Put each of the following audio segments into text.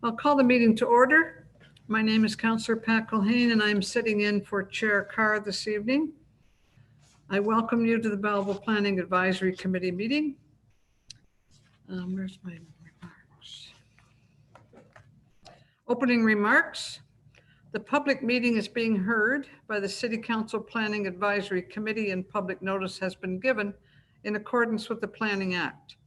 I'll call the meeting to order. My name is Councillor Pat Culhane and I'm sitting in for Chair Carr this evening. I welcome you to the Belleville Planning Advisory Committee meeting. Where's my remarks? Opening remarks. The public meeting is being heard by the City Council Planning Advisory Committee and public notice has been given in accordance with the Planning Act.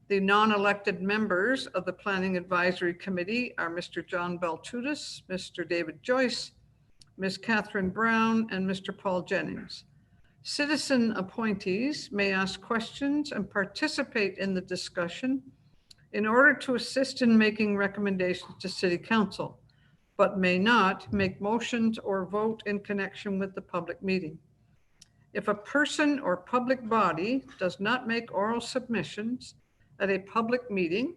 The non-elected members of the Planning Advisory Committee are Mr. John Balchutis, Mr. David Joyce, Ms. Catherine Brown, and Mr. Paul Jennings. Citizen appointees may ask questions and participate in the discussion in order to assist in making recommendations to City Council, but may not make motions or vote in connection with the public meeting. If a person or public body does not make oral submissions at a public meeting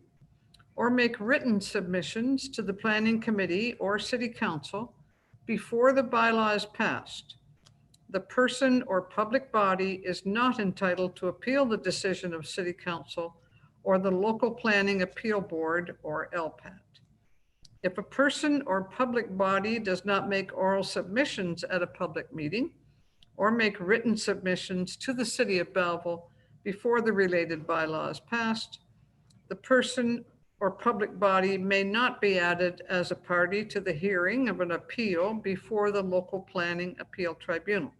or make written submissions to the Planning Committee or City Council before the bylaw is passed, the person or public body is not entitled to appeal the decision of City Council or the Local Planning Appeal Board or LPAT. If a person or public body does not make oral submissions at a public meeting or make written submissions to the City of Belleville before the related bylaw is passed, the person or public body may not be added as a party to the hearing of an appeal before the Local Planning Appeal Tribunal,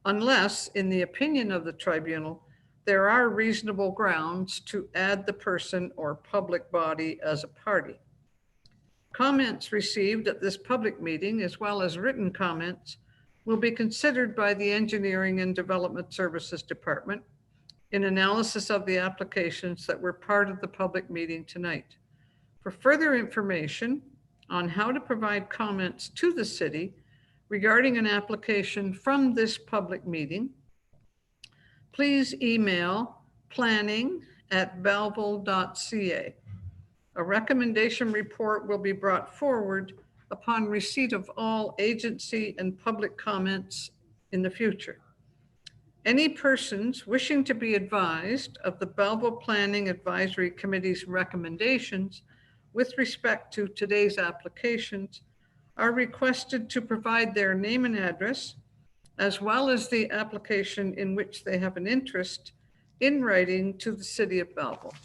unless, in the opinion of the tribunal, there are reasonable grounds to add the person or public body as a party. Comments received at this public meeting, as well as written comments, will be considered by the Engineering and Development Services Department in analysis of the applications that were part of the public meeting tonight. For further information on how to provide comments to the city regarding an application from this public meeting, please email planning@belleville.ca. A recommendation report will be brought forward upon receipt of all agency and public comments in the future. Any persons wishing to be advised of the Belleville Planning Advisory Committee's recommendations with respect to today's applications are requested to provide their name and address, as well as the application in which they have an interest, in writing to the City of Belleville.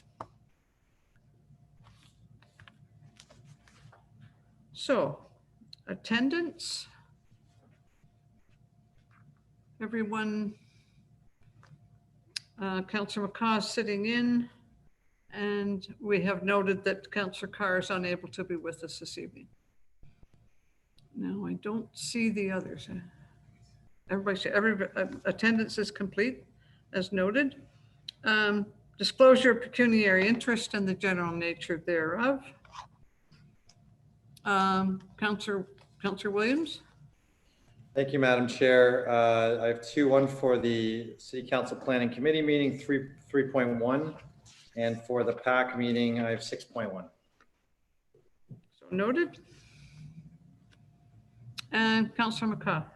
So, attendance. Everyone, Councillor McCaw is sitting in, and we have noted that Councillor Carr is unable to be with us this evening. Now, I don't see the others. Every attendance is complete, as noted. Disclosure of pecuniary interest and the general nature thereof. Councillor Williams. Thank you, Madam Chair. I have two, one for the City Council Planning Committee meeting 3.1, and for the PAC meeting, I have 6.1. So noted. And Councillor McCaw.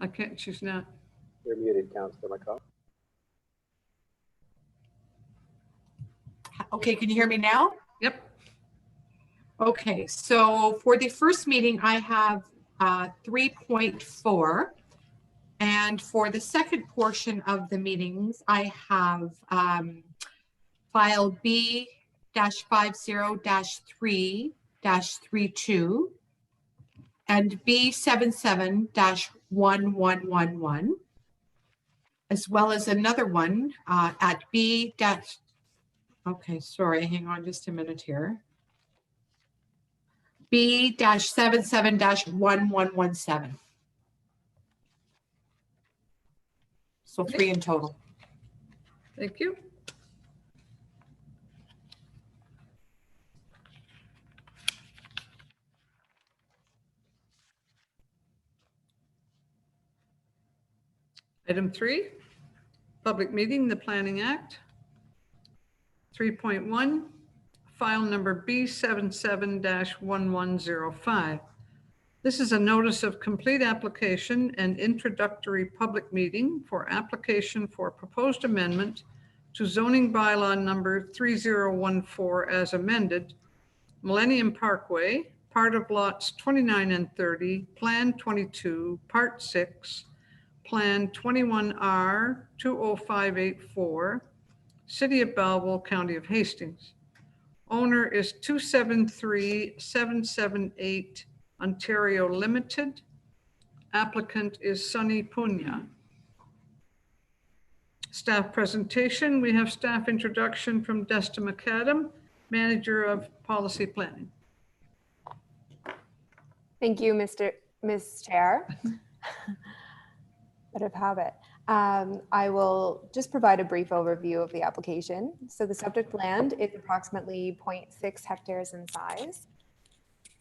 I can't, she's not. You're muted, Councillor McCaw. Okay, can you hear me now? Yep. Okay, so for the first meeting, I have 3.4. And for the second portion of the meetings, I have file B-50-3-32 and B77-1111, as well as another one at B- okay, sorry, hang on just a minute here. B-77-1117. So 3 in total. Thank you. Item 3, public meeting, the Planning Act. 3.1, file number B77-1105. This is a notice of complete application and introductory public meeting for application for proposed amendment to zoning bylaw number 3014 as amended, Millennium Parkway, part of lots 29 and 30, Plan 22, Part 6, Plan 21R 20584, City of Belleville, County of Hastings. Owner is 273778 Ontario Limited. Applicant is Sunny Punya. Staff presentation, we have staff introduction from Desta McAdam, Manager of Policy Planning. Thank you, Ms. Chair. Out of habit. I will just provide a brief overview of the application. So the subject land is approximately 0.6 hectares in size,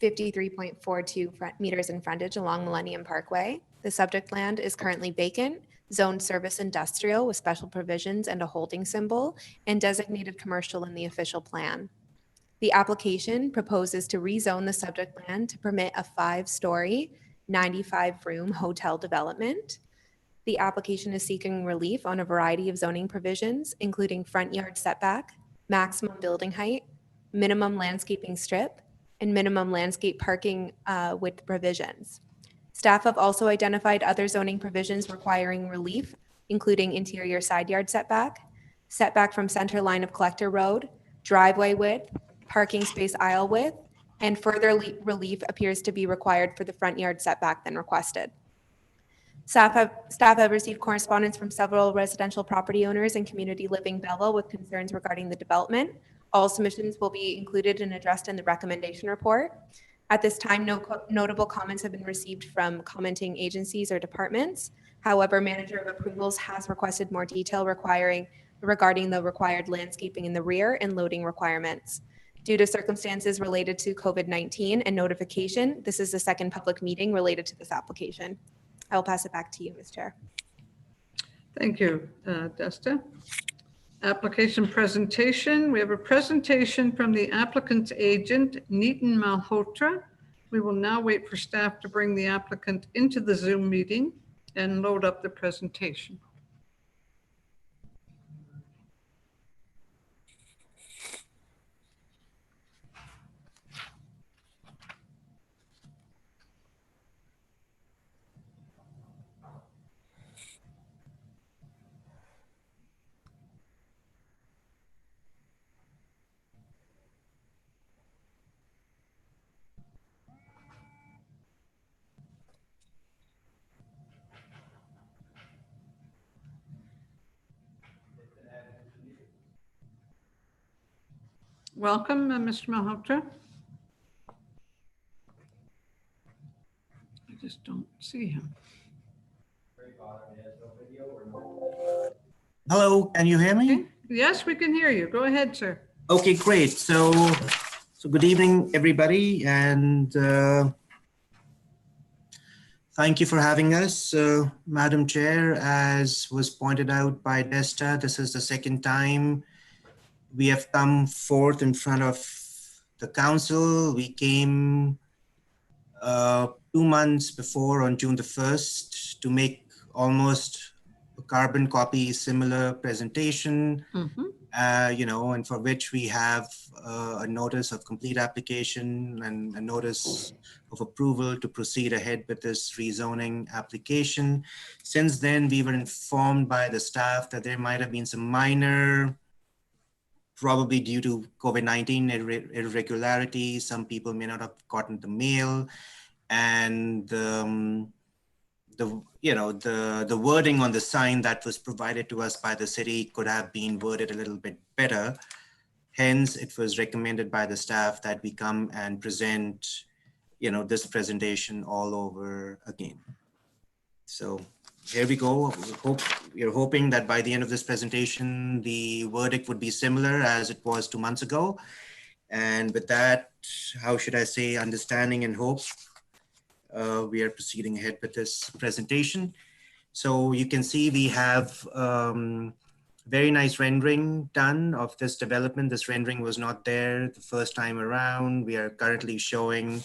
53.42 meters in frontage along Millennium Parkway. The subject land is currently vacant, zoned service industrial with special provisions and a holding symbol, and designated commercial in the official plan. The application proposes to rezone the subject land to permit a 5-story, 95-room hotel development. The application is seeking relief on a variety of zoning provisions, including front yard setback, maximum building height, minimum landscaping strip, and minimum landscape parking width provisions. Staff have also identified other zoning provisions requiring relief, including interior side yard setback, setback from center line of Collector Road, driveway width, parking space aisle width, and further relief appears to be required for the front yard setback than requested. Staff have received correspondence from several residential property owners and community living Belleville with concerns regarding the development. All submissions will be included and addressed in the recommendation report. At this time, no notable comments have been received from commenting agencies or departments. However, Manager of Approvals has requested more detail regarding the required landscaping in the rear and loading requirements. Due to circumstances related to COVID-19 and notification, this is the second public meeting related to this application. I will pass it back to you, Ms. Chair. Thank you, Desta. Application presentation. We have a presentation from the applicant's agent, Nitin Malhotra. We will now wait for staff to bring the applicant into the Zoom meeting and load up the presentation. Welcome, Mr. Malhotra. I just don't see him. Hello, can you hear me? Okay. Yes, we can hear you. Go ahead, sir. Okay, great. So good evening, everybody, and thank you for having us. Madam Chair, as was pointed out by Desta, this is the second time we have come forth in front of the council. We came 2 months before on June the 1st to make almost a carbon copy similar presentation, and for which we have a notice of complete application and a notice of approval to proceed ahead with this rezoning application. Since then, we were informed by the staff that there might have been some minor, probably due to COVID-19 irregularities. Some people may not have gotten the mail, and the wording on the sign that was provided to us by the city could have been worded a little bit better. Hence, it was recommended by the staff that we come and present, this presentation all over again. So here we go. We're hoping that by the end of this presentation, the verdict would be similar as it was 2 months ago. And with that, how should I say, understanding and hope, we are proceeding ahead with this presentation. So you can see we have very nice rendering done of this development. This rendering was not there the first time around. We are currently showing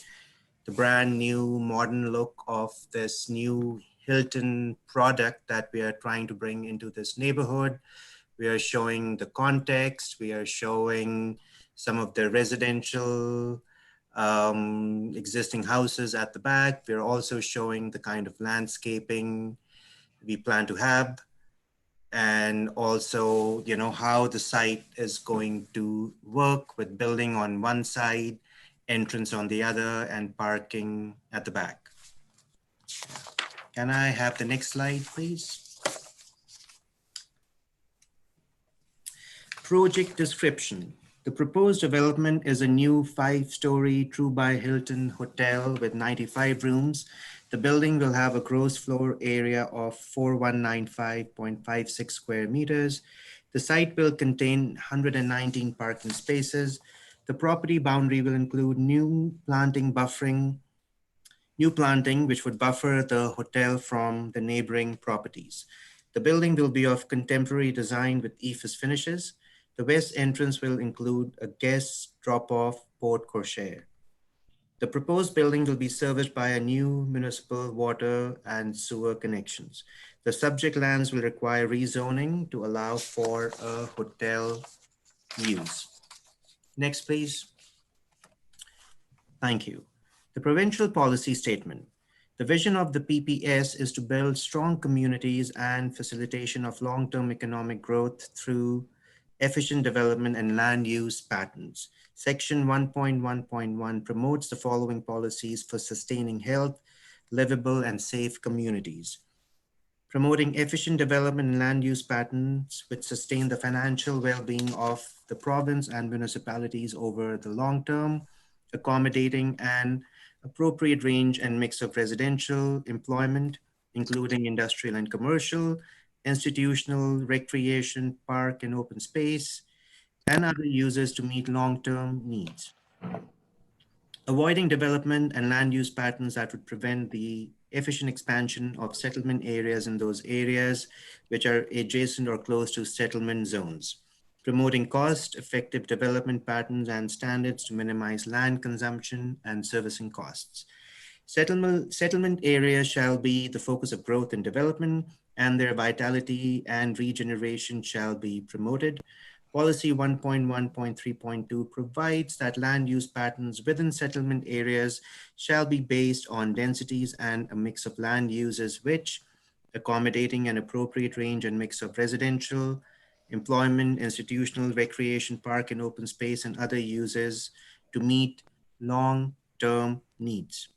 the brand new modern look of this new Hilton product that we are trying to bring into this neighborhood. We are showing the context. We are showing some of the residential existing houses at the back. We're also showing the kind of landscaping we plan to have, and also, how the site is going to work with building on one side, entrance on the other, and parking at the back. Can I have the next slide, please? Project description. The proposed development is a new 5-story True by Hilton hotel with 95 rooms. The building will have a gross floor area of 4195.56 square meters. The site will contain 119 parking spaces. The property boundary will include new planting which would buffer the hotel from the neighboring properties. The building will be of contemporary design with EIFS finishes. The west entrance will include a guest drop-off porte cochere. The proposed building will be serviced by a new municipal water and sewer connections. The subject lands will require rezoning to allow for a hotel use. Next, please. Thank you. The provincial policy statement. The vision of the PPS is to build strong communities and facilitation of long-term economic growth through efficient development and land use patterns. Section 1.1.1 promotes the following policies for sustaining health, livable and safe communities. Promoting efficient development and land use patterns which sustain the financial well-being of the province and municipalities over the long term, accommodating an appropriate range and mix of residential employment, including industrial and commercial, institutional, recreation, park and open space, and other users to meet long-term needs. Avoiding development and land use patterns that would prevent the efficient expansion of settlement areas in those areas which are adjacent or close to settlement zones. Promoting cost-effective development patterns and standards to minimize land consumption and servicing costs. Settlement areas shall be the focus of growth and development, and their vitality and regeneration shall be promoted. Policy 1.1.3.2 provides that land use patterns within settlement areas shall be based on densities and a mix of land uses which, accommodating an appropriate range and mix of residential, employment, institutional, recreation, park and open space and other uses to meet long-term needs.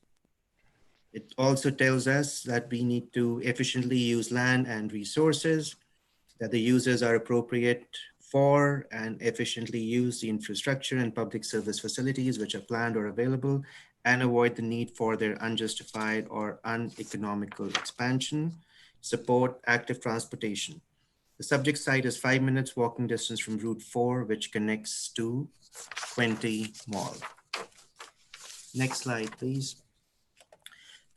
It also tells us that we need to efficiently use land and resources, that the users are appropriate for and efficiently use the infrastructure and public service facilities which are planned or available, and avoid the need for their unjustified or uneconomical expansion. Support active transportation. The subject site is 5 minutes walking distance from Route 4, which connects to 20 Mall. Next slide, please.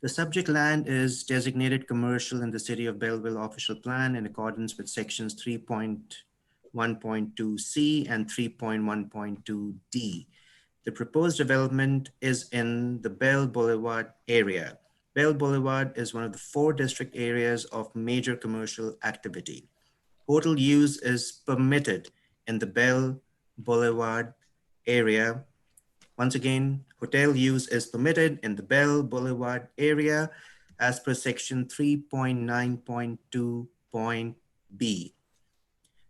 The subject land is designated commercial in the City of Belleville official plan in accordance with sections 3.1.2C and 3.1.2D. The proposed development is in the Bell Boulevard area. Bell Boulevard is one of the 4 district areas of major commercial activity. Hotel use is permitted in the Bell Boulevard area. Once again, hotel use is permitted in the Bell Boulevard area as per section 3.9.2.b.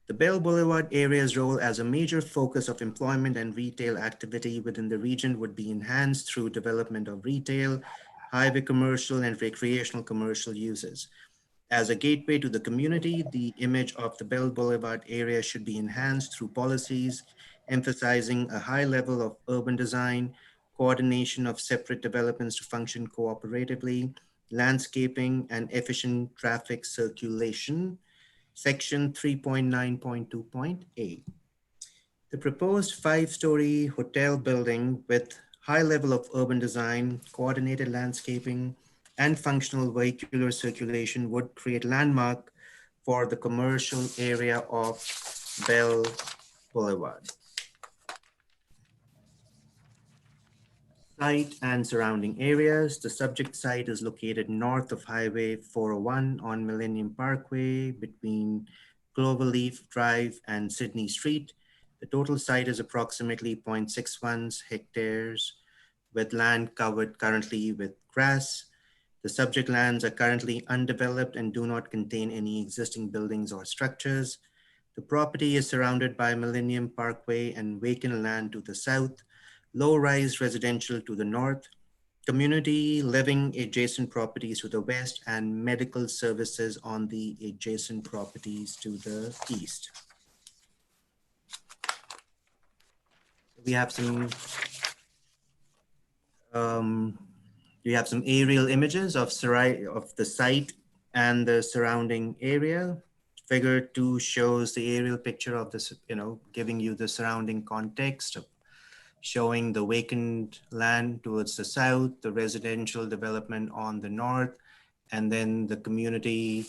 The Bell Boulevard area's role as a major focus of employment and retail activity within the region would be enhanced through development of retail, highway commercial and recreational commercial uses. As a gateway to the community, the image of the Bell Boulevard area should be enhanced through policies emphasizing a high level of urban design, coordination of separate developments to function cooperatively, landscaping, and efficient traffic circulation. Section 3.9.2.8. The proposed 5-story hotel building with high level of urban design, coordinated landscaping, and functional vehicular circulation would create landmark for the commercial area of Bell Boulevard. Site and surrounding areas. The subject site is located north of Highway 401 on Millennium Parkway between Cloverleaf Drive and Sydney Street. The total site is approximately 0.61 hectares with land covered currently with grass. The subject lands are currently undeveloped and do not contain any existing buildings or structures. The property is surrounded by Millennium Parkway and vacant land to the south, low-rise residential to the north, community living adjacent properties to the west, and medical services on the adjacent properties to the east. We have some aerial images of the site and the surrounding area. Figure 2 shows the aerial picture of this, giving you the surrounding context of showing the vacant land towards the south, the residential development on the north, and then the community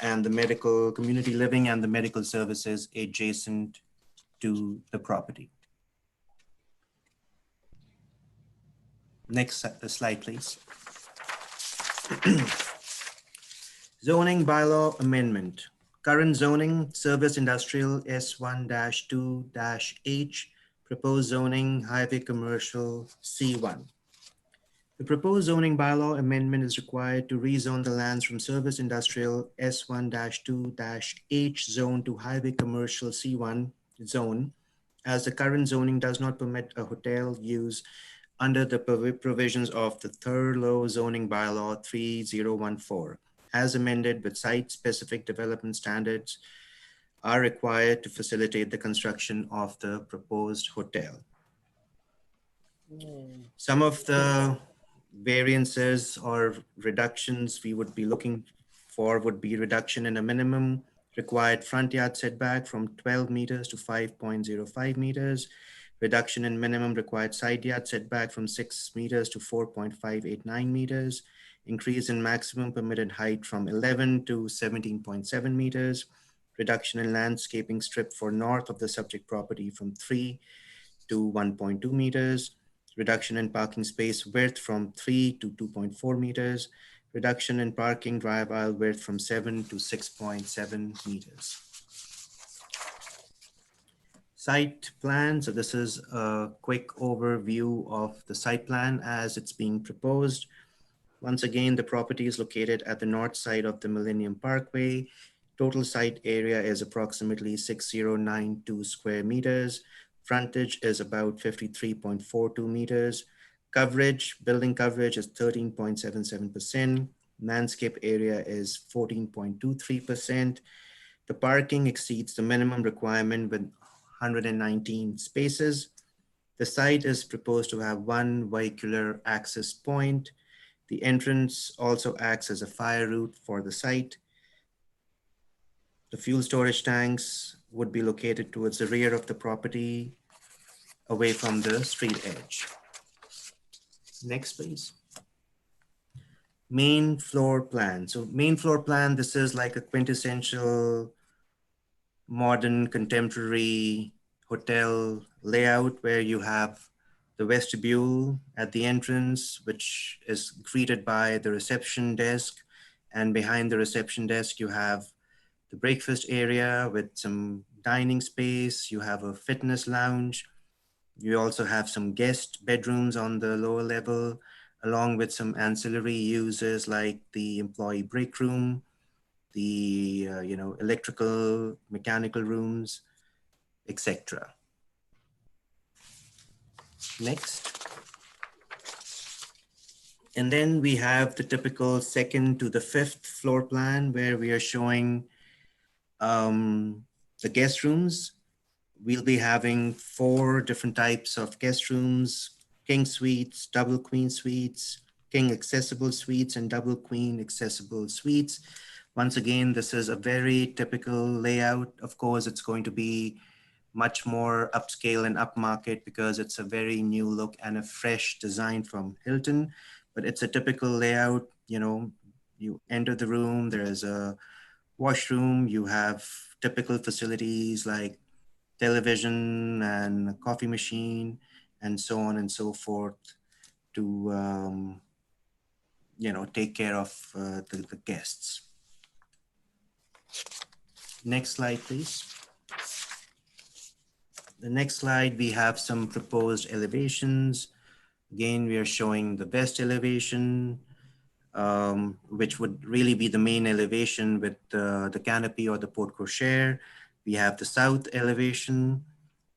and the community living and the medical services adjacent to the property. Next slide, please. Zoning bylaw amendment. Current zoning, service industrial S1-2-H, proposed zoning, highway commercial C1. The proposed zoning bylaw amendment is required to rezone the lands from service industrial S1-2-H zone to highway commercial C1 zone, as the current zoning does not permit a hotel use under the provisions of the Thurlow zoning bylaw 3014. As amended with site-specific development standards are required to facilitate the construction of the proposed hotel. Some of the variances or reductions we would be looking for would be reduction in a minimum required front yard setback from 12 meters to 5.05 meters, reduction in minimum required side yard setback from 6 meters to 4.589 meters, increase in maximum permitted height from 11 to 17.7 meters, reduction in landscaping strip for north of the subject property from 3 to 1.2 meters, reduction in parking space width from 3 to 2.4 meters, reduction in parking drive aisle width from 7 to 6.7 meters. Site plan. So this is a quick overview of the site plan as it's being proposed. Once again, the property is located at the north side of the Millennium Parkway. Total site area is approximately 6092 square meters. Frontage is about 53.42 meters. Coverage, building coverage is 13.77%. Landscape area is 14.23%. The parking exceeds the minimum requirement with 119 spaces. The site is proposed to have one vehicular access point. The entrance also acts as a fire route for the site. The fuel storage tanks would be located towards the rear of the property, away from the street edge. Next, please. Main floor plan. So main floor plan, this is like a quintessential modern contemporary hotel layout where you have the vestibule at the entrance, which is greeted by the reception desk. And behind the reception desk, you have the breakfast area with some dining space. You have a fitness lounge. You also have some guest bedrooms on the lower level, along with some ancillary uses like the employee break room, the electrical, mechanical rooms, etc. Next. And then we have the typical second to the fifth floor plan where we are showing the guest rooms. We'll be having 4 different types of guest rooms: king suites, double queen suites, king accessible suites, and double queen accessible suites. Once again, this is a very typical layout. Of course, it's going to be much more upscale and upmarket because it's a very new look and a fresh design from Hilton, but it's a typical layout. You enter the room, there is a washroom, you have typical facilities like television and a coffee machine, and so on and so forth to, take care of the guests. Next slide, please. The next slide, we have some proposed elevations. Again, we are showing the west elevation, which would really be the main elevation with the canopy or the porte cochere. We have the south elevation,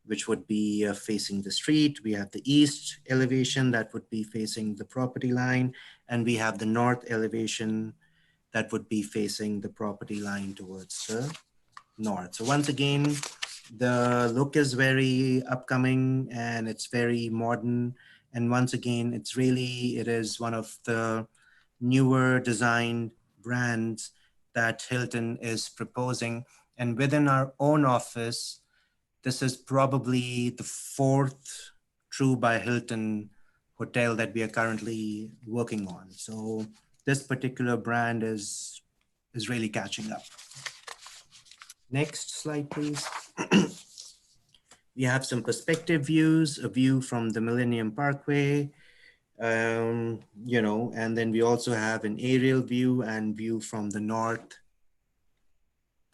which would be facing the street. We have the east elevation that would be facing the property line. And we have the north elevation that would be facing the property line towards the north. So once again, the look is very upcoming and it's very modern. And once again, it is one of the newer designed brands that Hilton is proposing. And within our own office, this is probably the fourth True by Hilton hotel that we are currently working on. So this particular brand is really catching up. Next slide, please. We have some perspective views, a view from the Millennium Parkway, and then we also have an aerial view and view from the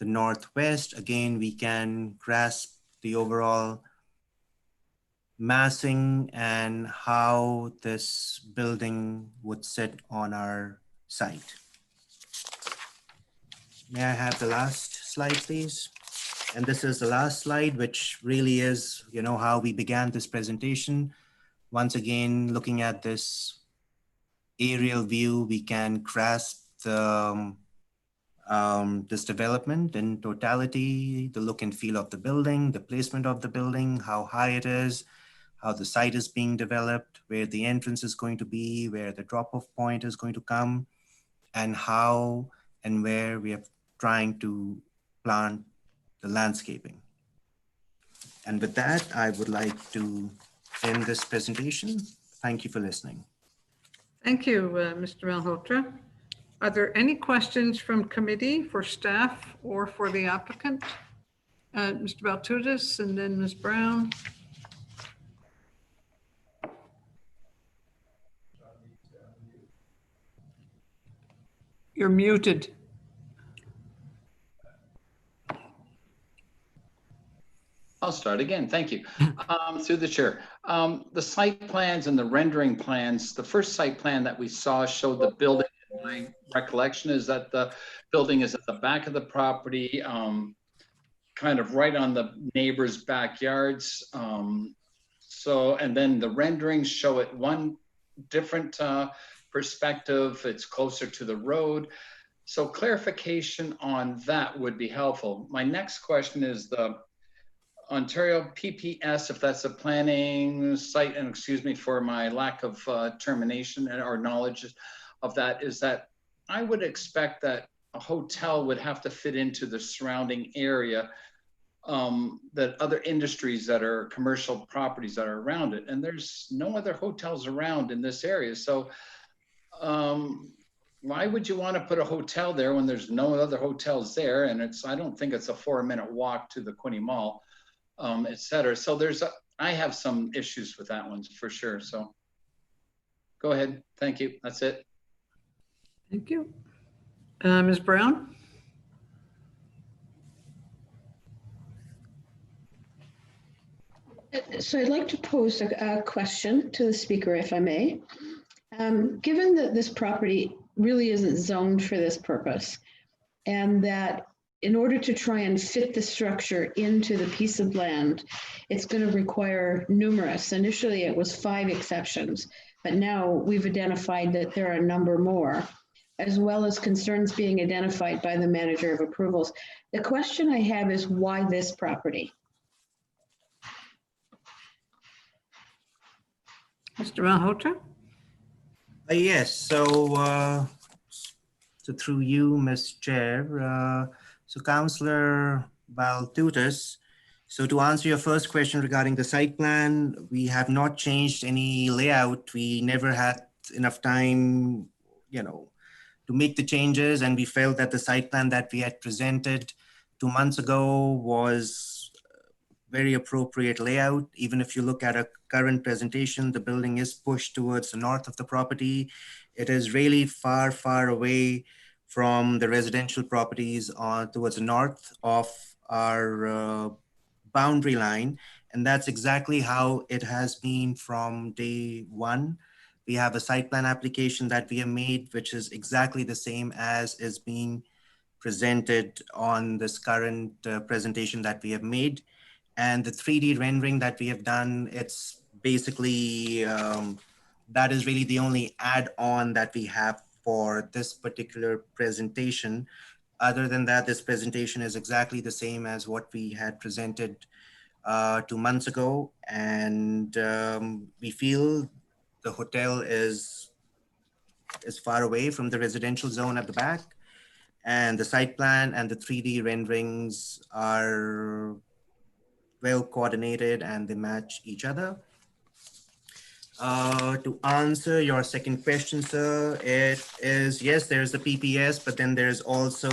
northwest. Again, we can grasp the overall massing and how this building would sit on our site. May I have the last slide, please? And this is the last slide, which really is, how we began this presentation. Once again, looking at this aerial view, we can grasp this development in totality, the look and feel of the building, the placement of the building, how high it is, how the site is being developed, where the entrance is going to be, where the drop-off point is going to come, and how and where we are trying to plant the landscaping. And with that, I would like to end this presentation. Thank you for listening. Thank you, Mr. Malhotra. Are there any questions from committee for staff or for the applicant? Mr. Baltutis and then Ms. Brown. You're muted. I'll start again. Thank you. Through the chair. The site plans and the rendering plans, the first site plan that we saw showed the building. My recollection is that the building is at the back of the property, kind of right on the neighbors' backyards. And then the renderings show it one different perspective. It's closer to the road. So clarification on that would be helpful. My next question is the Ontario PPS, if that's a planning site, and excuse me for my lack of termination or knowledge of that, is that I would expect that a hotel would have to fit into the surrounding area, that other industries that are commercial properties that are around it. And there's no other hotels around in this area. So why would you want to put a hotel there when there's no other hotels there? And I don't think it's a 4-minute walk to the Quinte Mall, et cetera. So I have some issues with that one for sure. So go ahead. Thank you. That's it. Thank you. Ms. Brown? So I'd like to pose a question to the speaker, if I may. Given that this property really isn't zoned for this purpose, and that in order to try and fit the structure into the piece of land, it's going to require numerous. Initially, it was 5 exceptions, but now we've identified that there are a number more, as well as concerns being identified by the manager of approvals. The question I have is, why this property? Mr. Malhotra? Yes, so through you, Ms. Chair, so Councillor Baltutis, so to answer your first question regarding the site plan, we have not changed any layout. We never had enough time, to make the changes, and we felt that the site plan that we had presented 2 months ago was very appropriate layout. Even if you look at a current presentation, the building is pushed towards the north of the property. It is really far, far away from the residential properties towards the north of our boundary line. And that's exactly how it has been from day one. We have a site plan application that we have made, which is exactly the same as is being presented on this current presentation that we have made. And the 3D rendering that we have done, it's basically, that is really the only add-on that we have for this particular presentation. Other than that, this presentation is exactly the same as what we had presented 2 months ago. And we feel the hotel is far away from the residential zone at the back. And the site plan and the 3D renderings are well coordinated and they match each other. To answer your second question, sir, it is, yes, there's the PPS, but then there's also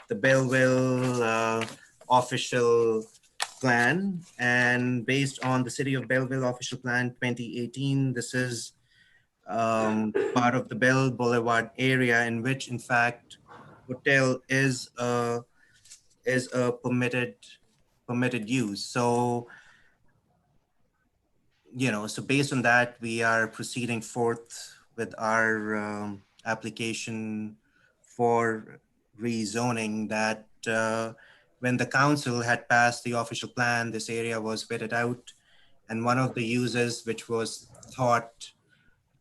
the Belleville official plan. And based on the City of Belleville official plan 2018, this is part of the Bell Boulevard area, in which, in fact, hotel is a permitted use. So, so based on that, we are proceeding forth with our application for rezoning. That when the council had passed the official plan, this area was vetted out, and one of the uses which was thought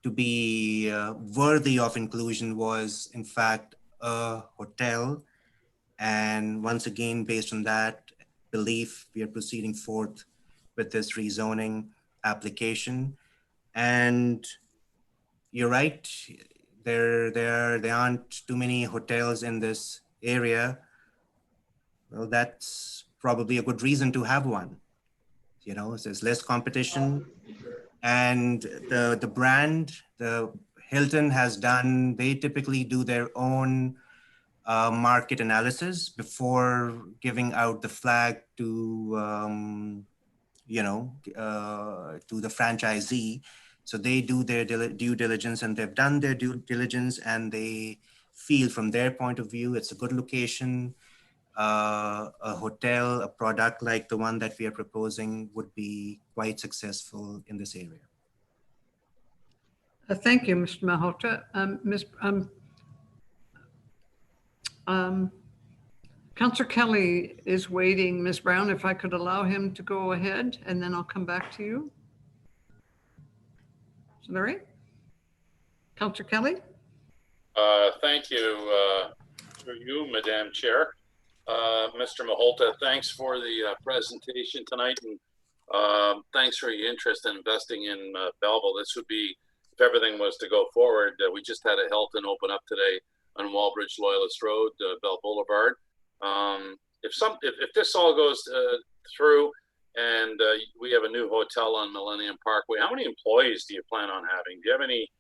to be worthy of inclusion was, in fact, a hotel. And once again, based on that belief, we are proceeding forth with this rezoning application. And you're right, there aren't too many hotels in this area. Well, that's probably a good reason to have one. There's less competition. And the brand, the Hilton has done, they typically do their own market analysis before giving out the flag to, to the franchisee. So they do their due diligence, and they've done their due diligence, and they feel from their point of view, it's a good location. A hotel, a product like the one that we are proposing would be quite successful in this area. Thank you, Mr. Malhotra. Councillor Kelly is waiting. Ms. Brown, if I could allow him to go ahead, and then I'll come back to you. Is that all right? Councillor Kelly? Thank you, through you, Madam Chair. Mr. Malhotra, thanks for the presentation tonight, and thanks for your interest in investing in Belleville. This would be, if everything was to go forward, we just had a Hilton open up today on Walbridge Loyalist Road, Bell Boulevard. If this all goes through and we have a new hotel on Millennium Parkway, how many employees do you plan on having? Do you have any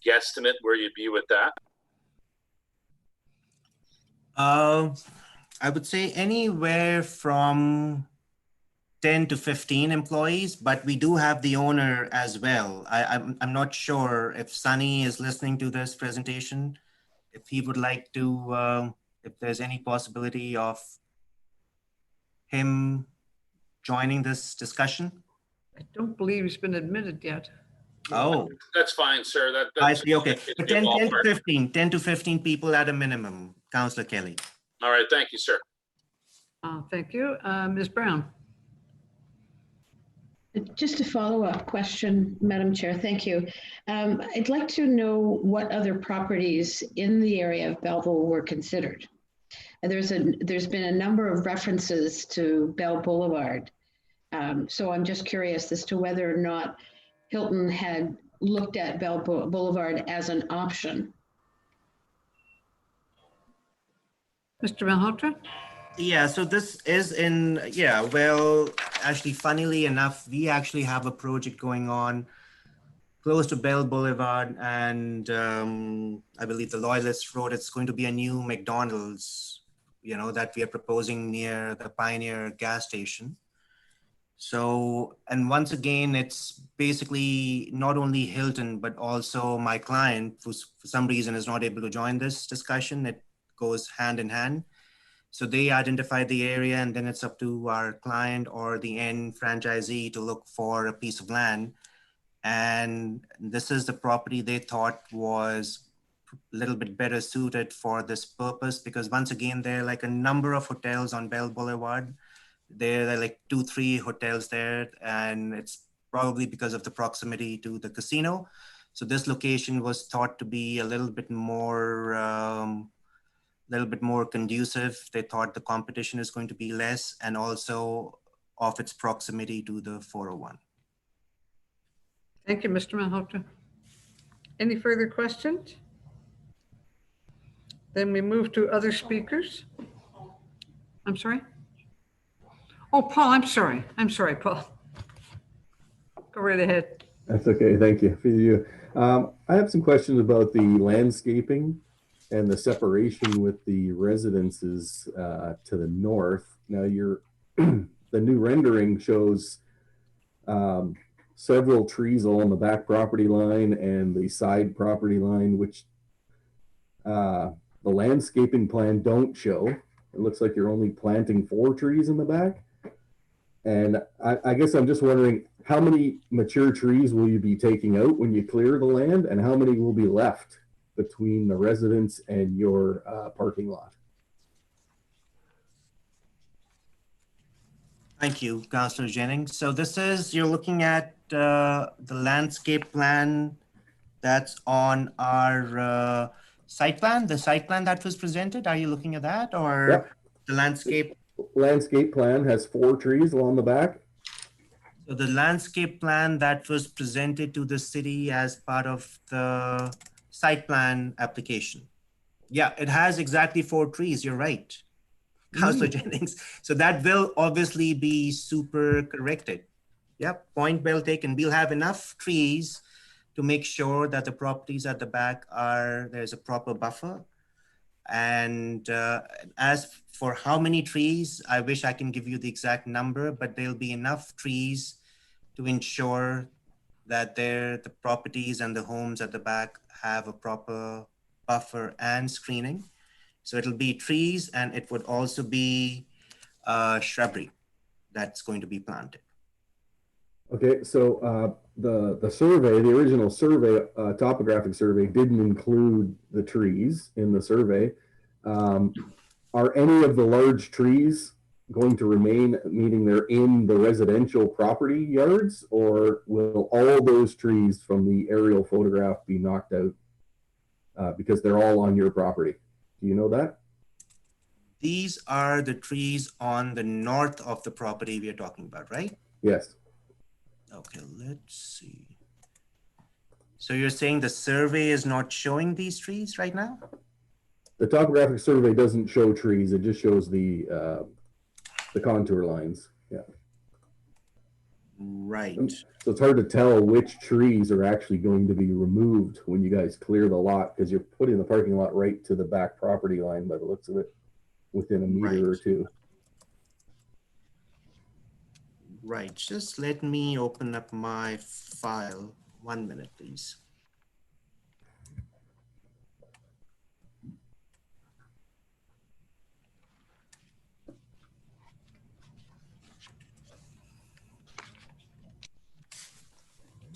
guesstimate where you'd be with that? I would say anywhere from 10 to 15 employees, but we do have the owner as well. I'm not sure if Sunny is listening to this presentation, if he would like to, if there's any possibility of him joining this discussion. I don't believe he's been admitted yet. Oh, That's fine, sir. I see. Okay. But 10 to 15 people at a minimum, Councillor Kelly. All right. Thank you, sir. Thank you. Ms. Brown? Just a follow-up question, Madam Chair. Thank you. I'd like to know what other properties in the area of Belleville were considered. And there's been a number of references to Bell Boulevard. So I'm just curious as to whether or not Hilton had looked at Bell Boulevard as an option. Mr. Malhotra? Yeah, so this is in, well, actually, funnily enough, we actually have a project going on close to Bell Boulevard and I believe the Loyalist Road. It's going to be a new McDonald's, that we are proposing near the Pioneer gas station. So, and once again, it's basically not only Hilton, but also my client, who for some reason is not able to join this discussion. It goes hand in hand. So they identify the area, and then it's up to our client or the end franchisee to look for a piece of land. And this is the property they thought was a little bit better suited for this purpose, because once again, there are like a number of hotels on Bell Boulevard. There are like 2-3 hotels there, and it's probably because of the proximity to the casino. So this location was thought to be a little bit more conducive. They thought the competition is going to be less, and also of its proximity to the 401. Thank you, Mr. Malhotra. Any further questions? Then we move to other speakers. I'm sorry? Oh, Paul, I'm sorry, Paul. Go right ahead. That's okay. Thank you. For you. I have some questions about the landscaping and the separation with the residences to the north. Now, the new rendering shows several trees along the back property line and the side property line, which the landscaping plan don't show. It looks like you're only planting 4 trees in the back. And I guess I'm just wondering, how many mature trees will you be taking out when you clear the land, and how many will be left between the residence and your parking lot? Thank you, Councillor Jennings. So this is, you're looking at the landscape plan that's on our site plan, the site plan that was presented. Are you looking at that, or Yep. the landscape? Landscape plan has 4 trees along the back. So the landscape plan that was presented to the city as part of the site plan application. Yeah, it has exactly 4 trees. You're right, Councillor Jennings. So that will obviously be super corrected. Yep, point well taken. We'll have enough trees to make sure that the properties at the back there's a proper buffer. And as for how many trees, I wish I can give you the exact number, but there'll be enough trees to ensure that the properties and the homes at the back have a proper buffer and screening. So it'll be trees, and it would also be shrubbery that's going to be planted. Okay, so the survey, the original survey, topographic survey, didn't include the trees in the survey. Are any of the large trees going to remain, meaning they're in the residential property yards, or will all those trees from the aerial photograph be knocked out because they're all on your property? Do you know that? These are the trees on the north of the property we are talking about, right? Yes. Okay, let's see. So you're saying the survey is not showing these trees right now? The topographic survey doesn't show trees. It just shows the contour lines. Yeah. Right. So it's hard to tell which trees are actually going to be removed when you guys clear the lot, because you're putting the parking lot right to the back property line by the looks of it, within a meter or two. Right. Just let me open up my file. 1 minute, please.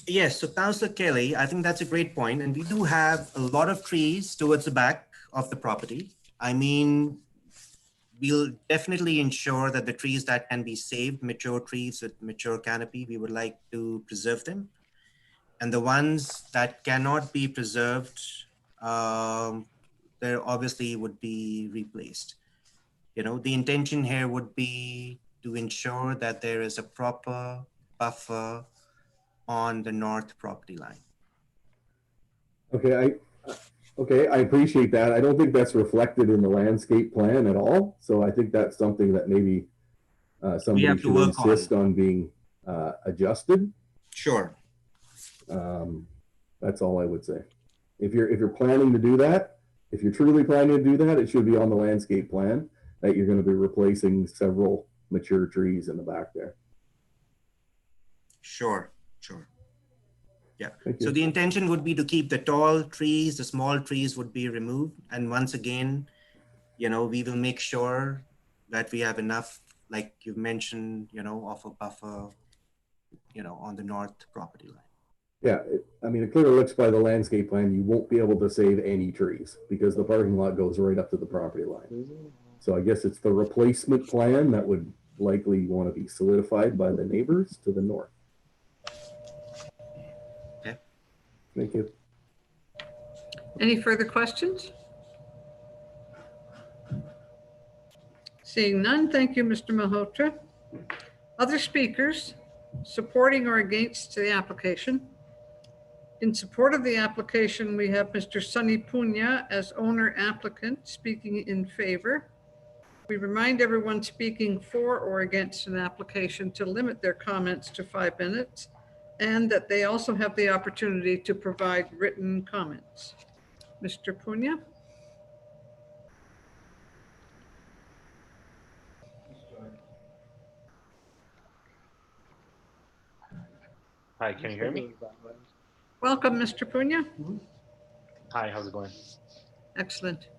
Yes, so Councillor Kelly, I think that's a great point. And we do have a lot of trees towards the back of the property. I mean, we'll definitely ensure that the trees that can be saved, mature trees with mature canopy, we would like to preserve them. And the ones that cannot be preserved, there obviously would be replaced. You know, the intention here would be to ensure that there is a proper buffer on the north property line. Okay, I appreciate that. I don't think that's reflected in the landscape plan at all. So I think that's something that maybe somebody should insist on being adjusted. Sure. That's all I would say. If you're planning to do that, if you're truly planning to do that, it should be on the landscape plan that you're going to be replacing several mature trees in the back there. Sure, sure. Yeah. Thank So you. the intention would be to keep the tall trees, the small trees would be removed. And once again, we will make sure that we have enough, like you mentioned, of a buffer, on the north property line. Yeah, it clearly looks by the landscape plan, you won't be able to save any trees because the parking lot goes right up to the property line. So I guess it's the replacement plan that would likely want to be solidified by the neighbors to the north. Okay. Thank you. Any further questions? Seeing none, thank you, Mr. Malhotra. Other speakers supporting or against the application? In support of the application, we have Mr. Sunny Punya as owner applicant speaking in favor. We remind everyone speaking for or against an application to limit their comments to 5 minutes and that they also have the opportunity to provide written comments. Mr. Punya? Hi, can you hear me? Welcome, Mr. Punya. Hi, how's it going? Excellent.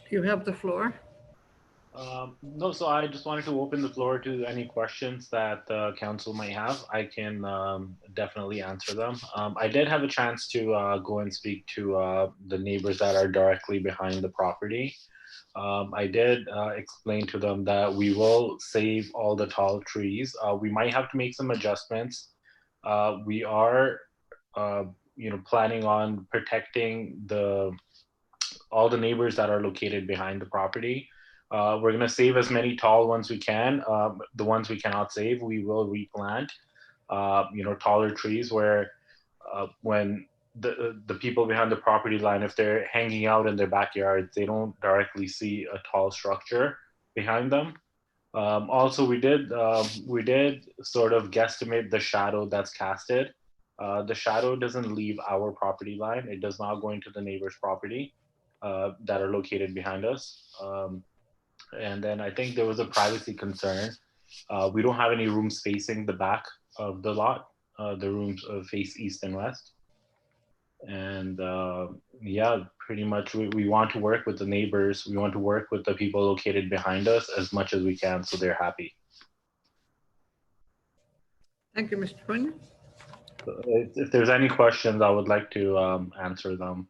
You have the floor. No, so I just wanted to open the floor to any questions that council might have. I can definitely answer them. I did have a chance to go and speak to the neighbors that are directly behind the property. I did explain to them that we will save all the tall trees. We might have to make some adjustments. We are, planning on protecting all the neighbors that are located behind the property. We're going to save as many tall ones we can. The ones we cannot save, we will replant. Taller trees where when the people behind the property line, if they're hanging out in their backyards, they don't directly see a tall structure behind them. Also, we did sort of guesstimate the shadow that's casted. The shadow doesn't leave our property line. It does not go into the neighbor's property that are located behind us. And then I think there was a privacy concern. We don't have any rooms facing the back of the lot. The rooms face east and west. And yeah, pretty much we want to work with the neighbors. We want to work with the people located behind us as much as we can so they're happy. Thank you, Mr. Punya. If there's any questions, I would like to answer them.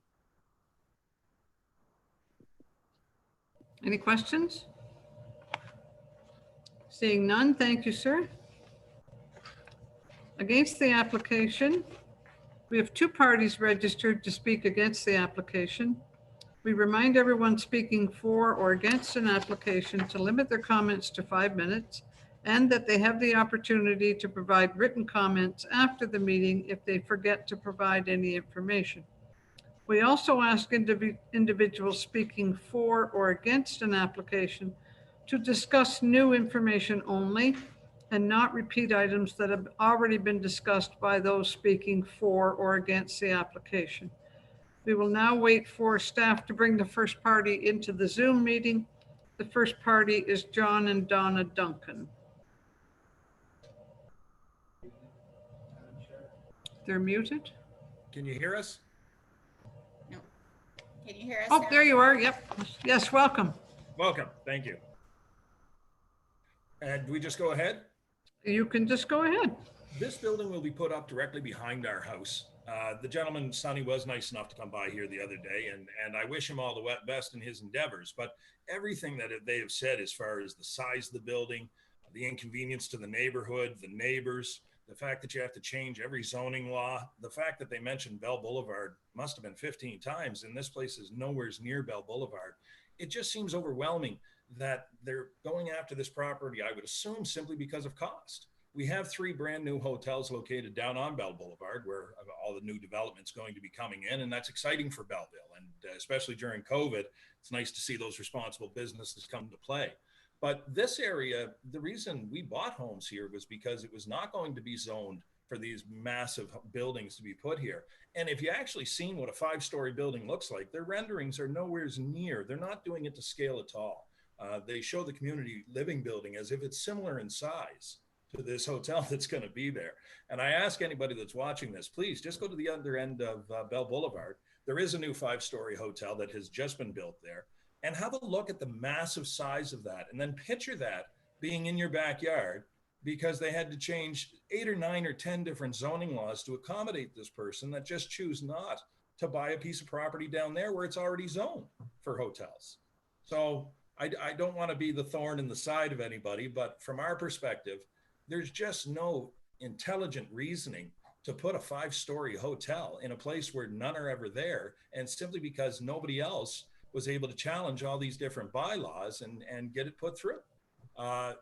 Any questions? Seeing none, thank you, sir. Against the application, we have 2 parties registered to speak against the application. We remind everyone speaking for or against an application to limit their comments to 5 minutes and that they have the opportunity to provide written comments after the meeting if they forget to provide any information. We also ask individuals speaking for or against an application to discuss new information only and not repeat items that have already been discussed by those speaking for or against the application. We will now wait for staff to bring the first party into the Zoom meeting. The first party is John and Donna Duncan. They're muted. Can you hear us? No. Can you hear us? Oh, now? there you are. Yep. Yes, welcome. Welcome. Thank you. And we just go ahead? You can just go ahead. This building will be put up directly behind our house. The gentleman, Sonny, was nice enough to come by here the other day, and I wish him all the best in his endeavors. But everything that they have said as far as the size of the building, the inconvenience to the neighborhood, the neighbors, the fact that you have to change every zoning law, the fact that they mentioned Bell Boulevard must have been 15 times, and this place is nowhere near Bell Boulevard. It just seems overwhelming that they're going after this property, I would assume simply because of cost. We have 3 brand new hotels located down on Bell Boulevard where all the new development's going to be coming in, and that's exciting for Belleville. And especially during COVID, it's nice to see those responsible businesses come to play. But this area, the reason we bought homes here was because it was not going to be zoned for these massive buildings to be put here. And if you actually seen what a 5-story building looks like, their renderings are nowhere near. They're not doing it to scale at all. They show the community living building as if it's similar in size. to this hotel that's going to be there. And I ask anybody that's watching this, please just go to the other end of Bell Boulevard. There is a new 5-story hotel that has just been built there, and have a look at the massive size of that. And then picture that being in your backyard, because they had to change 8 or 9 or 10 different zoning laws to accommodate this person that just choose not to buy a piece of property down there where it's already zoned for hotels. So I don't want to be the thorn in the side of anybody, but from our perspective, there's just no intelligent reasoning to put a 5-story hotel in a place where none are ever there, and simply because nobody else was able to challenge all these different bylaws and get it put through.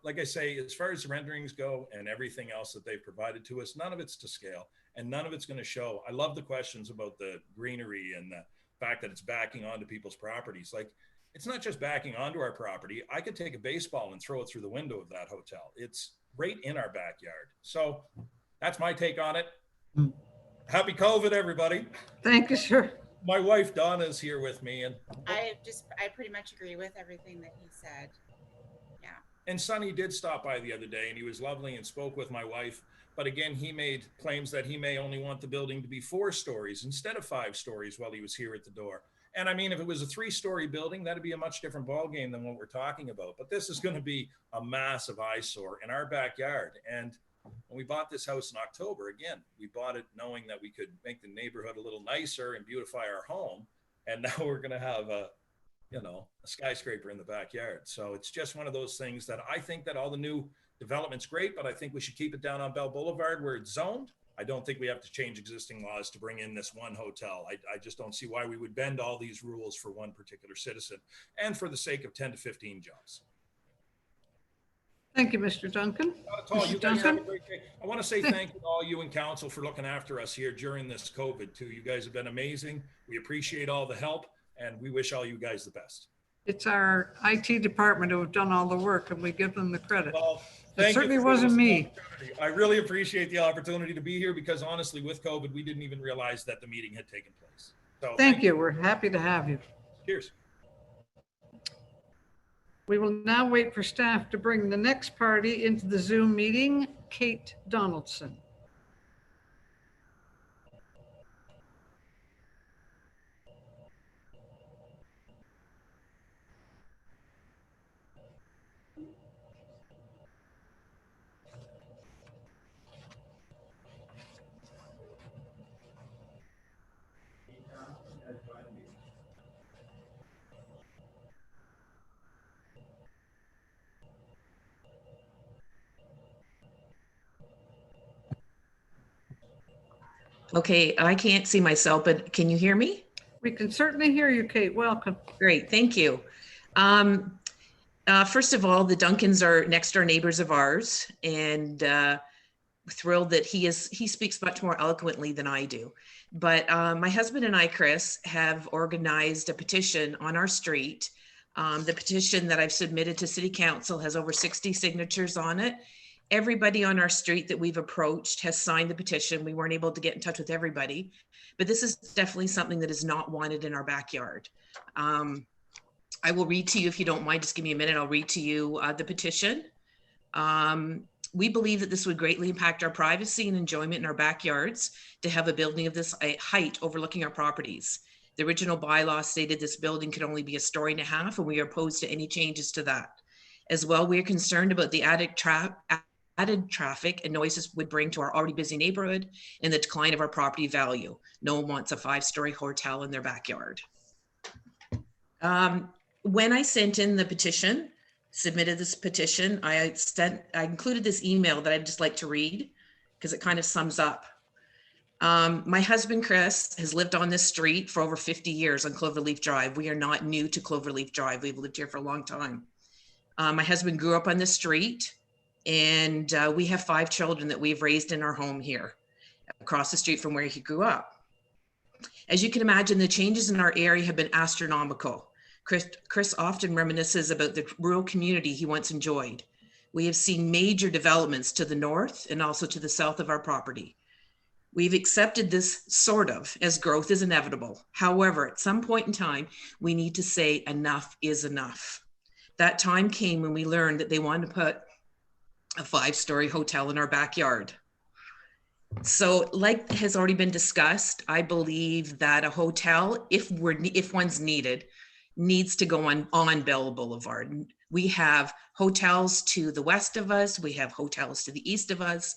Like I say, as far as the renderings go and everything else that they've provided to us, none of it's to scale and none of it's going to show. I love the questions about the greenery and the fact that it's backing onto people's properties. Like, it's not just backing onto our property. I could take a baseball and throw it through the window of that hotel. It's right in our backyard. So that's my take on it. Happy COVID, everybody. Thank you, sir. My wife Donna is here with me, and I pretty much agree with everything that he said. Yeah. And Sonny did stop by the other day, and he was lovely and spoke with my wife. But again, he made claims that he may only want the building to be 4 stories instead of 5 stories while he was here at the door. And I mean, if it was a 3-story building, that'd be a much different ballgame than what we're talking about. But this is going to be a massive eyesore in our backyard. And when we bought this house in October, again, we bought it knowing that we could make the neighborhood a little nicer and beautify our home. And now we're going to have a skyscraper in the backyard. So it's just one of those things that I think that all the new development's great, but I think we should keep it down on Bell Boulevard where it's zoned. I don't think we have to change existing laws to bring in this one hotel. I just don't see why we would bend all these rules for one particular citizen and for the sake of 10 to 15 jobs. Thank you, Mr. Duncan. Not at all. You guys have a great day. I want to say thank you to all you in council for looking after us here during this COVID too. You guys have been amazing. We appreciate all the help and we wish all you guys the best. It's our IT department who have done all the work and we give them the credit. Well, it certainly wasn't me. I really appreciate the opportunity to be here because honestly, with COVID, we didn't even realize that the meeting had taken place. So thank you. We're happy to have you. Cheers. We will now wait for staff to bring the next party into the Zoom meeting, Kate Donaldson. Okay, I can't see myself, but can you hear me? We can certainly hear you, Kate. Welcome. Great, thank you. First of all, the Duncans are next door neighbors of ours, and thrilled that he speaks much more eloquently than I do. But my husband and I, Chris, have organized a petition on our street. The petition that I've submitted to City Council has over 60 signatures on it. Everybody on our street that we've approached has signed the petition. We weren't able to get in touch with everybody, but this is definitely something that is not wanted in our backyard. I will read to you, if you don't mind, just give me a minute. I'll read to you the petition. We believe that this would greatly impact our privacy and enjoyment in our backyards to have a building of this height overlooking our properties. The original bylaw stated this building could only be 1.5 stories, and we are opposed to any changes to that. As well, we are concerned about the added traffic and noises would bring to our already busy neighborhood and the decline of our property value. No one wants a 5-story hotel in their backyard. When I sent in the petition, submitted this petition, I included this email that I'd just like to read because it kind of sums up. My husband, Chris, has lived on this street for over 50 years on Cloverleaf Drive. We are not new to Cloverleaf Drive. We've lived here for a long time. My husband grew up on this street, and we have 5 children that we've raised in our home here across the street from where he grew up. As you can imagine, the changes in our area have been astronomical. Chris often reminisces about the rural community he once enjoyed. We have seen major developments to the north and also to the south of our property. We've accepted this sort of as growth is inevitable. However, at some point in time, we need to say enough is enough. That time came when we learned that they wanted to put a 5-story hotel in our backyard. So like has already been discussed, I believe that a hotel, if one's needed, needs to go on Bell Boulevard. We have hotels to the west of us. We have hotels to the east of us.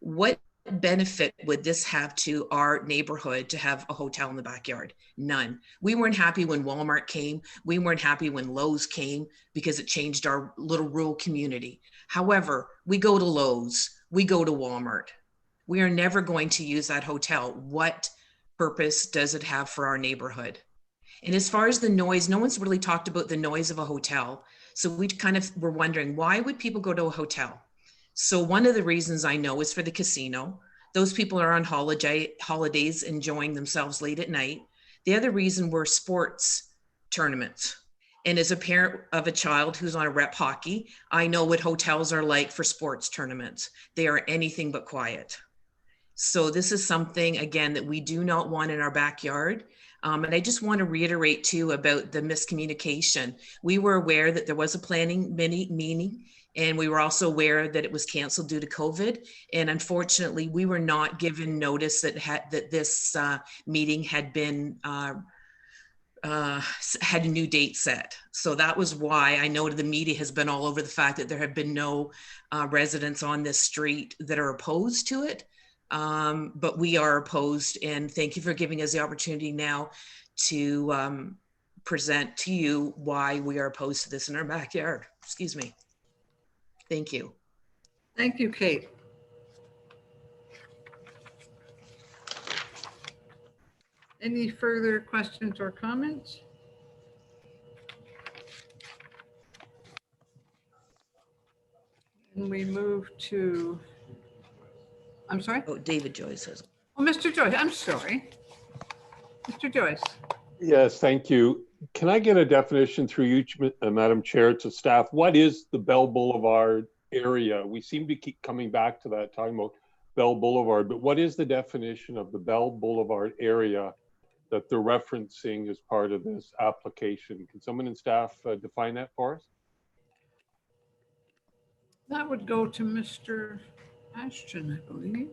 What benefit would this have to our neighborhood to have a hotel in the backyard? None. We weren't happy when Walmart came. We weren't happy when Lowe's came because it changed our little rural community. However, we go to Lowe's, we go to Walmart. We are never going to use that hotel. What purpose does it have for our neighborhood? And as far as the noise, no one's really talked about the noise of a hotel. So we kind of were wondering, why would people go to a hotel? So one of the reasons I know is for the casino. Those people are on holidays enjoying themselves late at night. The other reason were sports tournaments. And as a parent of a child who's on a rep hockey, I know what hotels are like for sports tournaments. They are anything but quiet. So this is something, again, that we do not want in our backyard. And I just want to reiterate too about the miscommunication. We were aware that there was a planning meeting, and we were also aware that it was canceled due to COVID. And unfortunately, we were not given notice that this meeting had been had a new date set. So that was why I know the media has been all over the fact that there have been no residents on this street that are opposed to it. But we are opposed, and thank you for giving us the opportunity now to present to you why we are opposed to this in our backyard. Excuse me. Thank you. Thank you, Kate. Any further questions or comments? And we move to, I'm sorry? Oh, David Joyce says. Oh, Mr. Joyce, I'm sorry. Mr. Joyce. Yes, thank you. Can I get a definition through you, Madam Chair, to staff? What is the Bell Boulevard area? We seem to keep coming back to that, talking about Bell Boulevard, but what is the definition of the Bell Boulevard area that they're referencing as part of this application? Can someone in staff define that for us? That would go to Mr. Ashton, I believe.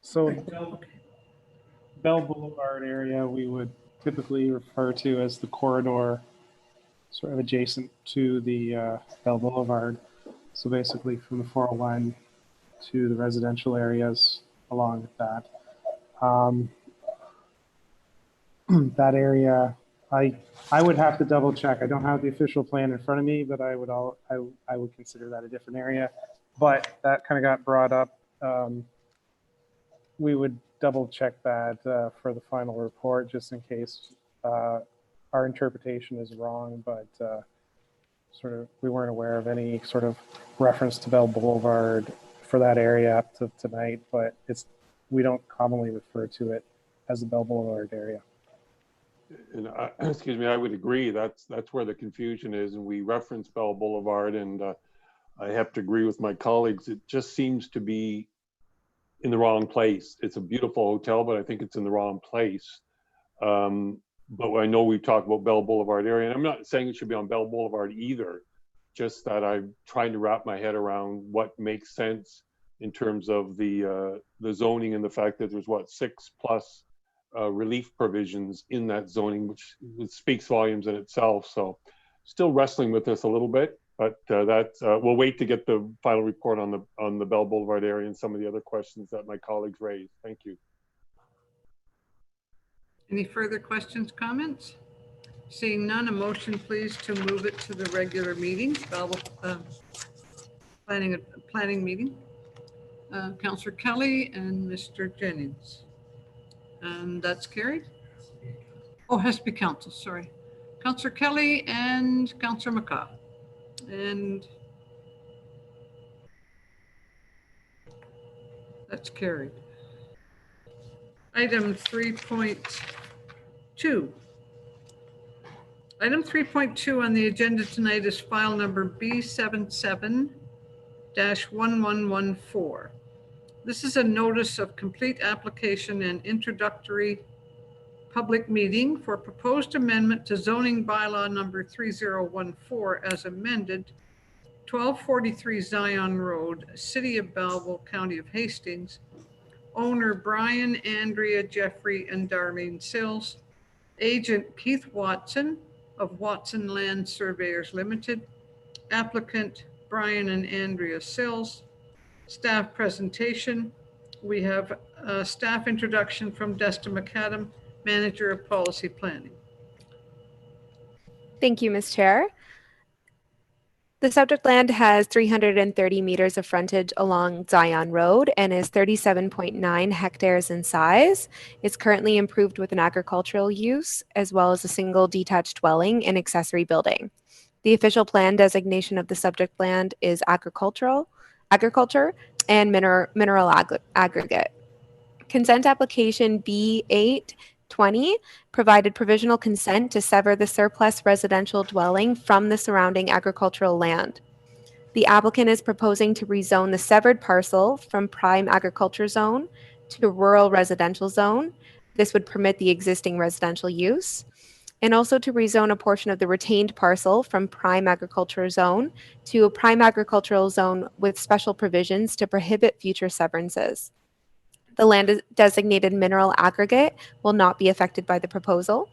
So Bell Boulevard area, we would typically refer to as the corridor sort of adjacent to the Bell Boulevard. So basically from the 401 to the residential areas along with that. That area, I would have to double check. I don't have the official plan in front of me, but I would consider that a different area. But that kind of got brought up. We would double check that for the final report, just in case our interpretation is wrong, but sort of we weren't aware of any sort of reference to Bell Boulevard for that area up to tonight, but we don't commonly refer to it as the Bell Boulevard area. And excuse me, I would agree. That's where the confusion is, and we reference Bell Boulevard, and I have to agree with my colleagues. It just seems to be in the wrong place. It's a beautiful hotel, but I think it's in the wrong place. But I know we've talked about Bell Boulevard area, and I'm not saying it should be on Bell Boulevard either, just that I'm trying to wrap my head around what makes sense in terms of the zoning and the fact that there's 6+ relief provisions in that zoning, which speaks volumes in itself. So still wrestling with this a little bit, but we'll wait to get the final report on the Bell Boulevard area and some of the other questions that my colleagues raised. Thank you. Any further questions, comments? Seeing none, a motion please to move it to the regular meeting, planning meeting. Councillor Kelly and Mr. Jennings. And that's carried. Oh, has to be council, sorry. Councillor Kelly and Councillor McCaw. And that's carried. Item 3.2. Item 3.2 on the agenda tonight is file number B77-1114. This is a notice of complete application and introductory public meeting for proposed amendment to zoning bylaw number 3014 as amended, 1243 Zion Road, City of Belleville, County of Hastings. Owner Brian, Andrea, Jeffrey, and Darlene Sills. Agent Keith Watson of Watson Land Surveyors Limited. Applicant Brian and Andrea Sills. Staff presentation. We have a staff introduction from Desta McAdam, Manager of Policy Planning. Thank you, Ms. Chair. The subject land has 330 meters of frontage along Zion Road and is 37.9 hectares in size. It's currently improved with an agricultural use as well as a single detached dwelling and accessory building. The official plan designation of the subject land is agriculture and mineral aggregate. Consent application B820 provided provisional consent to sever the surplus residential dwelling from the surrounding agricultural land. The applicant is proposing to rezone the severed parcel from prime agriculture zone to rural residential zone. This would permit the existing residential use, and also to rezone a portion of the retained parcel from prime agriculture zone to a prime agricultural zone with special provisions to prohibit future severances. The land designated mineral aggregate will not be affected by the proposal.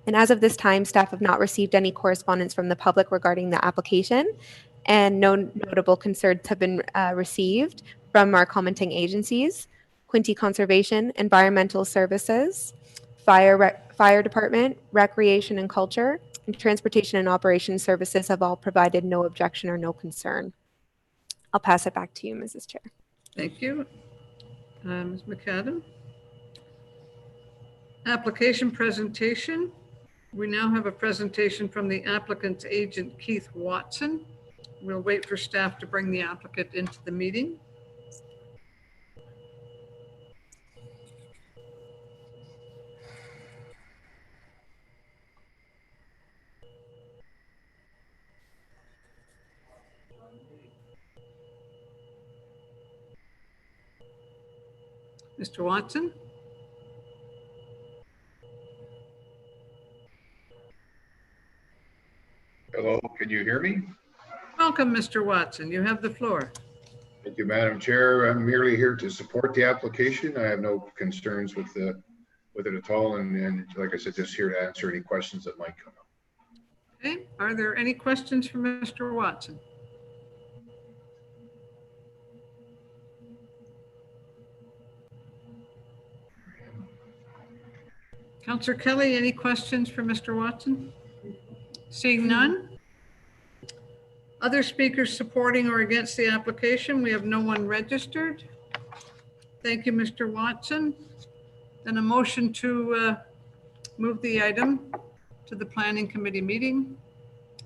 And as of this time, staff have not received any correspondence from the public regarding the application, and no notable concerns have been received from our commenting agencies. Quinte Conservation, Environmental Services, Fire Department, Recreation and Culture, and Transportation and Operations Services have all provided no objection or no concern. I'll pass it back to you, Mrs. Chair. Thank you. Ms. McAdam. Application presentation. We now have a presentation from the applicant's agent, Keith Watson. We'll wait for staff to bring the applicant into the meeting. Mr. Watson? Hello, can you hear me? Welcome, Mr. Watson. You have the floor. Thank you, Madam Chair. I'm merely here to support the application. I have no concerns with it at all. And like I said, just here to answer any questions that might come up. Okay. Are there any questions for Mr. Watson? Councillor Kelly, any questions for Mr. Watson? Seeing none. Other speakers supporting or against the application? We have no one registered. Thank you, Mr. Watson. Then a motion to move the item to the Planning Committee meeting.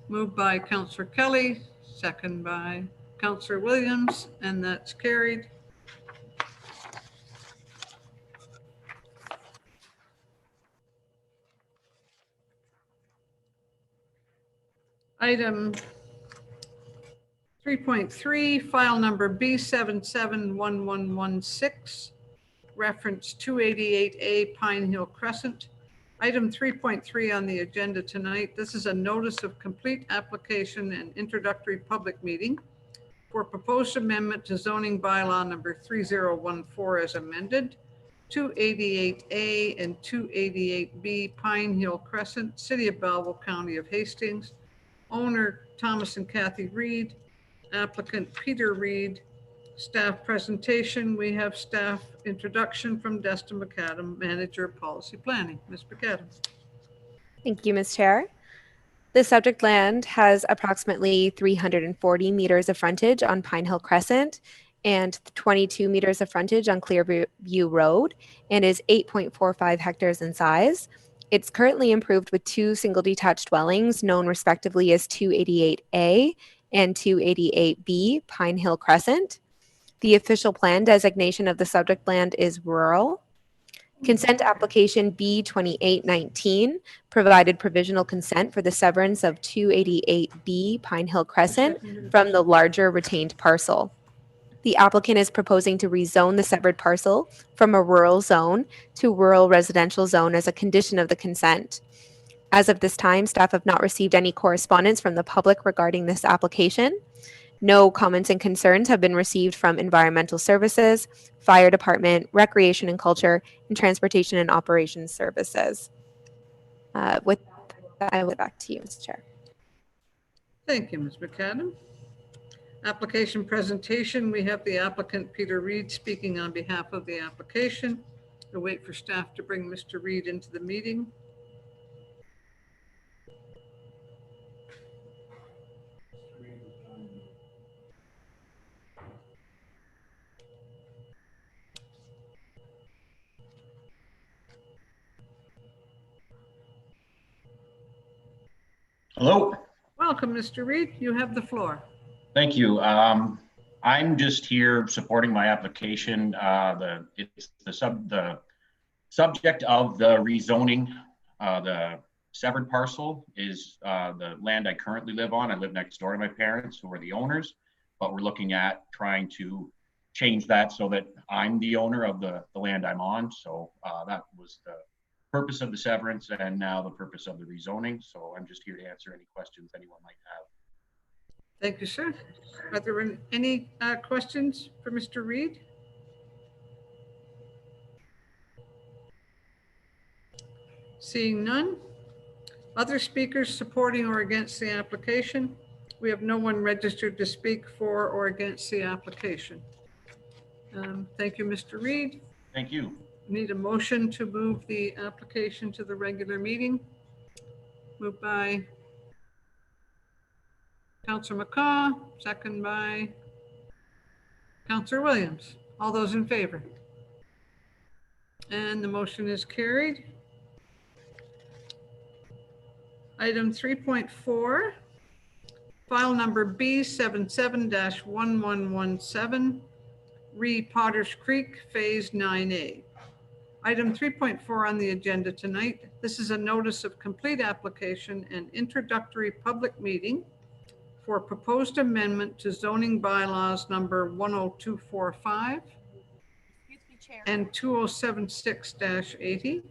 Moved by Councillor Kelly, second by Councillor Williams, and that's carried. Item 3.3, file number B771116, reference 288A Pine Hill Crescent. Item 3.3 on the agenda tonight. This is a notice of complete application and introductory public meeting for proposed amendment to zoning bylaw number 3014 as amended, 288A and 288B Pine Hill Crescent, City of Belleville, County of Hastings. Owner Thomas and Kathy Reed, applicant Peter Reed. Staff presentation. We have staff introduction from Desta McAdam, Manager of Policy Planning. Ms. McAdam. Thank you, Ms. Chair. The subject land has approximately 340 meters of frontage on Pine Hill Crescent and 22 meters of frontage on Clearview Road and is 8.45 hectares in size. It's currently improved with two single detached dwellings known respectively as 288A and 288B Pine Hill Crescent. The official plan designation of the subject land is rural. Consent application B2819 provided provisional consent for the severance of 288B Pine Hill Crescent from the larger retained parcel. The applicant is proposing to rezone the severed parcel from a rural zone to rural residential zone as a condition of the consent. As of this time, staff have not received any correspondence from the public regarding this application. No comments and concerns have been received from Environmental Services, Fire Department, Recreation and Culture, and Transportation and Operations Services. With that, I will back to you, Mr. Chair. Thank you, Ms. McAdam. Application presentation, we have the applicant Peter Reed speaking on behalf of the application. We'll wait for staff to bring Mr. Reed into the meeting. Hello. Welcome, Mr. Reed. You have the floor. Thank you. I'm just here supporting my application. It's the subject of the rezoning. The severed parcel is the land I currently live on. I live next door to my parents, who are the owners, but we're looking at trying to change that so that I'm the owner of the land I'm on. So that was the purpose of the severance and now the purpose of the rezoning. So I'm just here to answer any questions anyone might have. Thank you, sir. Are there any questions for Mr. Reed? Seeing none. Other speakers supporting or against the application? We have no one registered to speak for or against the application. Thank you, Mr. Reed. Thank you. Need a motion to move the application to the regular meeting. Moved by Councillor McCaw, second by Councillor Williams. All those in favor? And the motion is carried. Item 3.4, file number B77-1117, Potters Creek, Phase 9A. Item 3.4 on the agenda tonight. This is a notice of complete application and introductory public meeting for proposed amendment to zoning bylaws number 10245 and 2076-80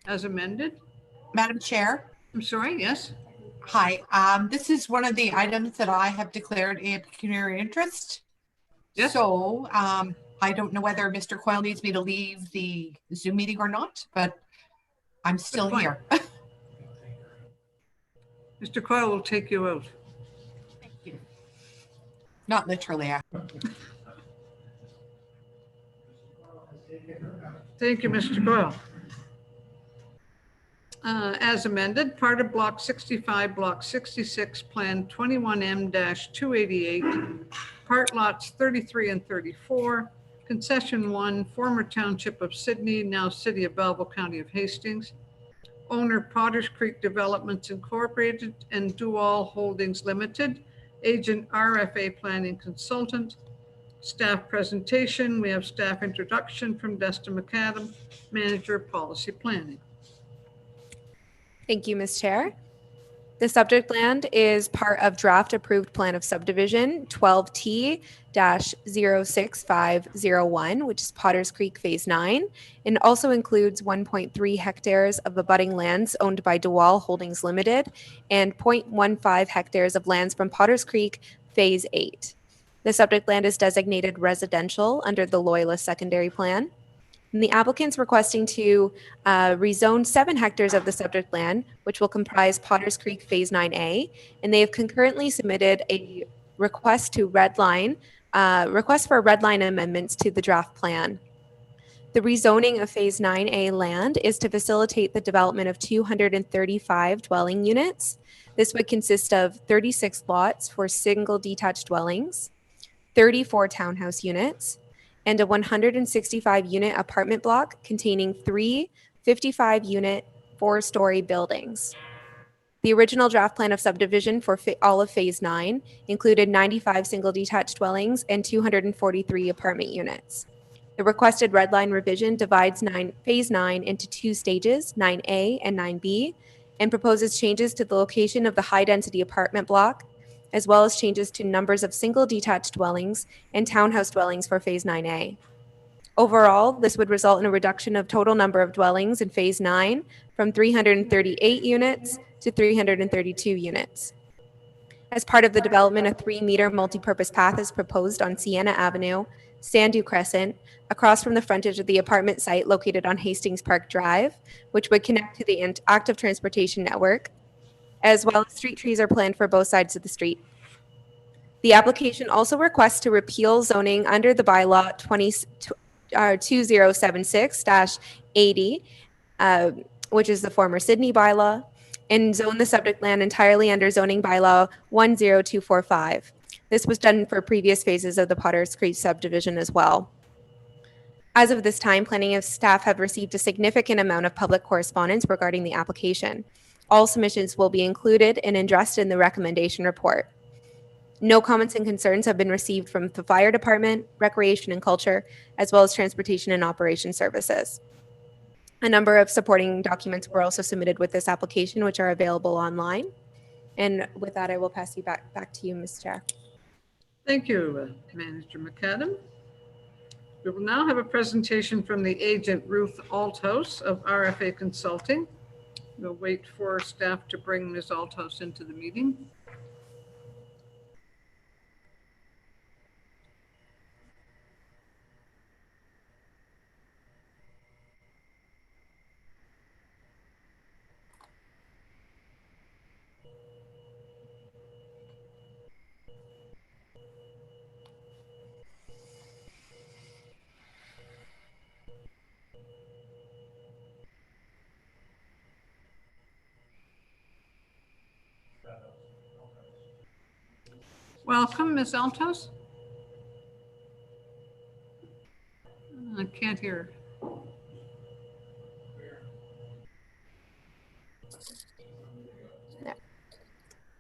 as amended. Madam Chair. I'm sorry, yes. Hi, this is one of the items that I have declared a pecuniary interest. Yes. So I don't know whether Mr. Coyle needs me to leave the Zoom meeting or not, but I'm still here. Mr. Coyle will take you out. Thank you. Not literally. Thank you, Mr. Coyle. As amended, part of Block 65, Block 66, Plan 21M-288, Part Lots 33 and 34, Concession 1, former Township of Sydney, now City of Belleville, County of Hastings. Owner Potters Creek Developments Incorporated and Dual Holdings Limited. Agent RFA Planning Consultant. Staff presentation. We have staff introduction from Desta McAdam, Manager Policy Planning. Thank you, Ms. Chair. The subject land is part of draft approved plan of subdivision 12T-06501, which is Potters Creek Phase 9, and also includes 1.3 hectares of abutting lands owned by Dual Holdings Limited and 0.15 hectares of lands from Potters Creek Phase 8. The subject land is designated residential under the Loyalist Secondary Plan. And the applicant's requesting to rezone 7 hectares of the subject land, which will comprise Potters Creek Phase 9A, and they have concurrently submitted a request for red line amendments to the draft plan. The rezoning of Phase 9A land is to facilitate the development of 235 dwelling units. This would consist of 36 lots for single detached dwellings, 34 townhouse units, and a 165-unit apartment block containing 3 55-unit 4-story buildings. The original draft plan of subdivision for all of Phase 9 included 95 single detached dwellings and 243 apartment units. The requested red line revision divides Phase 9 into two stages, 9A and 9B, and proposes changes to the location of the high-density apartment block, as well as changes to numbers of single detached dwellings and townhouse dwellings for Phase 9A. Overall, this would result in a reduction of total number of dwellings in Phase 9 from 338 units to 332 units. As part of the development, a 3-meter multipurpose path is proposed on Sienna Avenue, Sandu Crescent, across from the frontage of the apartment site located on Hastings Park Drive, which would connect to the active transportation network, as well as street trees are planned for both sides of the street. The application also requests to repeal zoning under the bylaw 2076-80, which is the former Sydney bylaw, and zone the subject land entirely under zoning bylaw 10245. This was done for previous phases of the Potters Creek subdivision as well. As of this time, planning staff have received a significant amount of public correspondence regarding the application. All submissions will be included and addressed in the recommendation report. No comments and concerns have been received from the fire department, recreation and culture, as well as transportation and operation services. A number of supporting documents were also submitted with this application, which are available online. And with that, I will pass you back to you, Ms. Chair. Thank you, Manager McAdam. We will now have a presentation from the agent Ruth Althouse of RFA Consulting. We'll wait for staff to bring Ms. Althouse into the meeting. Welcome, Ms. Althouse. I can't hear.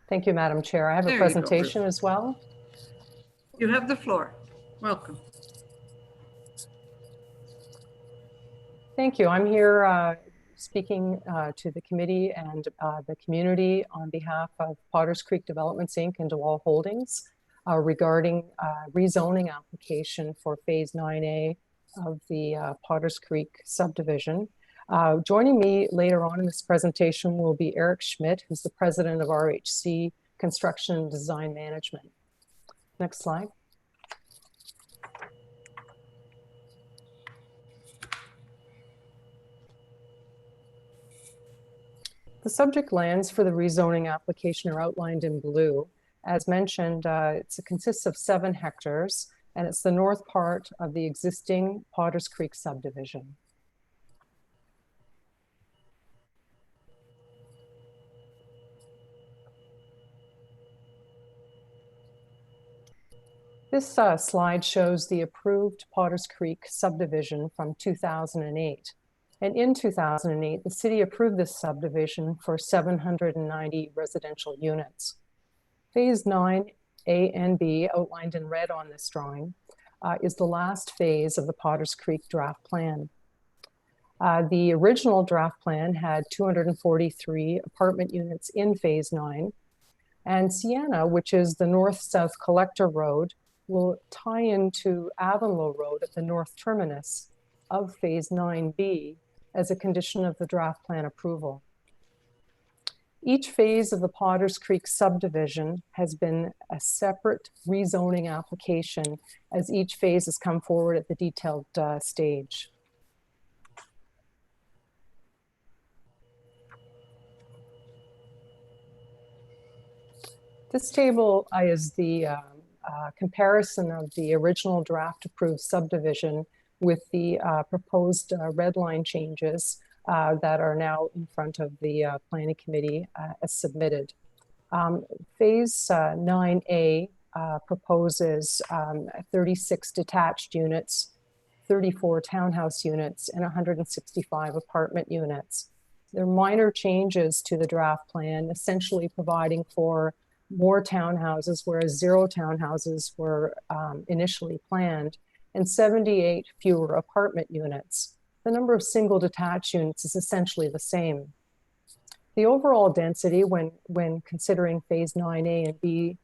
Thank you, Madam Chair. I have a presentation as well. You have the floor. Welcome. Thank you. I'm here speaking to the committee and the community on behalf of Potters Creek Developments, Inc. and DeWall Holdings regarding rezoning application for Phase 9A of the Potters Creek subdivision. Joining me later on in this presentation will be Eric Schmidt, who's the president of RHC Construction and Design Management. Next slide. The subject lands for the rezoning application are outlined in blue. As mentioned, it consists of 7 hectares, and it's the north part of the existing Potters Creek subdivision. This slide shows the approved Potters Creek subdivision from 2008. And in 2008, the city approved this subdivision for 790 residential units. Phase 9A and B, outlined in red on this drawing, is the last phase of the Potters Creek draft plan. The original draft plan had 243 apartment units in Phase 9, and Sienna, which is the north-south collector road, will tie into Avonlow Road at the north terminus of Phase 9B as a condition of the draft plan approval. Each phase of the Potters Creek subdivision has been a separate rezoning application as each phase has come forward at the detailed stage. This table is the comparison of the original draft approved subdivision with the proposed red line changes that are now in front of the planning committee as submitted. Phase 9A proposes 36 detached units, 34 townhouse units, and 165 apartment units. There are minor changes to the draft plan, essentially providing for more townhouses, whereas 0 townhouses were initially planned, and 78 fewer apartment units. The number of single detached units is essentially the same. The overall density when considering phase 9A and B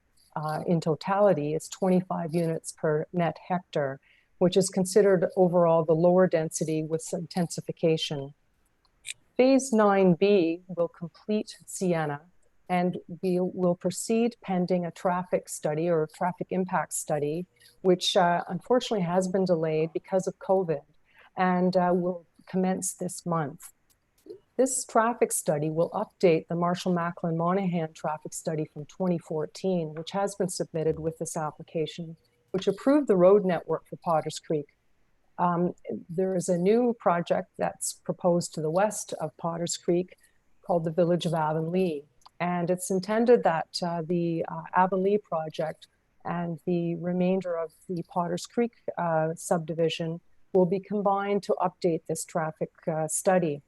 in totality is 25 units per net hectare, which is considered overall the lower density with some intensification. Phase 9B will complete Sienna, and we will proceed pending a traffic study or traffic impact study, which unfortunately has been delayed because of COVID, and will commence this month. This traffic study will update the Marshall-Macklin-Monaghan traffic study from 2014, which has been submitted with this application, which approved the road network for Potters Creek. There is a new project that's proposed to the west of Potters Creek called the Village of Avonlea. And it's intended that the Avonlea project and the remainder of the Potters Creek subdivision will be combined to update this traffic study.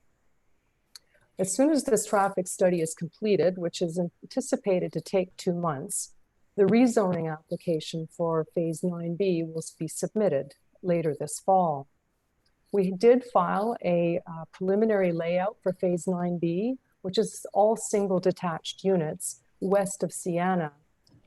As soon as this traffic study is completed, which is anticipated to take 2 months, the rezoning application for phase 9B will be submitted later this fall. We did file a preliminary layout for phase 9B, which is all single detached units west of Sienna.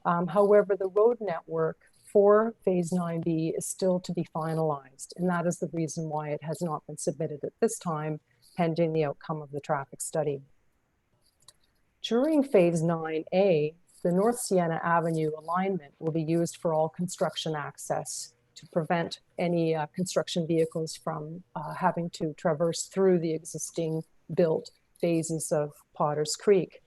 However, the road network for phase 9B is still to be finalized, and that is the reason why it has not been submitted at this time, pending the outcome of the traffic study. During phase 9A, the North Sienna Avenue alignment will be used for all construction access to prevent any construction vehicles from having to traverse through the existing built phases of Potters Creek.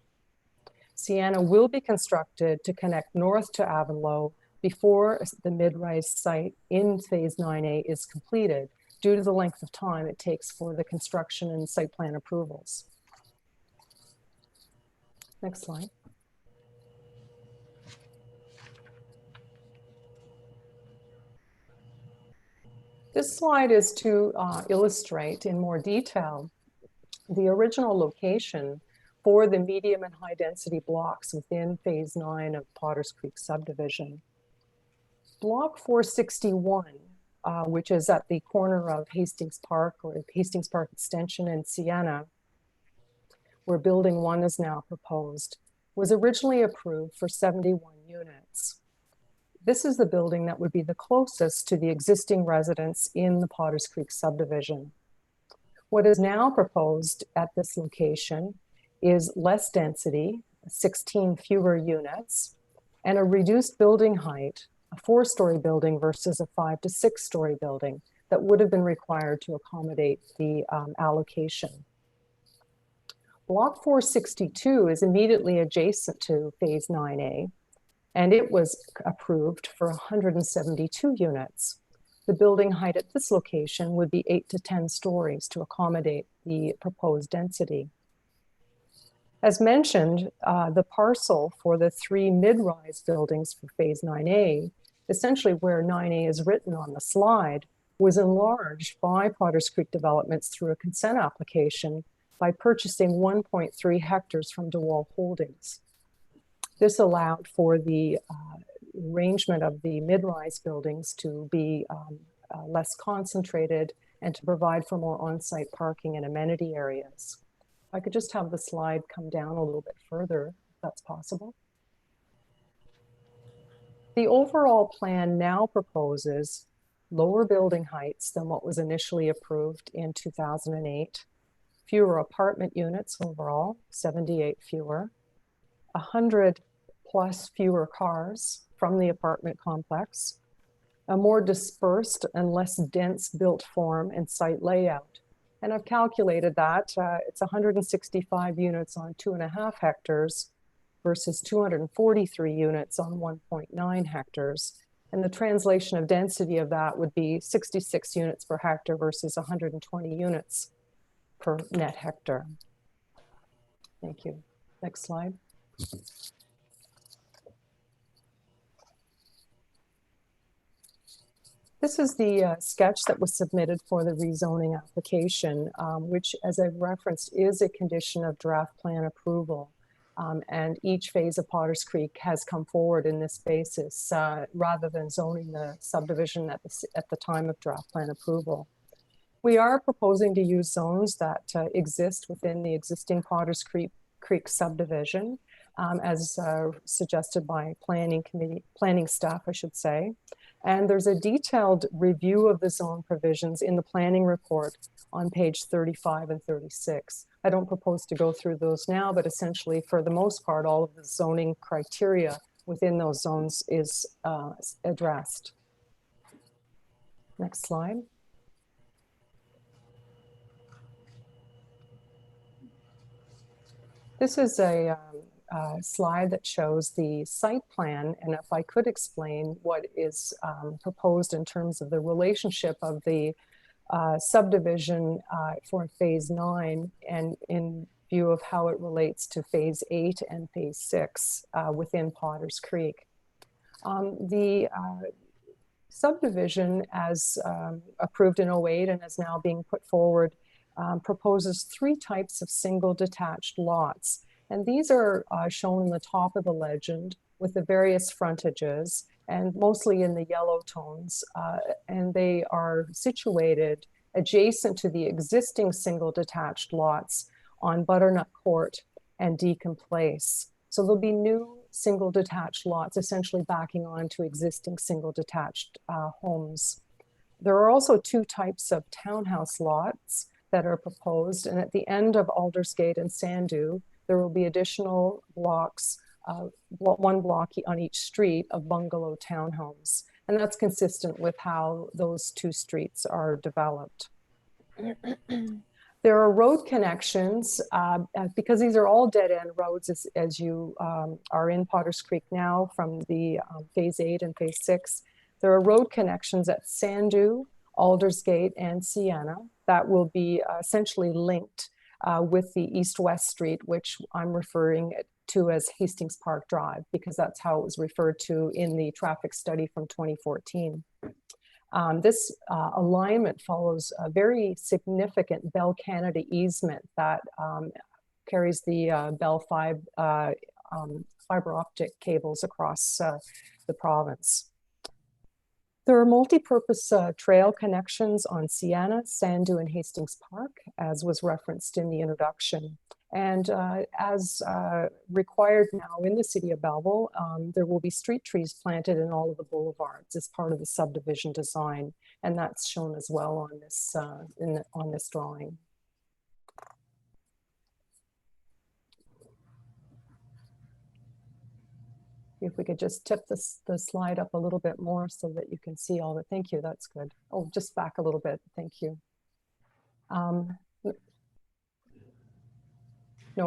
Sienna will be constructed to connect north to Avonlea before the mid-rise site in phase 9A is completed, due to the length of time it takes for the construction and site plan approvals. Next slide. This slide is to illustrate in more detail the original location for the medium and high density blocks within phase 9 of Potters Creek subdivision. Block 461, which is at the corner of Hastings Park or Hastings Park Extension and Sienna, where building 1 is now proposed, was originally approved for 71 units. This is the building that would be the closest to the existing residents in the Potters Creek subdivision. What is now proposed at this location is less density, 16 fewer units, and a reduced building height, a 4-story building versus a 5 to 6-story building that would have been required to accommodate the allocation. Block 462 is immediately adjacent to phase 9A, and it was approved for 172 units. The building height at this location would be 8 to 10 stories to accommodate the proposed density. As mentioned, the parcel for the 3 mid-rise buildings for phase 9A, essentially where 9A is written on the slide, was enlarged by Potters Creek Developments through a consent application by purchasing 1.3 hectares from DeWalt Holdings. This allowed for the arrangement of the mid-rise buildings to be less concentrated and to provide for more on-site parking and amenity areas. I could just have the slide come down a little bit further, if that's possible. The overall plan now proposes lower building heights than what was initially approved in 2008, fewer apartment units overall, 78 fewer, 100 plus fewer cars from the apartment complex, a more dispersed and less dense built form and site layout. And I've calculated that it's 165 units on 2.5 hectares versus 243 units on 1.9 hectares. And the translation of density of that would be 66 units per hectare versus 120 units per net hectare. Thank you. Next slide. This is the sketch that was submitted for the rezoning application, which, as I've referenced, is a condition of draft plan approval. And each phase of Potters Creek has come forward in this basis rather than zoning the subdivision at the time of draft plan approval. We are proposing to use zones that exist within the existing Potters Creek subdivision, as suggested by planning staff, I should say. And there's a detailed review of the zone provisions in the planning report on page 35 and 36. I don't propose to go through those now, but essentially, for the most part, all of the zoning criteria within those zones is addressed. Next slide. This is a slide that shows the site plan, and if I could explain what is proposed in terms of the relationship of the subdivision for phase 9 and in view of how it relates to phase 8 and phase 6 within Potters Creek. The subdivision, as approved in 08 and is now being put forward, proposes 3 types of single detached lots. And these are shown in the top of the legend with the various frontages and mostly in the yellow tones. And they are situated adjacent to the existing single detached lots on Butternut Court and Deacon Place. So there'll be new single detached lots essentially backing onto existing single detached homes. There are also 2 types of townhouse lots that are proposed, and at the end of Aldersgate and Sandu, there will be additional blocks, 1 block on each street of bungalow townhomes, and that's consistent with how those 2 streets are developed. There are road connections, because these are all dead-end roads as you are in Potters Creek now from the phase 8 and phase 6. There are road connections at Sandu, Aldersgate, and Sienna that will be essentially linked with the east-west street, which I'm referring to as Hastings Park Drive, because that's how it was referred to in the traffic study from 2014. This alignment follows a very significant Bell Canada easement that carries the Bell fiber optic cables across the province. There are multi-purpose trail connections on Sienna, Sandu, and Hastings Park, as was referenced in the introduction. And as required now in the city of Belleville, there will be street trees planted in all of the boulevards as part of the subdivision design. And that's shown as well on this, on this drawing. If we could just tip the slide up a little bit more so that you can see all the, thank you, that's good. Oh, just back a little bit, thank you. No,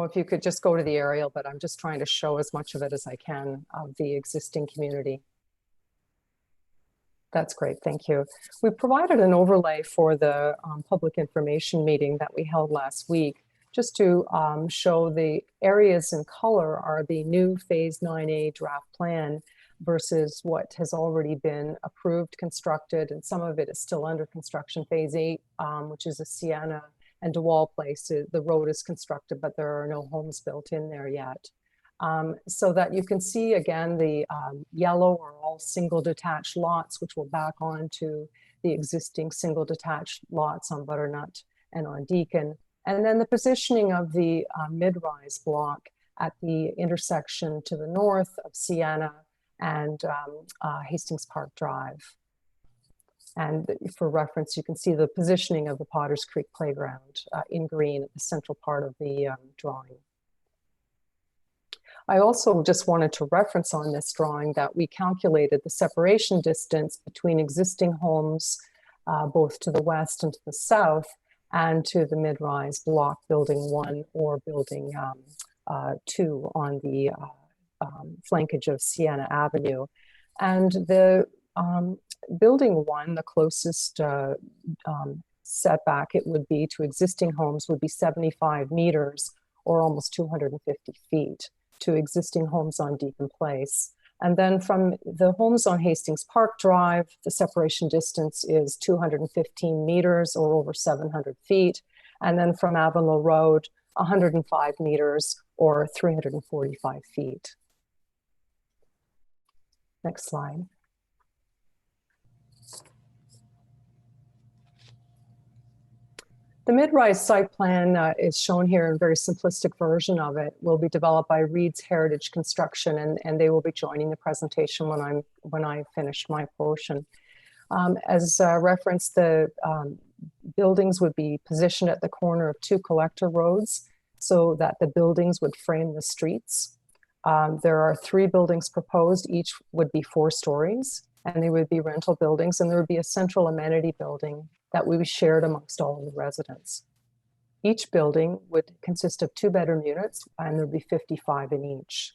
if you could just go to the aerial, but I'm just trying to show as much of it as I can of the existing community. That's great, thank you. We provided an overlay for the public information meeting that we held last week, just to show the areas in color are the new phase 9A draft plan versus what has already been approved, constructed, and some of it is still under construction. Phase 8, which is a Sienna and DeWall Place, the road is constructed, but there are no homes built in there yet. So that you can see again, the yellow are all single detached lots, which will back on to the existing single detached lots on Butternut and on Deacon. And then the positioning of the mid-rise block at the intersection to the north of Sienna and Hastings Park Drive. And for reference, you can see the positioning of the Potters Creek Playground in green at the central part of the drawing. I also just wanted to reference on this drawing that we calculated the separation distance between existing homes, both to the west and to the south, and to the mid-rise block, building 1 or building 2 on the flankage of Sienna Avenue. And the building 1, the closest setback it would be to existing homes would be 75 meters or almost 250 feet to existing homes on Deacon Place. And then from the homes on Hastings Park Drive, the separation distance is 215 meters or over 700 feet. And then from Avonlea Road 105 meters or 345 feet. Next slide. The mid-rise site plan is shown here in a very simplistic version of it. Will be developed by Reed's Heritage Construction, and they will be joining the presentation when I finish my portion. As referenced, the buildings would be positioned at the corner of two collector roads so that the buildings would frame the streets. There are 3 buildings proposed. Each would be 4 stories, and they would be rental buildings, and there would be a central amenity building that would be shared amongst all of the residents. Each building would consist of 2-bedroom units, and there'd be 55 in each.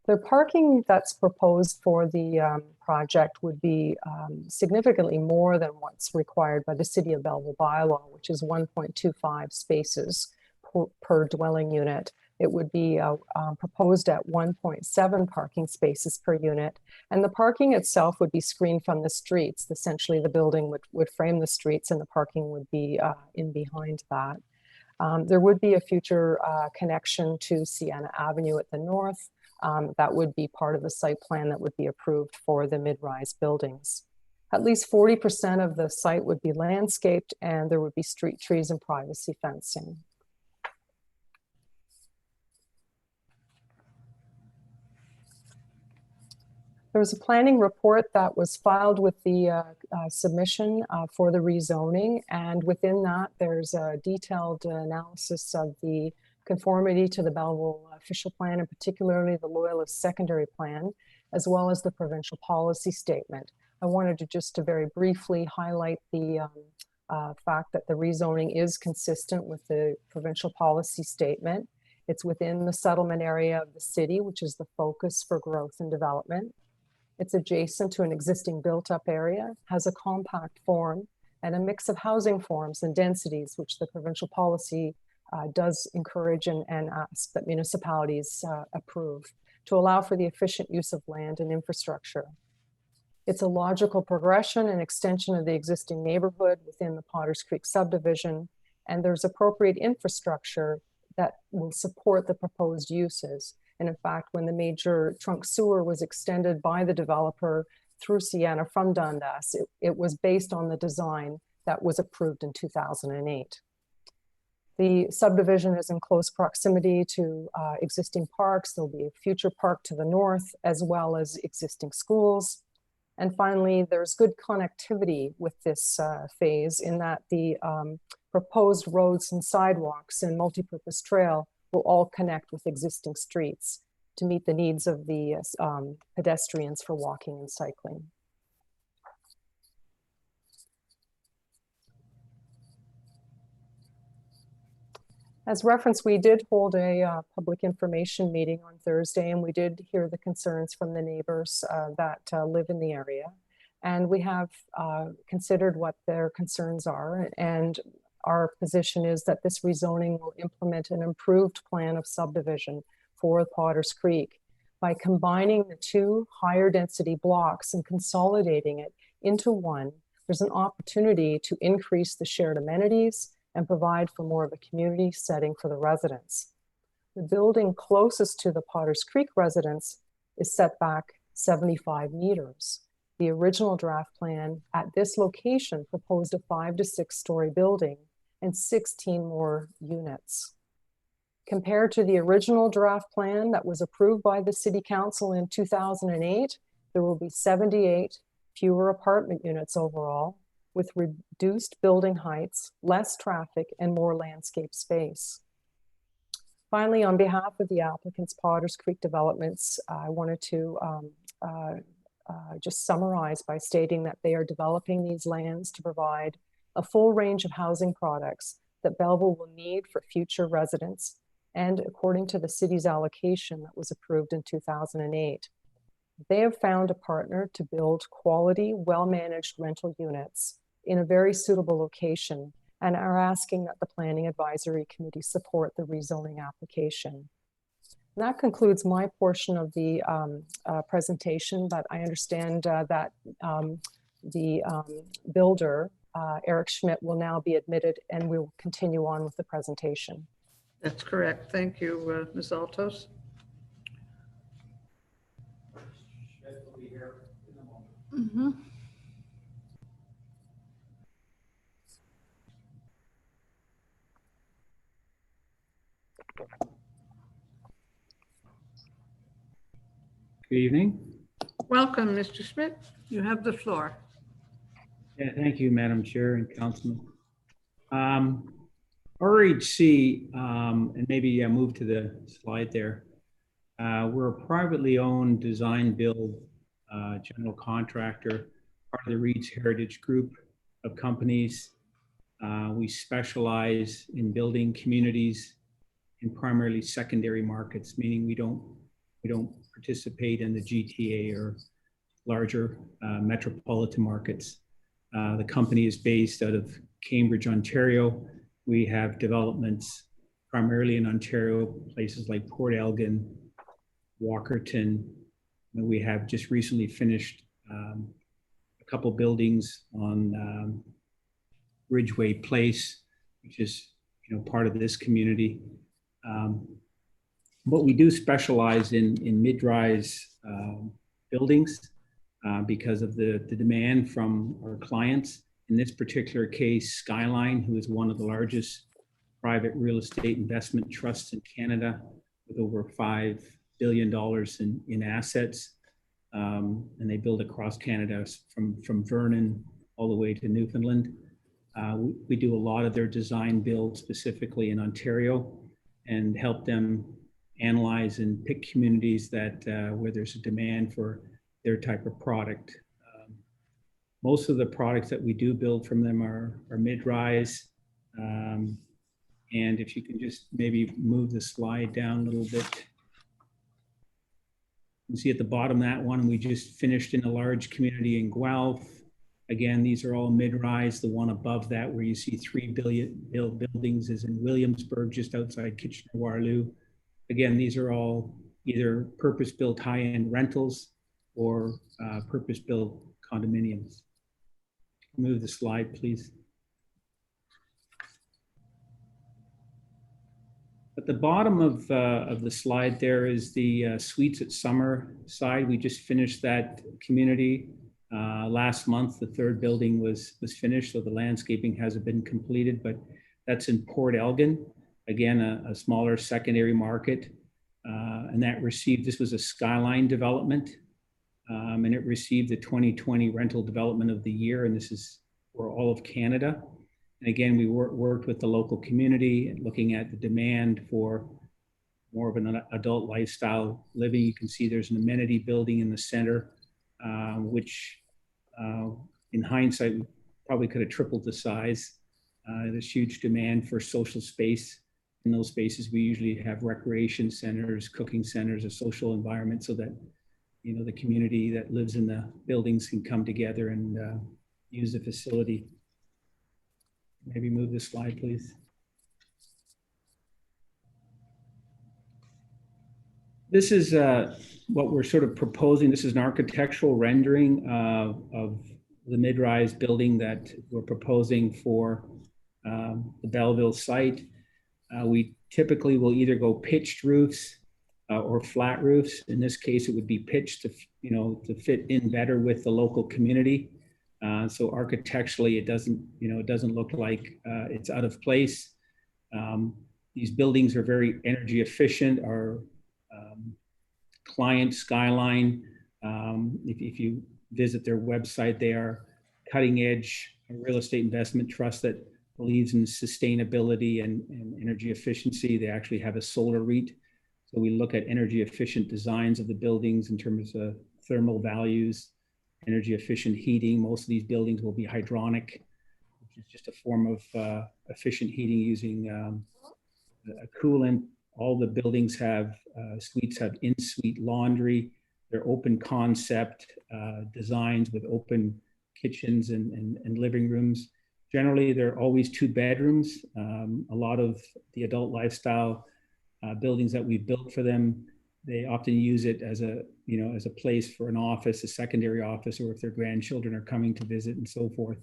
The parking that's proposed for the project would be significantly more than what's required by the City of Belleville bylaw, which is 1.25 spaces per dwelling unit. It would be proposed at 1.7 parking spaces per unit, and the parking itself would be screened from the streets. Essentially, the building would frame the streets and the parking would be in behind that. There would be a future connection to Sienna Avenue at the north. That would be part of the site plan that would be approved for the mid-rise buildings. At least 40% of the site would be landscaped, and there would be street trees and privacy fencing. There was a planning report that was filed with the submission for the rezoning, and within that there's a detailed analysis of the conformity to the Belleville official plan, and particularly the Loyalist secondary plan, as well as the provincial policy statement. I wanted to just very briefly highlight the fact that the rezoning is consistent with the provincial policy statement. It's within the settlement area of the city, which is the focus for growth and development. It's adjacent to an existing built-up area, has a compact form, and a mix of housing forms and densities, which the provincial policy does encourage and ask that municipalities approve to allow for the efficient use of land and infrastructure. It's a logical progression and extension of the existing neighborhood within the Potters Creek subdivision, and there's appropriate infrastructure that will support the proposed uses. And in fact, when the major trunk sewer was extended by the developer through Sienna from Dundas, it was based on the design that was approved in 2008. The subdivision is in close proximity to existing parks. There'll be a future park to the north, as well as existing schools. And finally, there's good connectivity with this phase in that the proposed roads and sidewalks and multipurpose trail will all connect with existing streets to meet the needs of the pedestrians for walking and cycling. As referenced, we did hold a public information meeting on Thursday, and we did hear the concerns from the neighbors that live in the area. And we have considered what their concerns are, and our position is that this rezoning will implement an improved plan of subdivision for Potters Creek by combining the 2 higher density blocks and consolidating it into one. There's an opportunity to increase the shared amenities and provide for more of a community setting for the residents. The building closest to the Potters Creek residents is set back 75 meters. The original draft plan at this location proposed a 5 to 6 story building and 16 more units. Compared to the original draft plan that was approved by the City Council in 2008, there will be 78 fewer apartment units overall, with reduced building heights, less traffic, and more landscape space. Finally, on behalf of the applicants, Potters Creek Developments, I wanted to just summarize by stating that they are developing these lands to provide a full range of housing products that Belleville will need for future residents, and according to the city's allocation that was approved in 2008. They have found a partner to build quality, well-managed rental units in a very suitable location, and are asking that the Planning Advisory Committee support the rezoning application. And that concludes my portion of the presentation, but I understand that the builder Eric Schmidt will now be admitted, and we will continue on with the presentation. That's correct. Thank you, Ms. Altos. Mhm. Good evening. Welcome, Mr. Schmidt. You have the floor. Yeah, thank you, Madam Chair and Councilman. RHC, and maybe move to the slide there. We're a privately owned design build general contractor, part of the Reed's Heritage Group of companies. We specialize in building communities in primarily secondary markets, meaning we don't participate in the GTA or larger metropolitan markets. The company is based out of Cambridge, Ontario. We have developments primarily in Ontario, places like Port Elgin, Walkerton. And we have just recently finished a couple buildings on Ridgeway Place, which is part of this community. But we do specialize in mid-rise buildings because of the demand from our clients. In this particular case, Skyline, who is one of the largest private real estate investment trusts in Canada with over $5 billion in assets. And they build across Canada from Vernon all the way to Newfoundland. We do a lot of their design build specifically in Ontario and help them analyze and pick communities that where there's a demand for their type of product. Most of the products that we do build from them are mid-rise. And if you can just maybe move the slide down a little bit. You can see at the bottom that one, we just finished in a large community in Guelph. Again, these are all mid-rise. The one above that where you see 3 billion buildings is in Williamsburg, just outside Kitchener-Waterloo. Again, these are all either purpose-built high-end rentals or purpose-built condominiums. Move the slide, please. At the bottom of the slide there is the Suites at Summer side. We just finished that community last month. The third building was finished, so the landscaping hasn't been completed, but that's in Port Elgin. Again, a smaller secondary market. And that received, this was a Skyline development. And it received the 2020 Rental Development of the Year, and this is for all of Canada. And again, we worked with the local community and looking at the demand for more of an adult lifestyle living. You can see there's an amenity building in the center, which in hindsight, we probably could have tripled the size. There's huge demand for social space. In those spaces, we usually have recreation centers, cooking centers, a social environment so that the community that lives in the buildings can come together and use the facility. Maybe move this slide, please. This is what we're sort of proposing. This is an architectural rendering of the mid-rise building that we're proposing for the Belleville site. We typically will either go pitched roofs or flat roofs. In this case, it would be pitched to fit in better with the local community. So architecturally, it doesn't look like it's out of place. These buildings are very energy efficient. Our client Skyline, if you visit their website, they are cutting edge real estate investment trust that believes in sustainability and energy efficiency. They actually have a solar REIT. So we look at energy efficient designs of the buildings in terms of thermal values, energy efficient heating. Most of these buildings will be hydronic, which is just a form of efficient heating using a coolant. All the buildings have, suites have in-suite laundry. They're open concept designs with open kitchens and living rooms. Generally, they're always 2 bedrooms. A lot of the adult lifestyle buildings that we've built for them, they often use it as a place for an office, a secondary office, or if their grandchildren are coming to visit and so forth.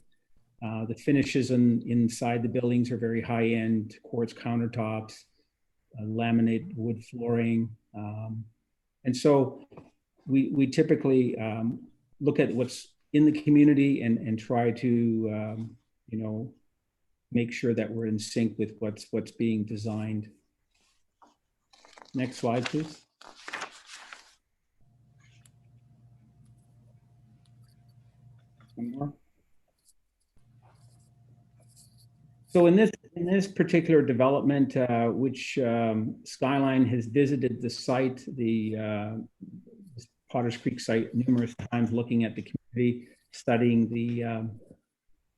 The finishes inside the buildings are very high-end, quartz countertops, laminate wood flooring. And so we typically look at what's in the community and try to, make sure that we're in sync with what's being designed. Next slide, please. One more. So in this particular development, which Skyline has visited the site, the Potters Creek site numerous times, looking at the community, studying the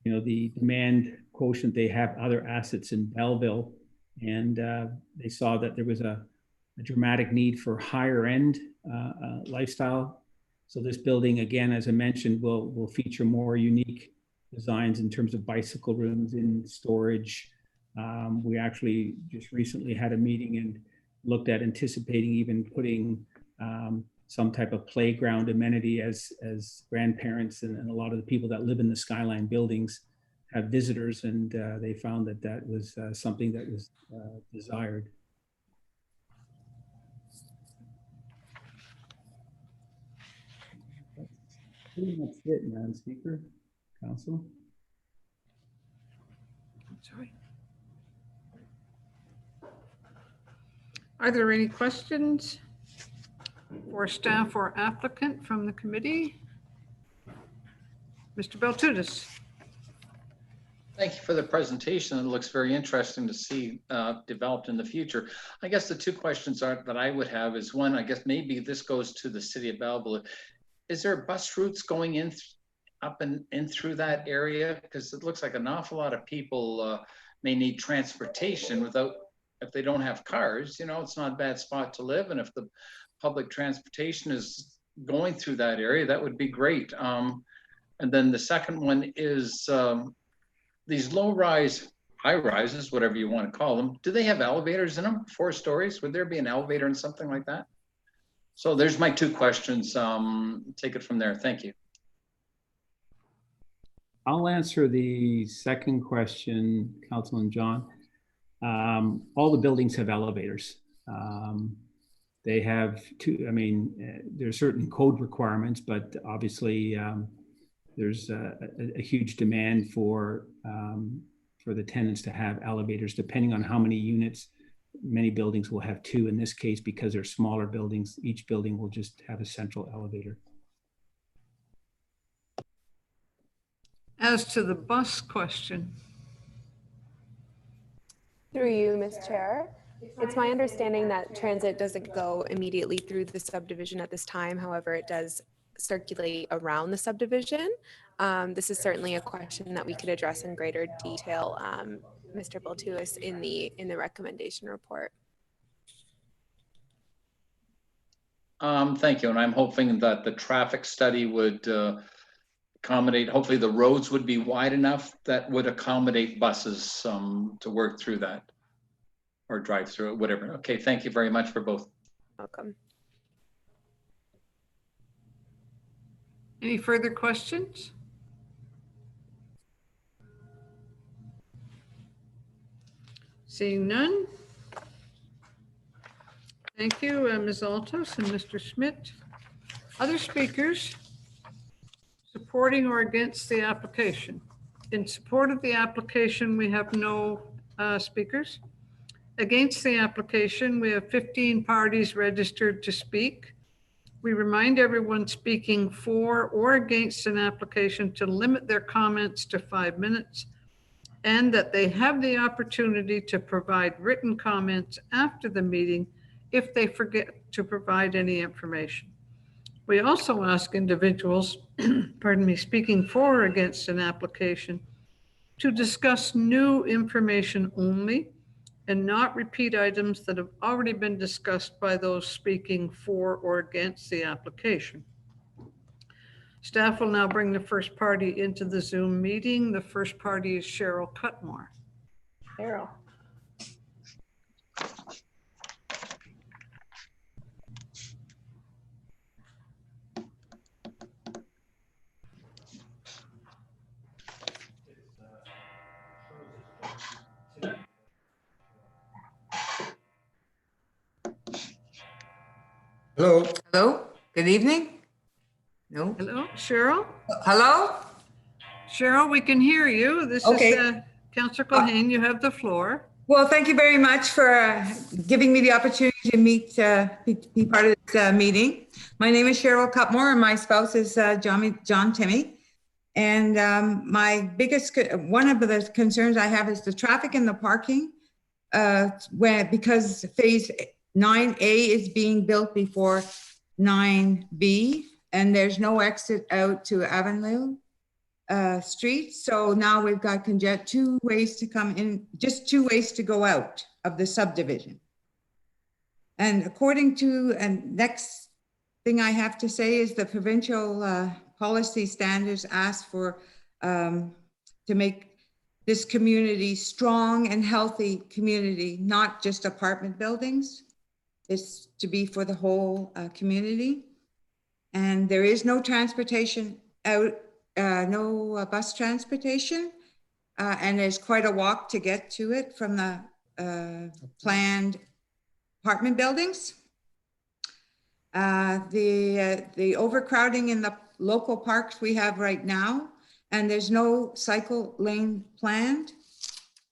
the demand quotient. They have other assets in Belleville, and they saw that there was a dramatic need for higher end lifestyle. So this building, again, as I mentioned, will feature more unique designs in terms of bicycle rooms and storage. We actually just recently had a meeting and looked at anticipating even putting some type of playground amenity as grandparents and a lot of the people that live in the Skyline buildings have visitors, and they found that was something that was desired. Pretty much it, Madam Speaker, Council. Sorry. Are there any questions for staff or applicant from the committee? Mr. Beltutis. Thank you for the presentation. It looks very interesting to see developed in the future. I guess the two questions that I would have is, one, I guess maybe this goes to the city of Belleville. Is there bus routes going in up and in through that area? Because it looks like an awful lot of people may need transportation if they don't have cars. It's not a bad spot to live. And if the public transportation is going through that area, that would be great. And then the second one is these low-rise, high-rises, whatever you want to call them, do they have elevators in them, 4 stories? Would there be an elevator in something like that? So there's my two questions. Take it from there. Thank you. I'll answer the second question, Councilman John. All the buildings have elevators. They have there are certain code requirements, but obviously there's a huge demand for the tenants to have elevators, depending on how many units. Many buildings will have 2. In this case, because they're smaller buildings, each building will just have a central elevator. As to the bus question. Through you, Ms. Chair. It's my understanding that transit doesn't go immediately through the subdivision at this time. However, it does circulate around the subdivision. This is certainly a question that we could address in greater detail, Mr. Beltuis, in the recommendation report. Thank you. And I'm hoping that the traffic study would accommodate, hopefully the roads would be wide enough that would accommodate buses to work through that or drive through it, whatever. Okay, thank you very much for both. Welcome. Any further questions? Seeing none. Thank you, Ms. Altos and Mr. Schmidt. Other speakers supporting or against the application? In support of the application, we have no speakers. Against the application, we have 15 parties registered to speak. We remind everyone speaking for or against an application to limit their comments to 5 minutes, and that they have the opportunity to provide written comments after the meeting if they forget to provide any information. We also ask individuals, speaking for or against an application, to discuss new information only and not repeat items that have already been discussed by those speaking for or against the application. Staff will now bring the first party into the Zoom meeting. The first party is Cheryl Cutmore. Cheryl. Hello. Hello. Good evening. No. Hello, Cheryl? Hello. Cheryl, we can hear you. This Okay. is Councillor Culhane. You have the floor. Well, thank you very much for giving me the opportunity to be part of this meeting. My name is Cheryl Cutmore, and my spouse is John Timmy. And one of the concerns I have is the traffic and the parking, because phase 9A is being built before 9B, and there's no exit out to Avenue Street. So now we've got two ways to come in, just two ways to go out of the subdivision. And according to, and next thing I have to say is the provincial policy standards ask for to make this community strong and healthy community, not just apartment buildings. It's to be for the whole community. And there is no transportation out, no bus transportation. And there's quite a walk to get to it from the planned apartment buildings. The overcrowding in the local parks we have right now, and there's no cycle lane planned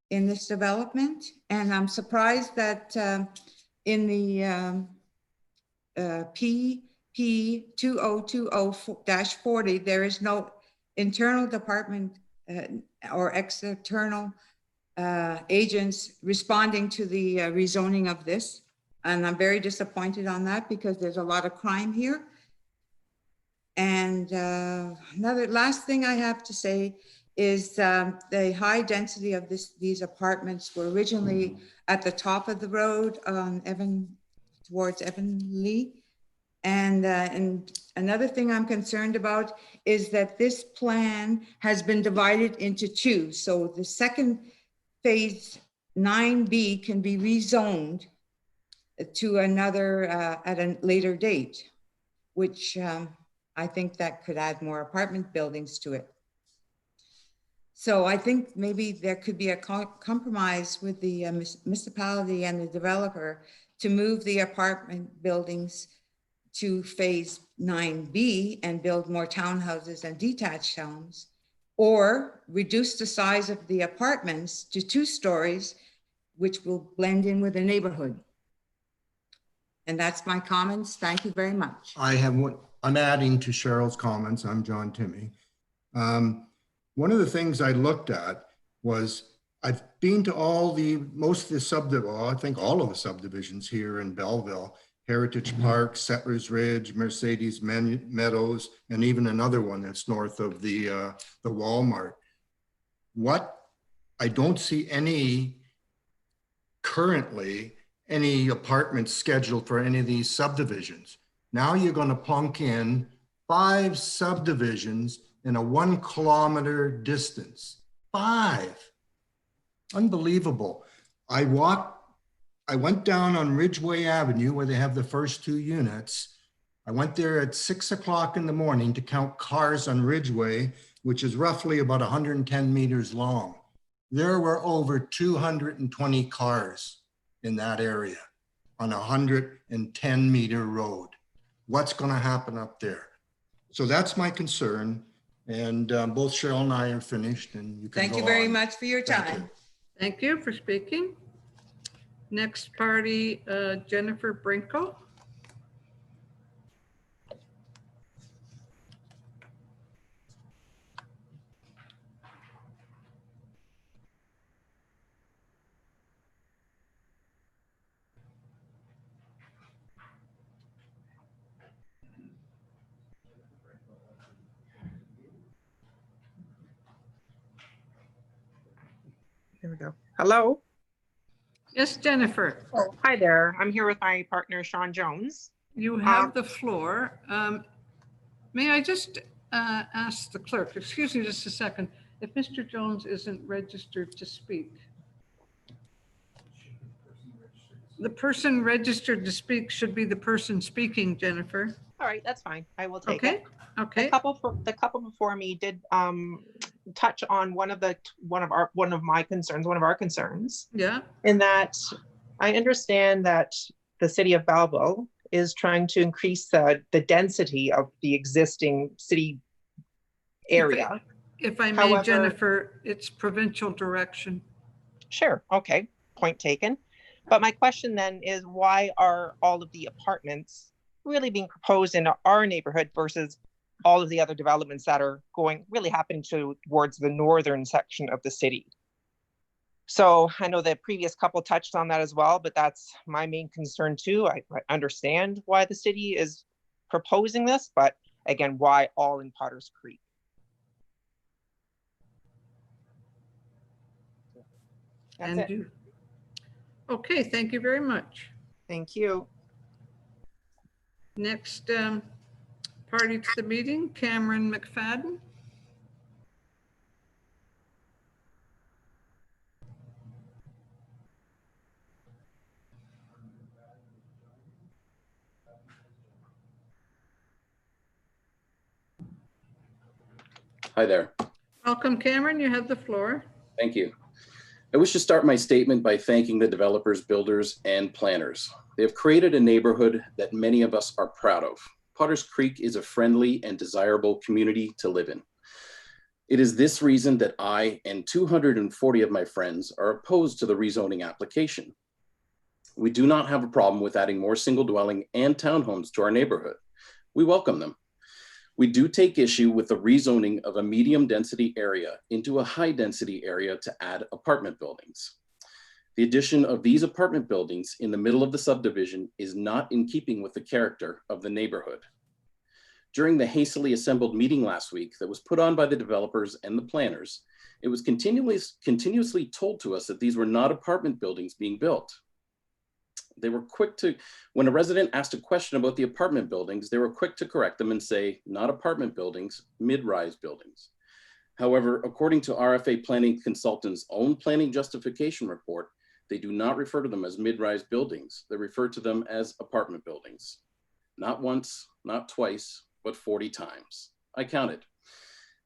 in this development. And I'm surprised that in the PP 2020-40, there is no internal department or external agents responding to the rezoning of this. And I'm very disappointed on that because there's a lot of crime here. And last thing I have to say is the high density of these apartments were originally at the top of the road on towards Evan Lee. And another thing I'm concerned about is that this plan has been divided into two. So the second phase 9B can be rezoned to another at a later date, which I think that could add more apartment buildings to it. So I think maybe there could be a compromise with the municipality and the developer to move the apartment buildings to phase 9B and build more townhouses and detached homes, or reduce the size of the apartments to 2 stories, which will blend in with the neighborhood. And that's my comments. Thank you very much. I have one. I'm adding to Cheryl's comments. I'm John Timmy. One of the things I looked at was I've been to most of the I think all of the subdivisions here in Belleville, Heritage Park, Settlers Ridge, Mercedes Meadows, and even another one that's north of the Walmart. I don't see currently any apartments scheduled for any of these subdivisions. Now you're going to plunk in 5 subdivisions in a 1 kilometer distance. 5. Unbelievable. I went down on Ridgeway Avenue where they have the first 2 units. I went there at 6 o'clock in the morning to count cars on Ridgeway, which is roughly about 110 meters long. There were over 220 cars in that area on a 110 meter road. What's going to happen up there? So that's my concern. And both Cheryl and I are finished, and you can Thank go you very on. much for your time. Thank you for speaking. Next party, Jennifer Brinko. There we go. Hello. Yes, Jennifer. Oh, hi there. I'm here with my partner, Sean Jones. You have the floor. May I just ask the clerk, excuse me just a second, if Mr. Jones isn't registered to speak? The person registered to speak should be the person speaking, Jennifer. All right, that's fine. I will take Okay. it. Okay. The couple before me did touch on one of our concerns. Yeah. In that I understand that the city of Belleville is trying to increase the density of the existing city area. If I may, However- Jennifer, it's provincial direction. Sure, okay, point taken. But my question then is, why are all of the apartments really being proposed in our neighborhood versus all of the other developments that are really happening towards the northern section of the city? So I know the previous couple touched on that as well, but that's my main concern too. I understand why the city is proposing this, but again, why all in Potters Creek? That's And it. you. Okay, thank you very much. Thank you. Next party to the meeting, Cameron McFadden. Hi there. Welcome, Cameron. You have the floor. Thank you. I wish to start my statement by thanking the developers, builders, and planners. They have created a neighborhood that many of us are proud of. Potters Creek is a friendly and desirable community to live in. It is this reason that I and 240 of my friends are opposed to the rezoning application. We do not have a problem with adding more single dwelling and townhomes to our neighborhood. We welcome them. We do take issue with the rezoning of a medium density area into a high density area to add apartment buildings. The addition of these apartment buildings in the middle of the subdivision is not in keeping with the character of the neighborhood. During the hastily assembled meeting last week that was put on by the developers and the planners, it was continuously told to us that these were not apartment buildings being built. They were quick to, when a resident asked a question about the apartment buildings, they were quick to correct them and say, not apartment buildings, mid-rise buildings. However, according to RFA Planning Consultant's own planning justification report, they do not refer to them as mid-rise buildings. They refer to them as apartment buildings. Not once, not twice, but 40 times. I counted.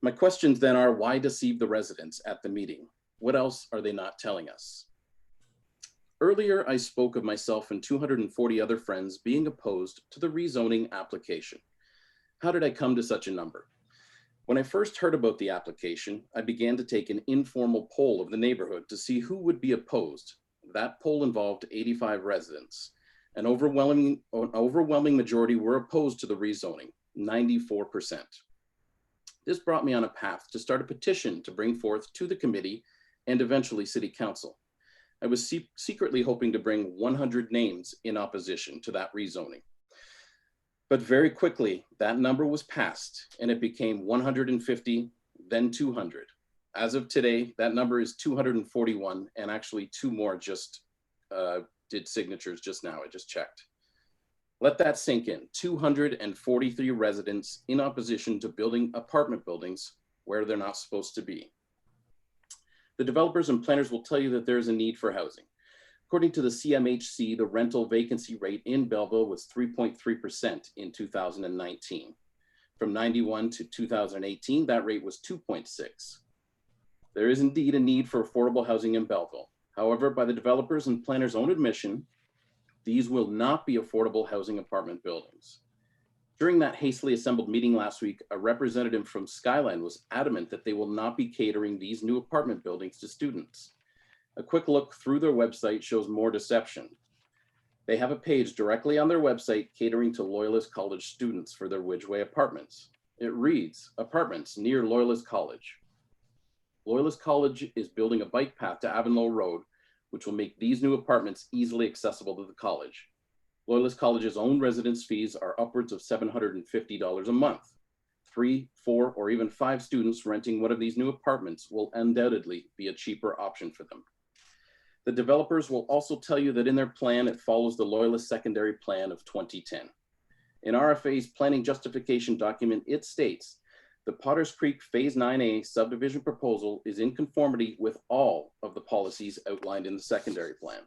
My questions then are, why deceive the residents at the meeting? What else are they not telling us? Earlier, I spoke of myself and 240 other friends being opposed to the rezoning application. How did I come to such a number? When I first heard about the application, I began to take an informal poll of the neighborhood to see who would be opposed. That poll involved 85 residents. An overwhelming majority were opposed to the rezoning, 94%. This brought me on a path to start a petition to bring forth to the committee and eventually City Council. I was secretly hoping to bring 100 names in opposition to that rezoning. But very quickly, that number was passed and it became 150, then 200. As of today, that number is 241, and actually 2 more just did signatures just now. I just checked. Let that sink in. 243 residents in opposition to building apartment buildings where they're not supposed to be. The developers and planners will tell you that there is a need for housing. According to the CMHC, the rental vacancy rate in Belleville was 3.3% in 2019. From 91 to 2018, that rate was 2.6. There is indeed a need for affordable housing in Belleville. However, by the developers and planners' own admission, these will not be affordable housing apartment buildings. During that hastily assembled meeting last week, a representative from Skyline was adamant that they will not be catering these new apartment buildings to students. A quick look through their website shows more deception. They have a page directly on their website catering to Loyalist College students for their Widgeway apartments. It reads, apartments near Loyalist College. Loyalist College is building a bike path to Avonlow Road, which will make these new apartments easily accessible to the college. Loyalist College's own residence fees are upwards of $750 a month. 3, 4, or even 5 students renting one of these new apartments will undoubtedly be a cheaper option for them. The developers will also tell you that in their plan, it follows the Loyalist Secondary Plan of 2010. In RFA's planning justification document, it states, the Potters Creek Phase 9A subdivision proposal is in conformity with all of the policies outlined in the secondary plan.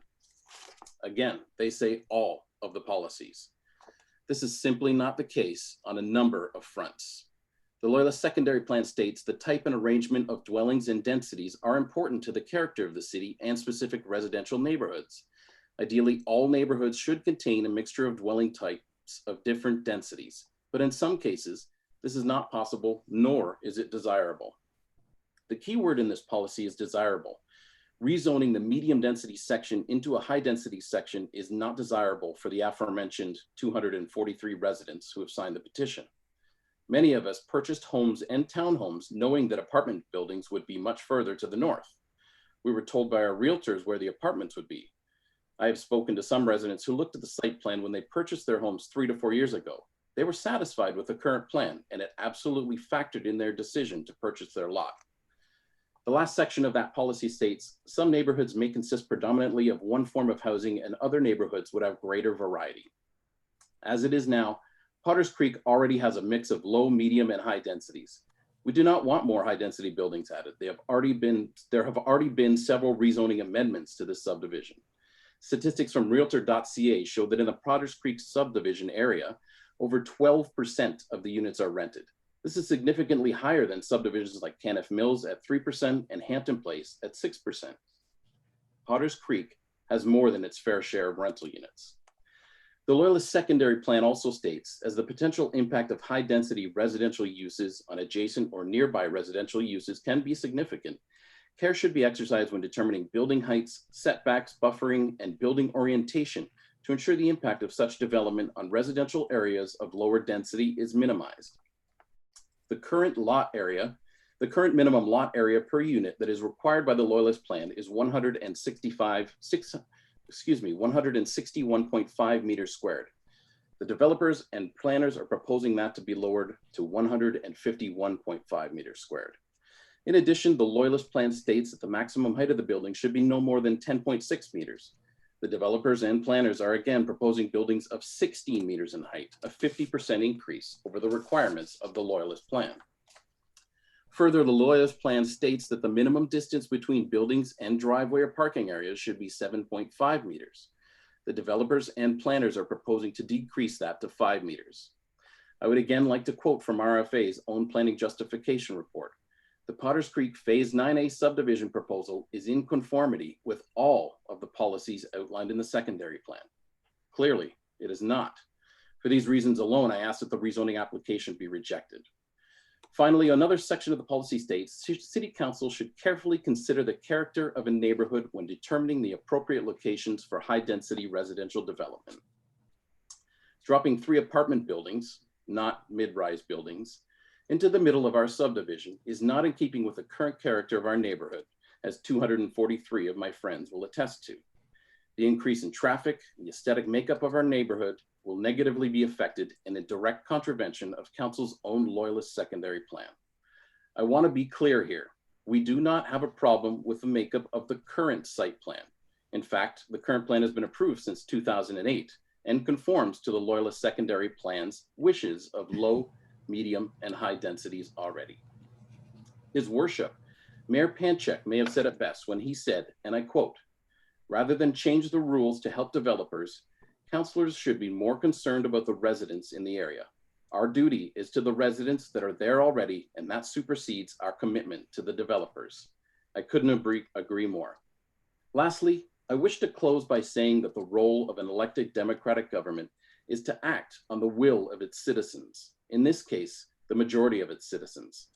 Again, they say all of the policies. This is simply not the case on a number of fronts. The Loyalist Secondary Plan states the type and arrangement of dwellings and densities are important to the character of the city and specific residential neighborhoods. Ideally, all neighborhoods should contain a mixture of dwelling type types of different densities, but in some cases, this is not possible, nor is it desirable. The key word in this policy is desirable. Rezoning the medium density section into a high density section is not desirable for the aforementioned 243 residents who have signed the petition. Many of us purchased homes and townhomes knowing that apartment buildings would be much further to the north. We were told by our realtors where the apartments would be. I have spoken to some residents who looked at the site plan when they purchased their homes 3 to 4 years ago. They were satisfied with the current plan, and it absolutely factored in their decision to purchase their lot. The last section of that policy states, some neighborhoods may consist predominantly of one form of housing and other neighborhoods would have greater variety. As it is now, Potters Creek already has a mix of low, medium, and high densities. We do not want more high density buildings added. There have already been several rezoning amendments to this subdivision. Statistics from Realtor.ca show that in the Potters Creek subdivision area, over 12% of the units are rented. This is significantly higher than subdivisions like Caniff Mills at 3% and Hampton Place at 6%. Potters Creek has more than its fair share of rental units. The Loyalist secondary plan also states, as the potential impact of high density residential uses on adjacent or nearby residential uses can be significant, care should be exercised when determining building heights, setbacks, buffering, and building orientation to ensure the impact of such development on residential areas of lower density is minimized. The current minimum lot area per unit that is required by the Loyalist plan is 161.5 meters squared. The developers and planners are proposing that to be lowered to 151.5 meters squared. In addition, the Loyalist plan states that the maximum height of the building should be no more than 10.6 meters. The developers and planners are again proposing buildings of 16 meters in height, a 50% increase over the requirements of the Loyalist plan. Further, the Loyalist plan states that the minimum distance between buildings and driveway or parking areas should be 7.5 meters. The developers and planners are proposing to decrease that to 5 meters. I would again like to quote from RFA's own planning justification report. The Potters Creek Phase 9A subdivision proposal is in conformity with all of the policies outlined in the secondary plan. Clearly, it is not. For these reasons alone, I ask that the rezoning application be rejected. Finally, another section of the policy states, City Council should carefully consider the character of a neighborhood when determining the appropriate locations for high-density residential development. Dropping 3 apartment buildings, not mid-rise buildings, into the middle of our subdivision is not in keeping with the current character of our neighborhood, as 243 of my friends will attest to. The increase in traffic, the aesthetic makeup of our neighborhood will negatively be affected and in direct contravention of Council's own Loyalist secondary plan. I want to be clear here. We do not have a problem with the makeup of the current site plan. In fact, the current plan has been approved since 2008 and conforms to the Loyalist secondary plan's wishes of low, medium, and high densities already. His worship, Mayor Panchek, may have said it best when he said, and I quote, rather than change the rules to help developers, councilors should be more concerned about the residents in the area. Our duty is to the residents that are there already, and that supersedes our commitment to the developers. I couldn't agree more. Lastly, I wish to close by saying that the role of an elected democratic government is to act on the will of its citizens. In this case, the majority of its citizens.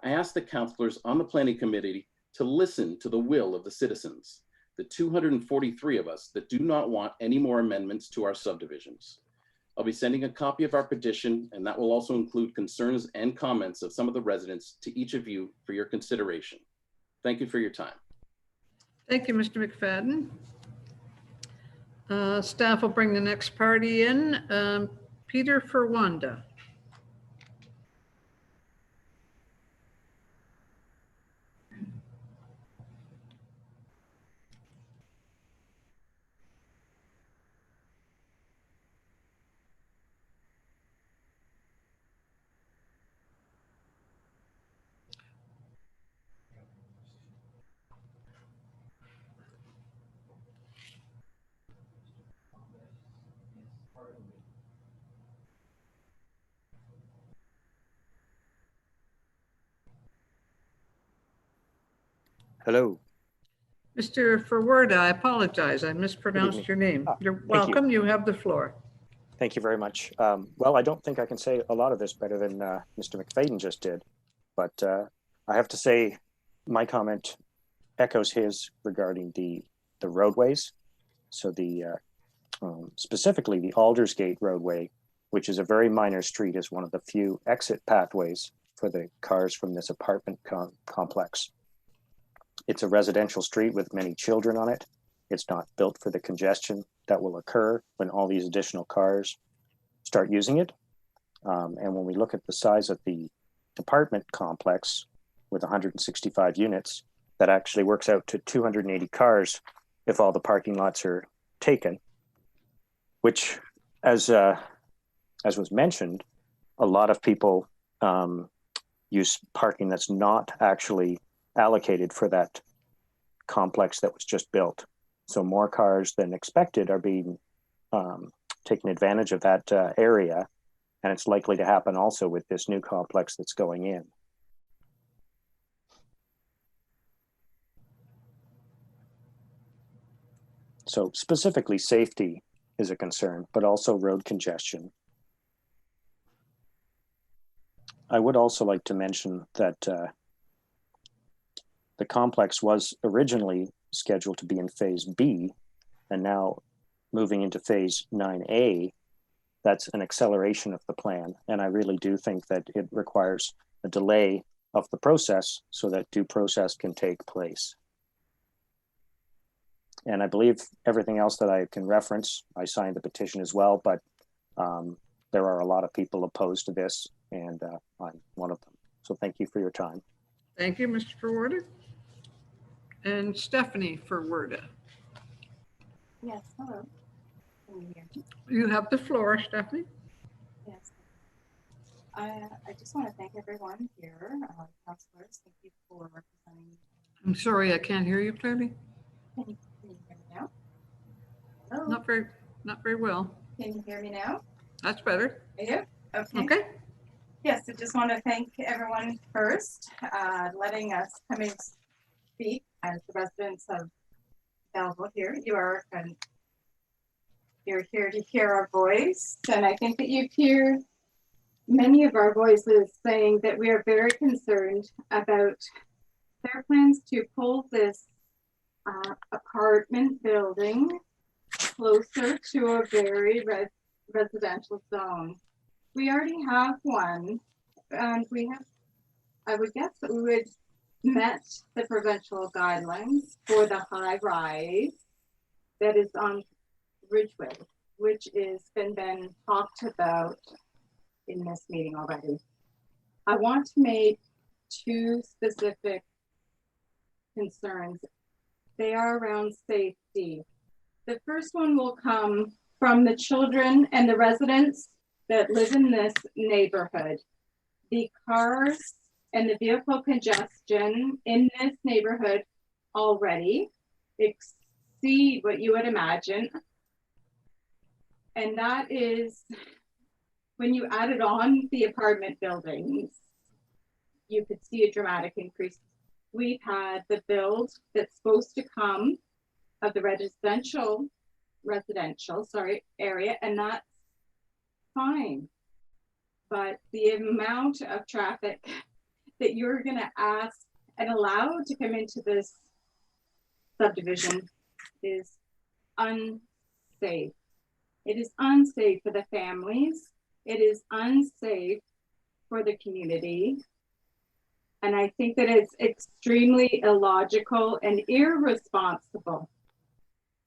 I ask the councilors on the planning committee to listen to the will of the citizens, the 243 of us that do not want any more amendments to our subdivisions. I'll be sending a copy of our petition, and that will also include concerns and comments of some of the residents to each of you for your consideration. Thank you for your time. Thank you, Mr. McFadden. Staff will bring the next party in. Peter Ferwanda. Hello. Mr. Ferwanda, I apologize. I mispronounced your name. You're welcome. You have the floor. Thank you very much. Well, I don't think I can say a lot of this better than Mr. McFadden just did, but I have to say my comment echoes his regarding the roadways. So the specifically the Aldersgate roadway, which is a very minor street, is one of the few exit pathways for the cars from this apartment complex. It's a residential street with many children on it. It's not built for the congestion that will occur when all these additional cars start using it. And when we look at the size of the apartment complex with 165 units, that actually works out to 280 cars if all the parking lots are taken, which, as was mentioned, a lot of people use parking that's not actually allocated for that complex that was just built. So more cars than expected are being taken advantage of that area, and it's likely to happen also with this new complex that's going in. So specifically safety is a concern, but also road congestion. I would also like to mention that the complex was originally scheduled to be in phase B, and now moving into phase 9A, that's an acceleration of the plan. And I really do think that it requires a delay of the process so that due process can take place. And I believe everything else that I can reference, I signed the petition as well, but there are a lot of people opposed to this, and I'm one of them. So thank you for your time. Thank you, Mr. Forwarder. And Stephanie Forwarder. Yes, hello. Can you hear me? You have the floor, Stephanie. Yes. I just want to thank everyone here, councilors. Thank you for representing. I'm sorry, I can't hear you clearly. Can you hear me now? Hello? Not very well. Can you hear me now? That's better. Yeah. Okay. Okay. Yes, I just want to thank everyone first, letting us come and speak as the residents of Belleville here. You're here to hear our voice, and I think that you hear many of our voices saying that we are very concerned about their plans to pull this apartment building closer to a very residential zone. We already have one, and I would guess that we would met the provincial guidelines for the high rise that is on Ridgeway, which is been talked about in this meeting already. I want to make two specific concerns. They are around safety. The first one will come from the children and the residents that live in this neighborhood. The cars and the vehicle congestion in this neighborhood already exceed what you would imagine. And that is, when you added on the apartment buildings, you could see a dramatic increase. We've had the build that's supposed to come of the residential area, and that's fine. But the amount of traffic that you're going to ask and allow to come into this subdivision is unsafe. It is unsafe for the families. It is unsafe for the community. And I think that it's extremely illogical and irresponsible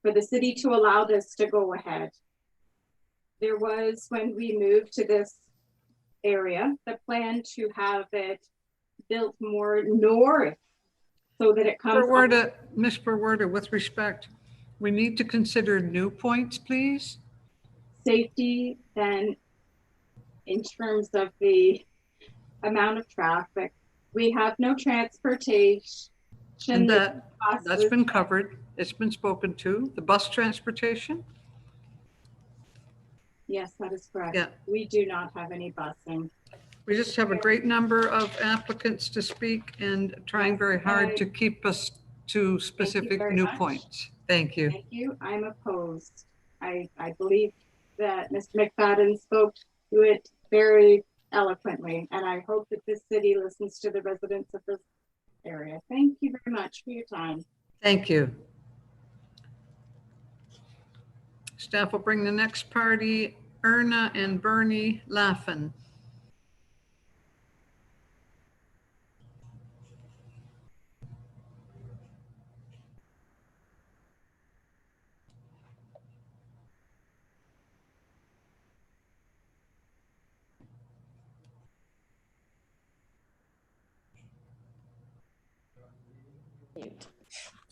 for the city to allow this to go ahead. There was, when we moved to this area, the plan to have it built more north so that it comes. Ms. Forwarder, with respect, we need to consider new points, please. Safety, then in terms of the amount of traffic. We have no transportation. And that's been covered. It's been spoken to. The bus transportation? Yes, that is correct. Yeah. We do not have any busing. We just have a great number of applicants to speak and trying very hard to keep us to specific new points. Thank you. Thank you. I'm opposed. I believe that Mr. McFadden spoke to it very eloquently, and I hope that this city listens to the residents of this area. Thank you very much for your time. Thank you. Staff will bring the next party, Erna and Bernie Laffin.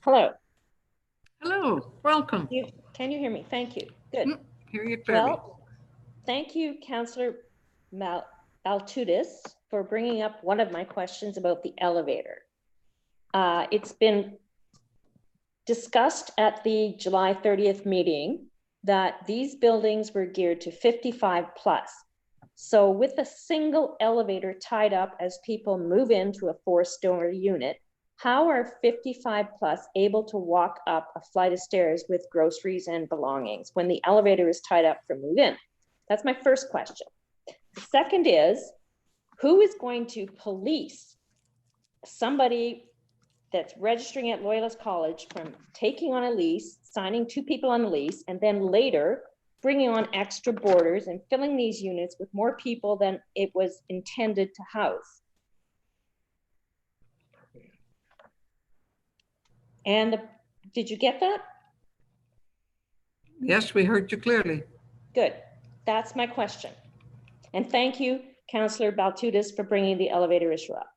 Hello. Hello, welcome. Can you hear me? Thank you. Good. Hear you clearly. Well, thank you, Councillor Baltudis, for bringing up one of my questions about the elevator. It's been discussed at the July 30th meeting that these buildings were geared to 55 plus. So with a single elevator tied up as people move into a 4-story unit, how are 55 plus able to walk up a flight of stairs with groceries and belongings when the elevator is tied up for move in? That's my first question. The second is, who is going to police somebody that's registering at Loyalist College from taking on a lease, signing 2 people on the lease, and then later bringing on extra boarders and filling these units with more people than it was intended to house? And did you get that? Yes, we heard you clearly. Good. That's my question. And thank you, Councillor Baltudis, for bringing the elevator issue up.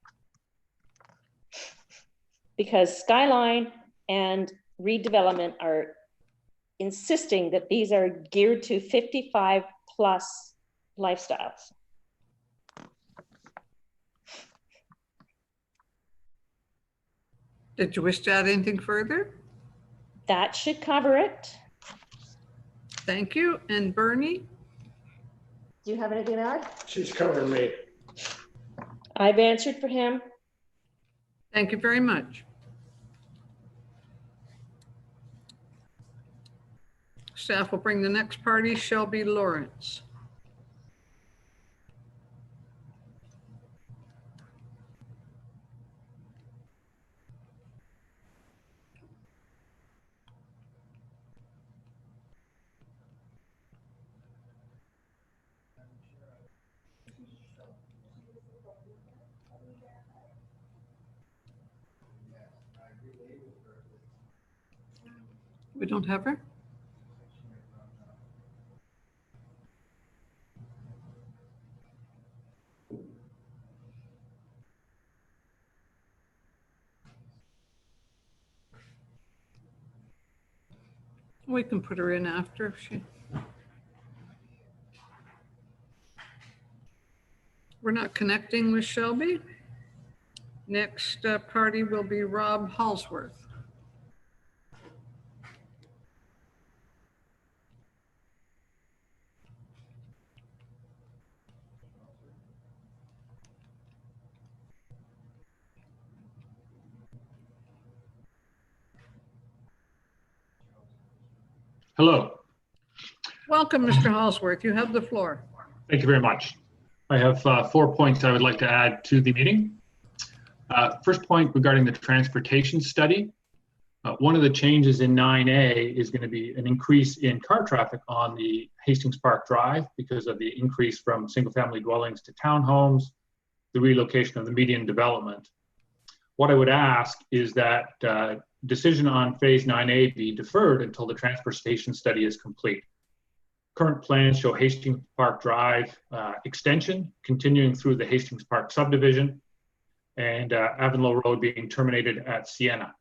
Because Skyline and redevelopment are insisting that these are geared to 55 plus lifestyles. Did you wish to add anything further? That should cover it. Thank you. And Bernie? Do you have anything to add? She's covering me. I've answered for him. Thank you very much. Staff will bring the next party, Shelby Lawrence. We don't have her? We can put her in after if she... We're not connecting with Shelby. Next party will be Rob Halsworth. Hello. Welcome, Mr. Halsworth. You have the floor. Thank you very much. I have 4 points I would like to add to the meeting. First point regarding the transportation study. One of the changes in 9A is going to be an increase in car traffic on the Hastings Park Drive because of the increase from single-family dwellings to townhomes, the relocation of the median development. What I would ask is that decision on phase 9A be deferred until the transportation study is complete. Current plans show Hastings Park Drive extension continuing through the Hastings Park subdivision and Avonlow Road being terminated at Sienna.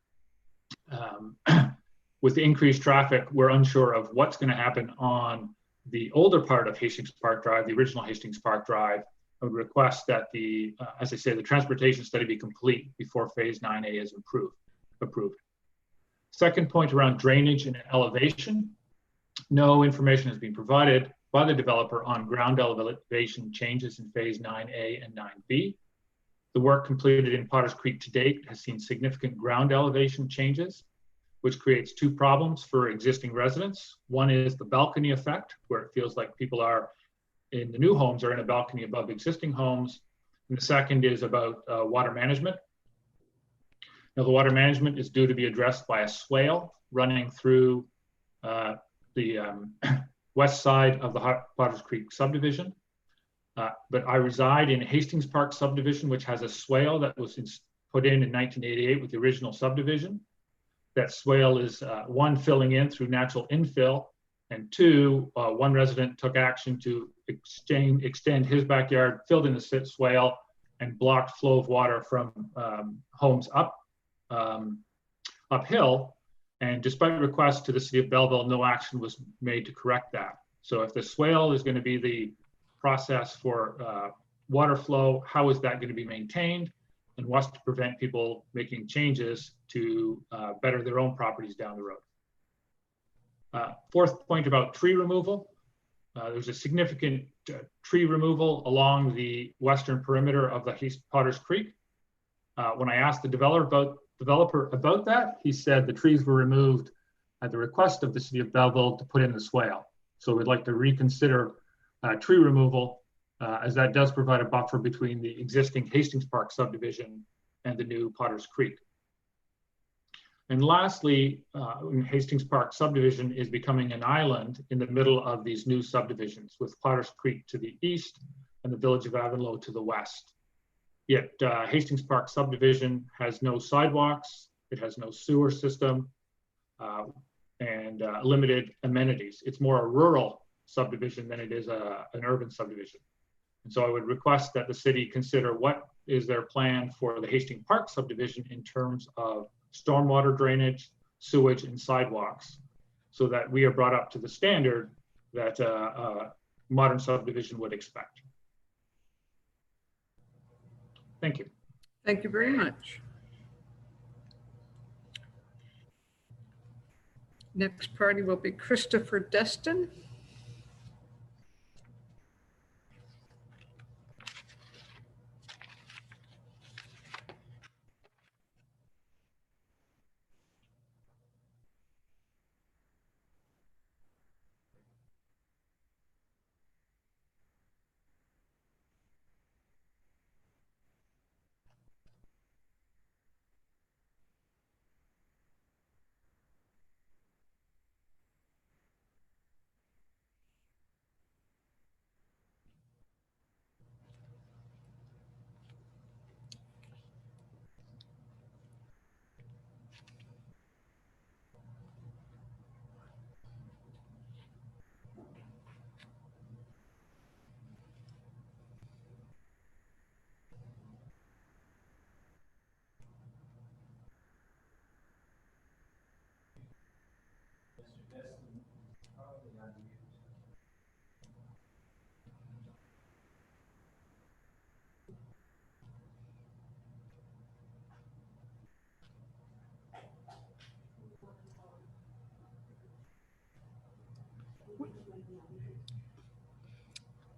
With the increased traffic, we're unsure of what's going to happen on the older part of Hastings Park Drive, the original Hastings Park Drive. I would request that the, as I say, the transportation study be complete before phase 9A is approved. Second point around drainage and elevation. No information has been provided by the developer on ground elevation changes in phase 9A and 9B. The work completed in Potters Creek to date has seen significant ground elevation changes, which creates two problems for existing residents. One is the balcony effect, where it feels like people are in the new homes are in a balcony above existing homes. And the second is about water management. Now, the water management is due to be addressed by a swale running through the west side of the Potters Creek subdivision. But I reside in Hastings Park subdivision, which has a swale that was put in 1988 with the original subdivision. That swale is one, filling in through natural infill, and two, one resident took action to extend his backyard, filled in the swale, and blocked flow of water from homes uphill. And despite requests to the city of Belleville, no action was made to correct that. So if the swale is going to be the process for water flow, how is that going to be maintained? And what's to prevent people making changes to better their own properties down the road? Fourth point about tree removal. There's a significant tree removal along the western perimeter of the Potters Creek. When I asked the developer about that, he said the trees were removed at the request of the city of Belleville to put in the swale. So we'd like to reconsider tree removal, as that does provide a buffer between the existing Hastings Park subdivision and the new Potters Creek. And lastly, Hastings Park subdivision is becoming an island in the middle of these new subdivisions, with Potters Creek to the east and the village of Avonlow to the west. Yet Hastings Park subdivision has no sidewalks, it has no sewer system, and limited amenities. It's more a rural subdivision than it is an urban subdivision. And so I would request that the city consider what is their plan for the Hastings Park subdivision in terms of stormwater drainage, sewage, and sidewalks, so that we are brought up to the standard that a modern subdivision would expect. Thank you. Thank you very much. Next party will be Christopher Destin.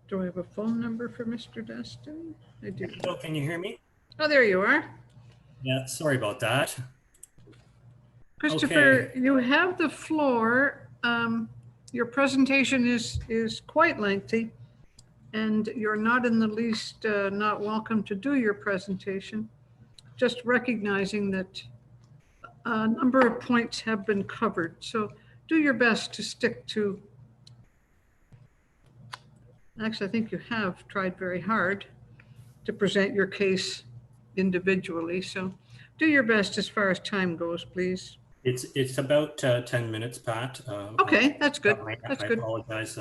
Do I have a phone number for Mr. Destin? I do. Hello, can you hear me? Oh, there you are. Yeah, sorry about that. Christopher, Okay. you have the floor. Your presentation is quite lengthy, and you're not in the least not welcome to do your presentation. Just recognizing that a number of points have been covered. So do your best to stick to. Actually, I think you have tried very hard to present your case individually. So do your best as far as time goes, please. It's about 10 minutes, Pat. Okay, that's good. That's good. I apologize,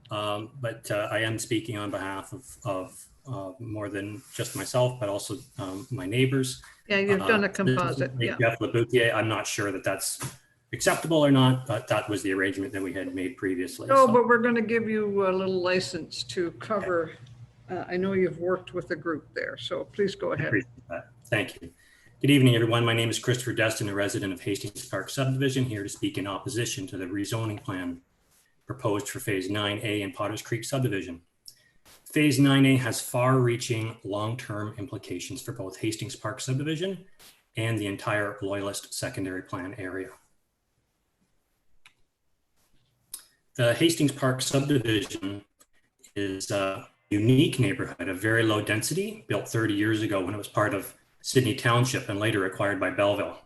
but I am speaking on behalf of more than just myself, but also my neighbors. Yeah, you've done a composite. Yeah. Jeff LeBoutier. I'm not sure that that's acceptable or not, but that was the arrangement that we had made previously. No, but we're going to give you a little license to cover. I know you've worked with a group there, so please go ahead. Thank you. Good evening, everyone. My name is Christopher Destin, a resident of Hastings Park subdivision, here to speak in opposition to the rezoning plan proposed for Phase 9A in Potters Creek subdivision. Phase 9A has far-reaching long-term implications for both Hastings Park subdivision and the entire Loyalist secondary plan area. The Hastings Park subdivision is a unique neighborhood of very low density, built 30 years ago when it was part of Sydney Township and later acquired by Belleville.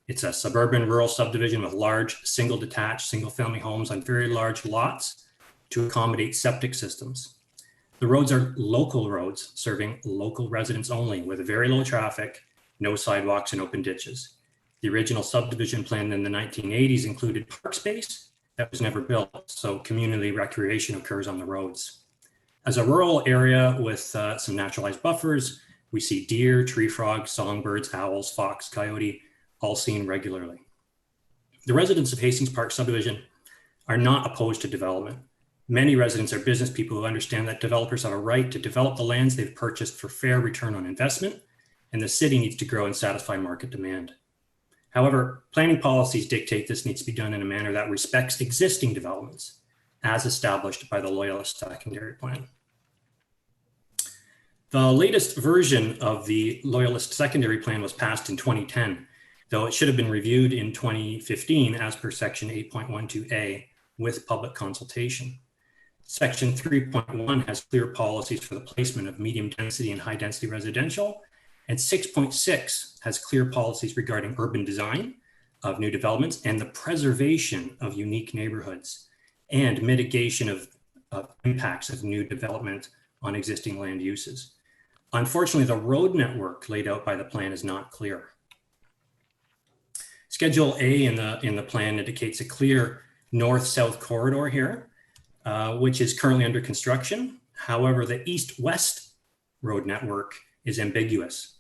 It's a suburban rural subdivision with large single detached single family homes on very large lots to accommodate septic systems. The roads are local roads serving local residents only with very low traffic, no sidewalks and open ditches. The original subdivision plan in the 1980s included park space that was never built, so community recreation occurs on the roads. As a rural area with some naturalized buffers, we see deer, tree frogs, songbirds, owls, fox, coyote, all seen regularly. The residents of Hastings Park subdivision are not opposed to development. Many residents are business people who understand that developers have a right to develop the lands they've purchased for fair return on investment, and the city needs to grow and satisfy market demand. However, planning policies dictate this needs to be done in a manner that respects existing developments as established by the Loyalist Secondary Plan. The latest version of the Loyalist Secondary Plan was passed in 2010, though it should have been reviewed in 2015 as per Section 8.12A with public consultation. Section 3.1 has clear policies for the placement of medium density and high density residential, and 6.6 has clear policies regarding urban design of new developments and the preservation of unique neighborhoods and mitigation of impacts of new development on existing land uses. Unfortunately, the road network laid out by the plan is not clear. Schedule A in the plan indicates a clear north-south corridor here, which is currently under construction. However, the east-west road network is ambiguous.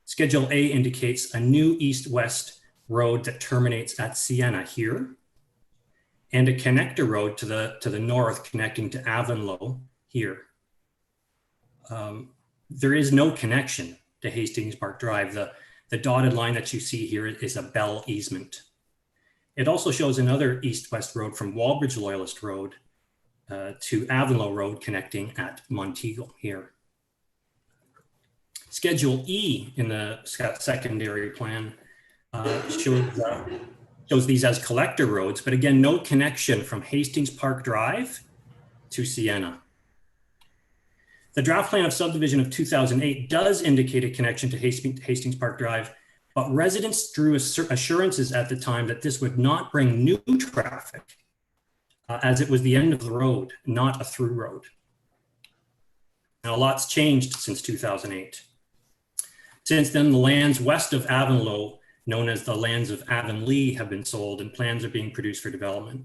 Schedule A indicates a new east-west road that terminates at Sienna here, and a connector road to the north connecting to Avonlow here. There is no connection to Hastings Park Drive. The dotted line that you see here is a Bell easement. It also shows another east-west road from Walbridge Loyalist Road to Avonlow Road connecting at Monteagle here. Schedule E in the secondary plan shows these as collector roads, but again, no connection from Hastings Park Drive to Sienna. The draft plan of subdivision of 2008 does indicate a connection to Hastings Park Drive, but residents drew assurances at the time that this would not bring new traffic as it was the end of the road, not a through road. Now, a lot's changed since 2008. Since then, the lands west of Avonlow, known as the lands of Avonlea, have been sold and plans are being produced for development.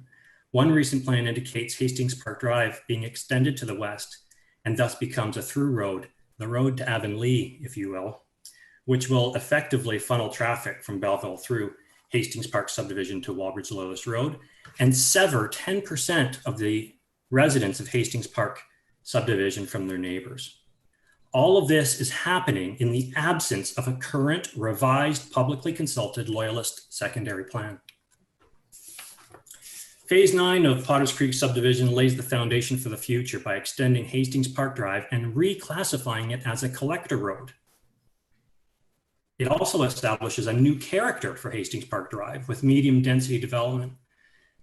One recent plan indicates Hastings Park Drive being extended to the west and thus becomes a through road, the road to Avonlea, if you will, which will effectively funnel traffic from Belleville through Hastings Park subdivision to Walbridge Loyalist Road and sever 10% of the residents of Hastings Park subdivision from their neighbors. All of this is happening in the absence of a current revised publicly consulted Loyalist secondary plan. Phase 9 of Potters Creek subdivision lays the foundation for the future by extending Hastings Park Drive and reclassifying it as a collector road. It also establishes a new character for Hastings Park Drive with medium density development.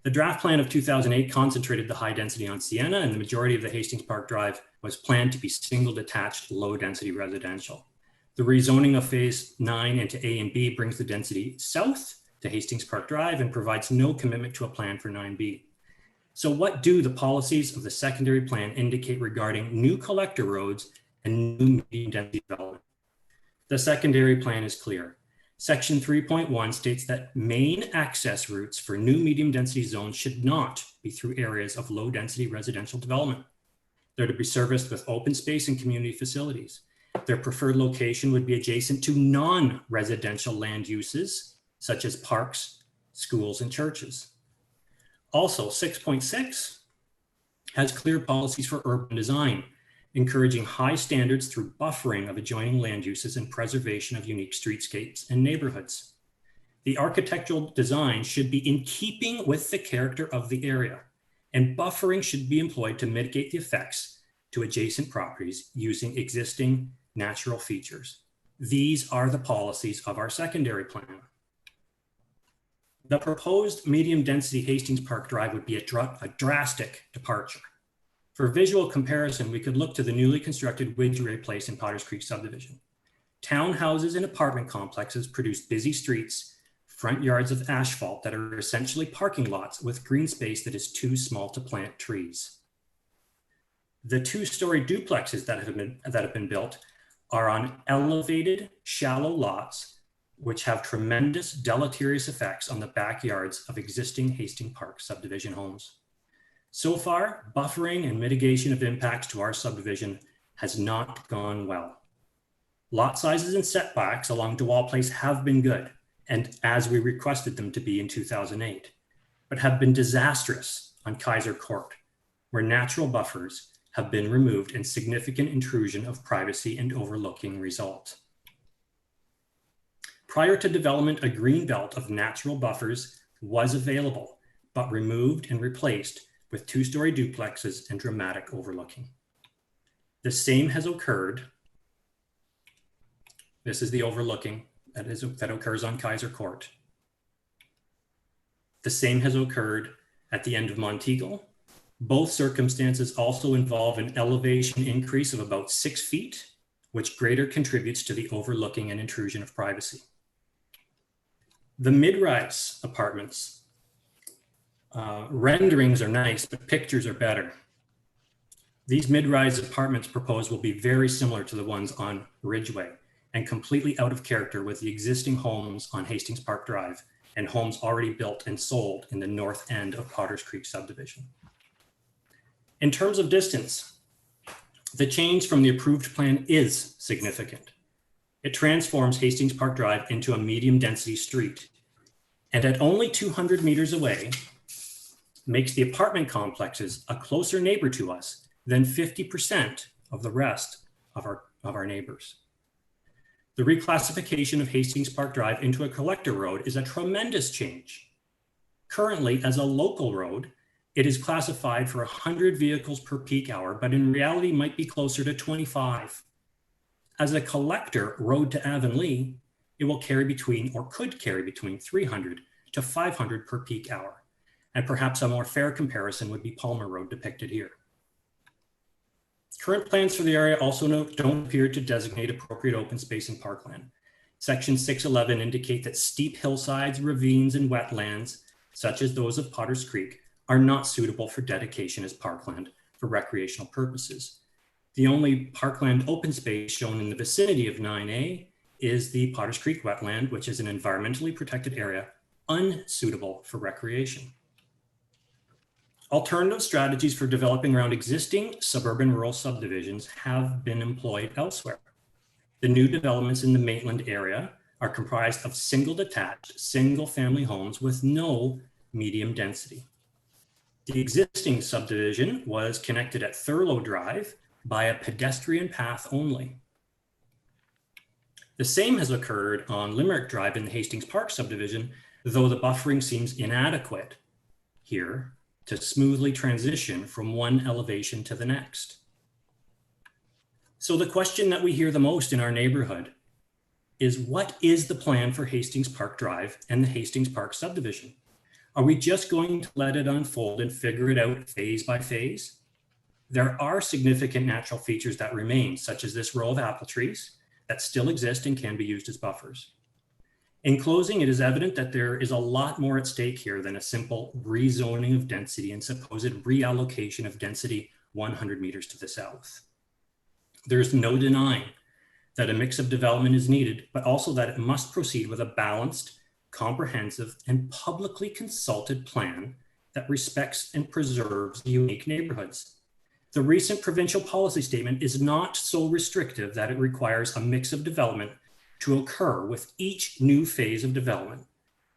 The draft plan of 2008 concentrated the high density on Sienna, and the majority of the Hastings Park Drive was planned to be single detached low density residential. The rezoning of phase 9 into A and B brings the density south to Hastings Park Drive and provides no commitment to a plan for 9B. So what do the policies of the secondary plan indicate regarding new collector roads and new medium density development? The secondary plan is clear. Section 3.1 states that main access routes for new medium density zones should not be through areas of low density residential development. They're to be serviced with open space and community facilities. Their preferred location would be adjacent to non-residential land uses, such as parks, schools, and churches. Also, 6.6 has clear policies for urban design, encouraging high standards through buffering of adjoining land uses and preservation of unique streetscapes and neighborhoods. The architectural design should be in keeping with the character of the area, and buffering should be employed to mitigate the effects to adjacent properties using existing natural features. These are the policies of our secondary plan. The proposed medium density Hastings Park Drive would be a drastic departure. For visual comparison, we could look to the newly constructed Widgeway Place in Potters Creek subdivision. Townhouses and apartment complexes produce busy streets, front yards of asphalt that are essentially parking lots with green space that is too small to plant trees. The two-story duplexes that have been built are on elevated, shallow lots which have tremendous deleterious effects on the backyards of existing Hastings Park subdivision homes. So far, buffering and mitigation of impacts to our subdivision has not gone well. Lot sizes and setbacks along DeWall Place have been good, and as we requested them to be in 2008, but have been disastrous on Kaiser Court, where natural buffers have been removed and significant intrusion of privacy and overlooking result. Prior to development, a green belt of natural buffers was available, but removed and replaced with two-story duplexes and dramatic overlooking. The same has occurred. This is the overlooking that occurs on Kaiser Court. The same has occurred at the end of Monteagle. Both circumstances also involve an elevation increase of about 6 feet, which greater contributes to the overlooking and intrusion of privacy. The mid-rise apartments, renderings are nice, but pictures are better. These mid-rise apartments proposed will be very similar to the ones on Ridgeway and completely out of character with the existing homes on Hastings Park Drive and homes already built and sold in the north end of Potters Creek subdivision. In terms of distance, the change from the approved plan is significant. It transforms Hastings Park Drive into a medium density street, and at only 200 meters away, makes the apartment complexes a closer neighbor to us than 50% of the rest of our neighbors. The reclassification of Hastings Park Drive into a collector road is a tremendous change. Currently, as a local road, it is classified for 100 vehicles per peak hour, but in reality might be closer to 25. As a collector road to Avonlea, it will carry between, or could carry between 300 to 500 per peak hour. And perhaps a more fair comparison would be Palmer Road depicted here. Current plans for the area also don't appear to designate appropriate open space and parkland. Section 611 indicate that steep hillsides, ravines, and wetlands, such as those of Potters Creek, are not suitable for dedication as parkland for recreational purposes. The only parkland open space shown in the vicinity of 9A is the Potters Creek wetland, which is an environmentally protected area unsuitable for recreation. Alternative strategies for developing around existing suburban rural subdivisions have been employed elsewhere. The new developments in the Maitland area are comprised of single detached, single family homes with no medium density. The existing subdivision was connected at Thurlow Drive by a pedestrian path only. The same has occurred on Limerick Drive in the Hastings Park subdivision, though the buffering seems inadequate here to smoothly transition from one elevation to the next. So the question that we hear the most in our neighborhood is, what is the plan for Hastings Park Drive and the Hastings Park subdivision? Are we just going to let it unfold and figure it out phase by phase? There are significant natural features that remain, such as this row of apple trees that still exist and can be used as buffers. In closing, it is evident that there is a lot more at stake here than a simple rezoning of density and supposed reallocation of density 100 meters to the south. There's no denying that a mix of development is needed, but also that it must proceed with a balanced, comprehensive, and publicly consulted plan that respects and preserves unique neighborhoods. The recent provincial policy statement is not so restrictive that it requires a mix of development to occur with each new phase of development.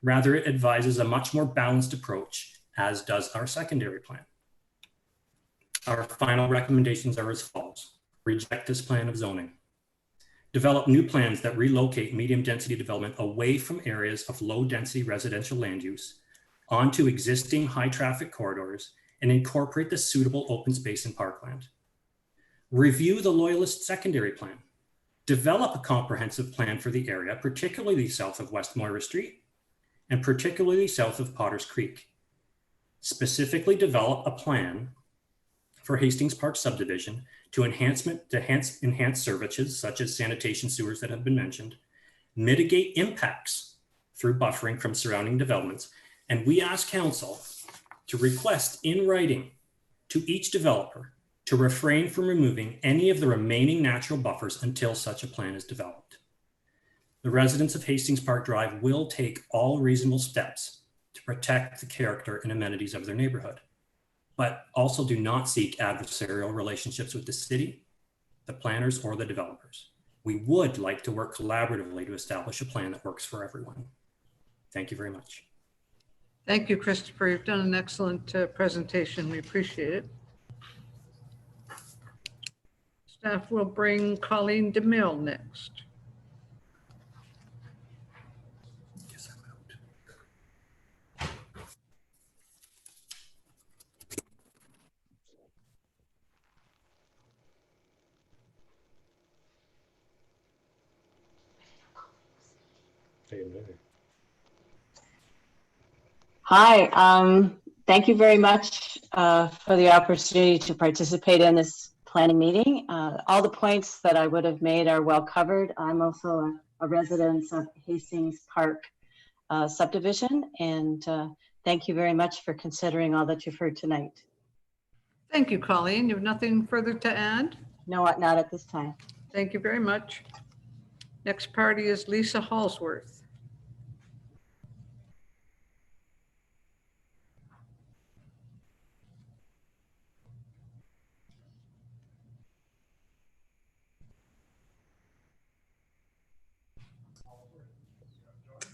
Rather, it advises a much more balanced approach, as does our secondary plan. Our final recommendations are as follows. Reject this plan of zoning. Develop new plans that relocate medium density development away from areas of low density residential land use onto existing high traffic corridors and incorporate the suitable open space and parkland. Review the Loyalist secondary plan. Develop a comprehensive plan for the area, particularly south of West Moira Street, and particularly south of Potters Creek. Specifically develop a plan for Hastings Park subdivision to enhance services such as sanitation sewers that have been mentioned, mitigate impacts through buffering from surrounding developments, and we ask council to request in writing to each developer to refrain from removing any of the remaining natural buffers until such a plan is developed. The residents of Hastings Park Drive will take all reasonable steps to protect the character and amenities of their neighborhood, but also do not seek adversarial relationships with the city, the planners, or the developers. We would like to work collaboratively to establish a plan that works for everyone. Thank you very much. Thank you, Christopher. You've done an excellent presentation. We appreciate it. Staff will bring Colleen DeMille next. Hi, thank you very much for the opportunity to participate in this planning meeting. All the points that I would have made are well covered. I'm also a resident of Hastings Park subdivision, and thank you very much for considering all that you've heard tonight. Thank you, Colleen. You have nothing further to add? No, not at this time. Thank you very much. Next party is Lisa Halsworth.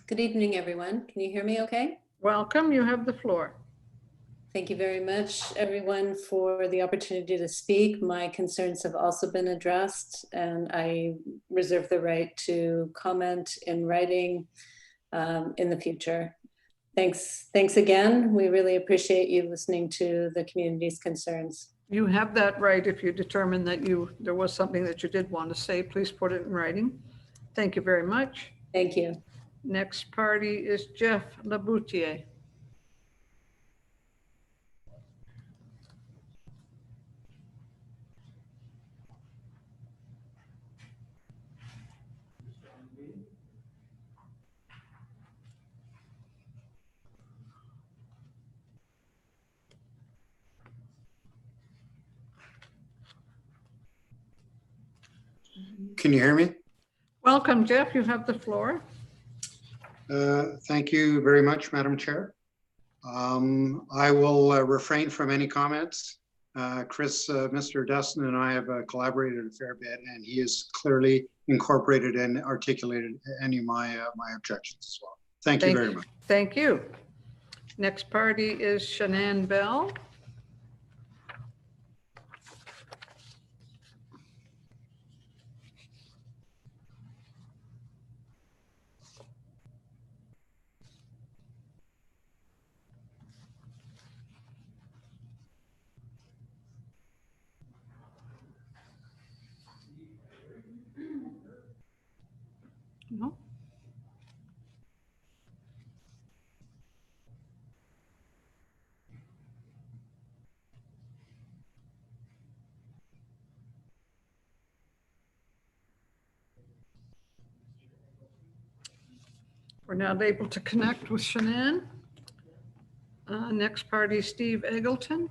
Good evening, everyone. Can you hear me okay? Welcome. You have the floor. Thank you very much, everyone, for the opportunity to speak. My concerns have also been addressed, and I reserve the right to comment in writing in the future. Thanks again. We really appreciate you listening to the community's concerns. You have that right. If you determine that there was something that you did want to say, please put it in writing. Thank you very much. Thank you. Next party is Jeff Laboutier. Can you hear me? Welcome, Jeff. You have the floor. Thank you very much, Madam Chair. I will refrain from any comments. Mr. Dustin and I have collaborated a fair bit, and he has clearly incorporated and articulated any of my objections as well. Thank you very much. Thank you. Next party is Shanann Bell. No. We're not able to connect with Shanann. Next party, Steve Eggleton.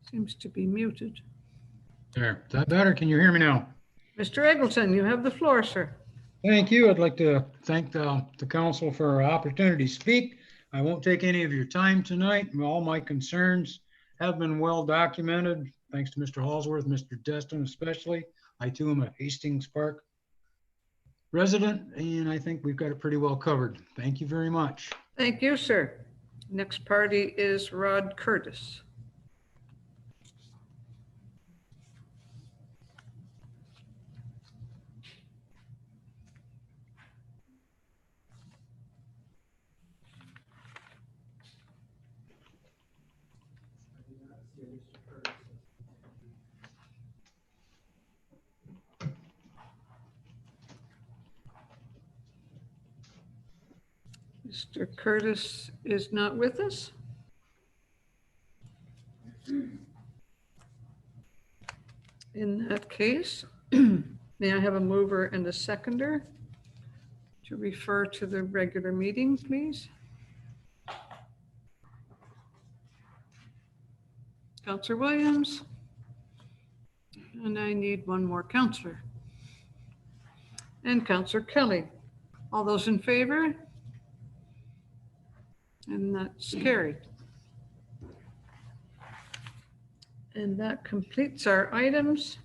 Seems to be muted. There, is that better? Can you hear me now? Mr. Eggleton, you have the floor, sir. Thank you. I'd like to thank the council for our opportunity to speak. I won't take any of your time tonight. All my concerns have been well documented. Thanks to Mr. Halsworth, Mr. Destin especially. I too am a Hastings Park resident, and I think we've got it pretty well covered. Thank you very much. Thank you, sir. Next party is Rod Curtis. Mr. Curtis is not with us. In that case, may I have a mover and a seconder to refer to the regular meeting, please? Counselor Williams. And I need one more counselor. And Counselor Kelly. All those in favor? And that's carried. And that completes our items.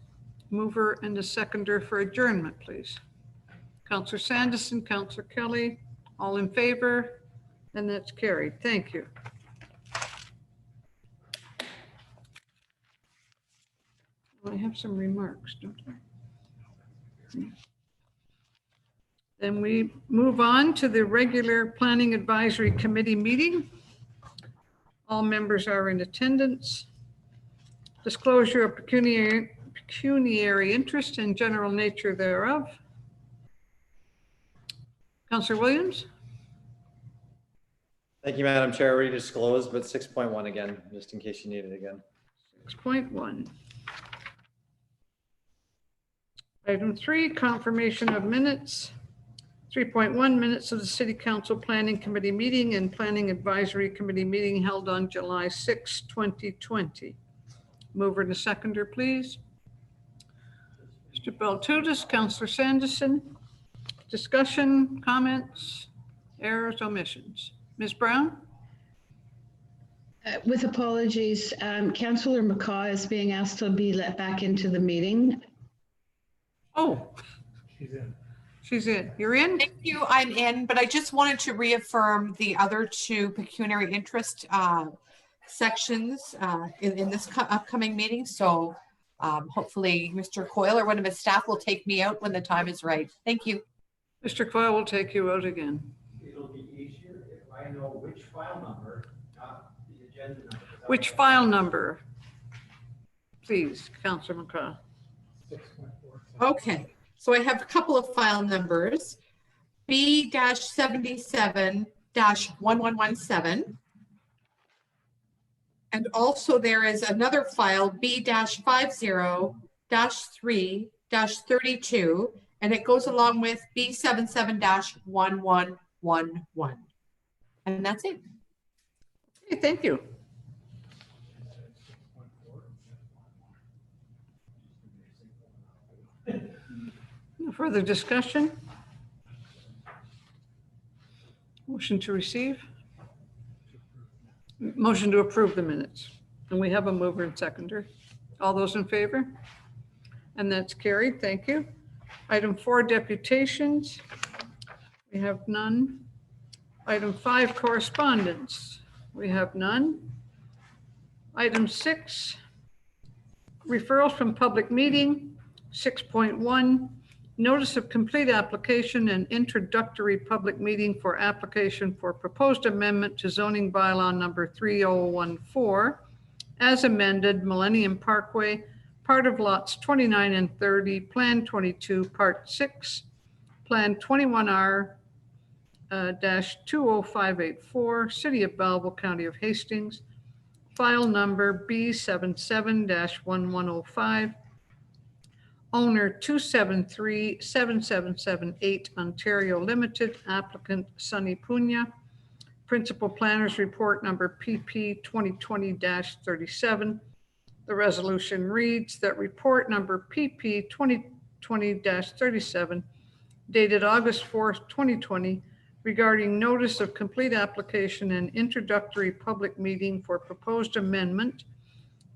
Mover and a seconder for adjournment, please. Counselor Sanderson, Counselor Kelly, all in favor? And that's carried. Thank you. I have some remarks, don't I? Then we move on to the regular Planning Advisory Committee meeting. All members are in attendance. Disclosure of pecuniary interest and general nature thereof. Councillor Williams? Thank you, Madam Chair. Already disclosed, but 6.1 again, just in case you need it again. 6.1. Item 3, confirmation of minutes. 3.1, minutes of the City Council Planning Committee meeting and Planning Advisory Committee meeting held on July 6, 2020. Mover and a seconder, please. Mr. Baltutis, Councillor Sanderson. Discussion, comments, errors, omissions. Ms. Brown? With apologies, Councillor McCaw is being asked to be let back into the meeting. Oh. She's in. She's in. You're in? Thank you. I'm in, but I just wanted to reaffirm the other two pecuniary interest sections in this upcoming meeting. So hopefully Mr. Coyle or one of his staff will take me out when the time is right. Thank you. Mr. Coyle will take you out again. It'll be easier if I know which file number, not the agenda number. Which file number? Please, Councillor McCaw. Okay, so I have a couple of file numbers. B-77-1117. And also there is another file, B-50-3-32, and it goes along with B77-1111. And that's it. Okay, thank you. No further discussion? Motion to receive? Motion to approve the minutes. And we have a mover and seconder. All those in favor? And that's carried. Thank you. Item 4, deputations. We have none. Item 5, correspondence. We have none. Item 6, referrals from public meeting. 6.1, notice of complete application and introductory public meeting for application for proposed amendment to zoning bylaw number 3014, as amended, Millennium Parkway, part of lots 29 and 30, Plan 22, Part 6, Plan 21R-20584, City of Belleville, County of Hastings, file number B77-1105, owner 273-7778 Ontario Limited, applicant Sunny Punya, principal planners report number PP 2020-37. The resolution reads that report number PP 2020-37 dated August 4th, 2020 regarding notice of complete application and introductory public meeting for proposed amendment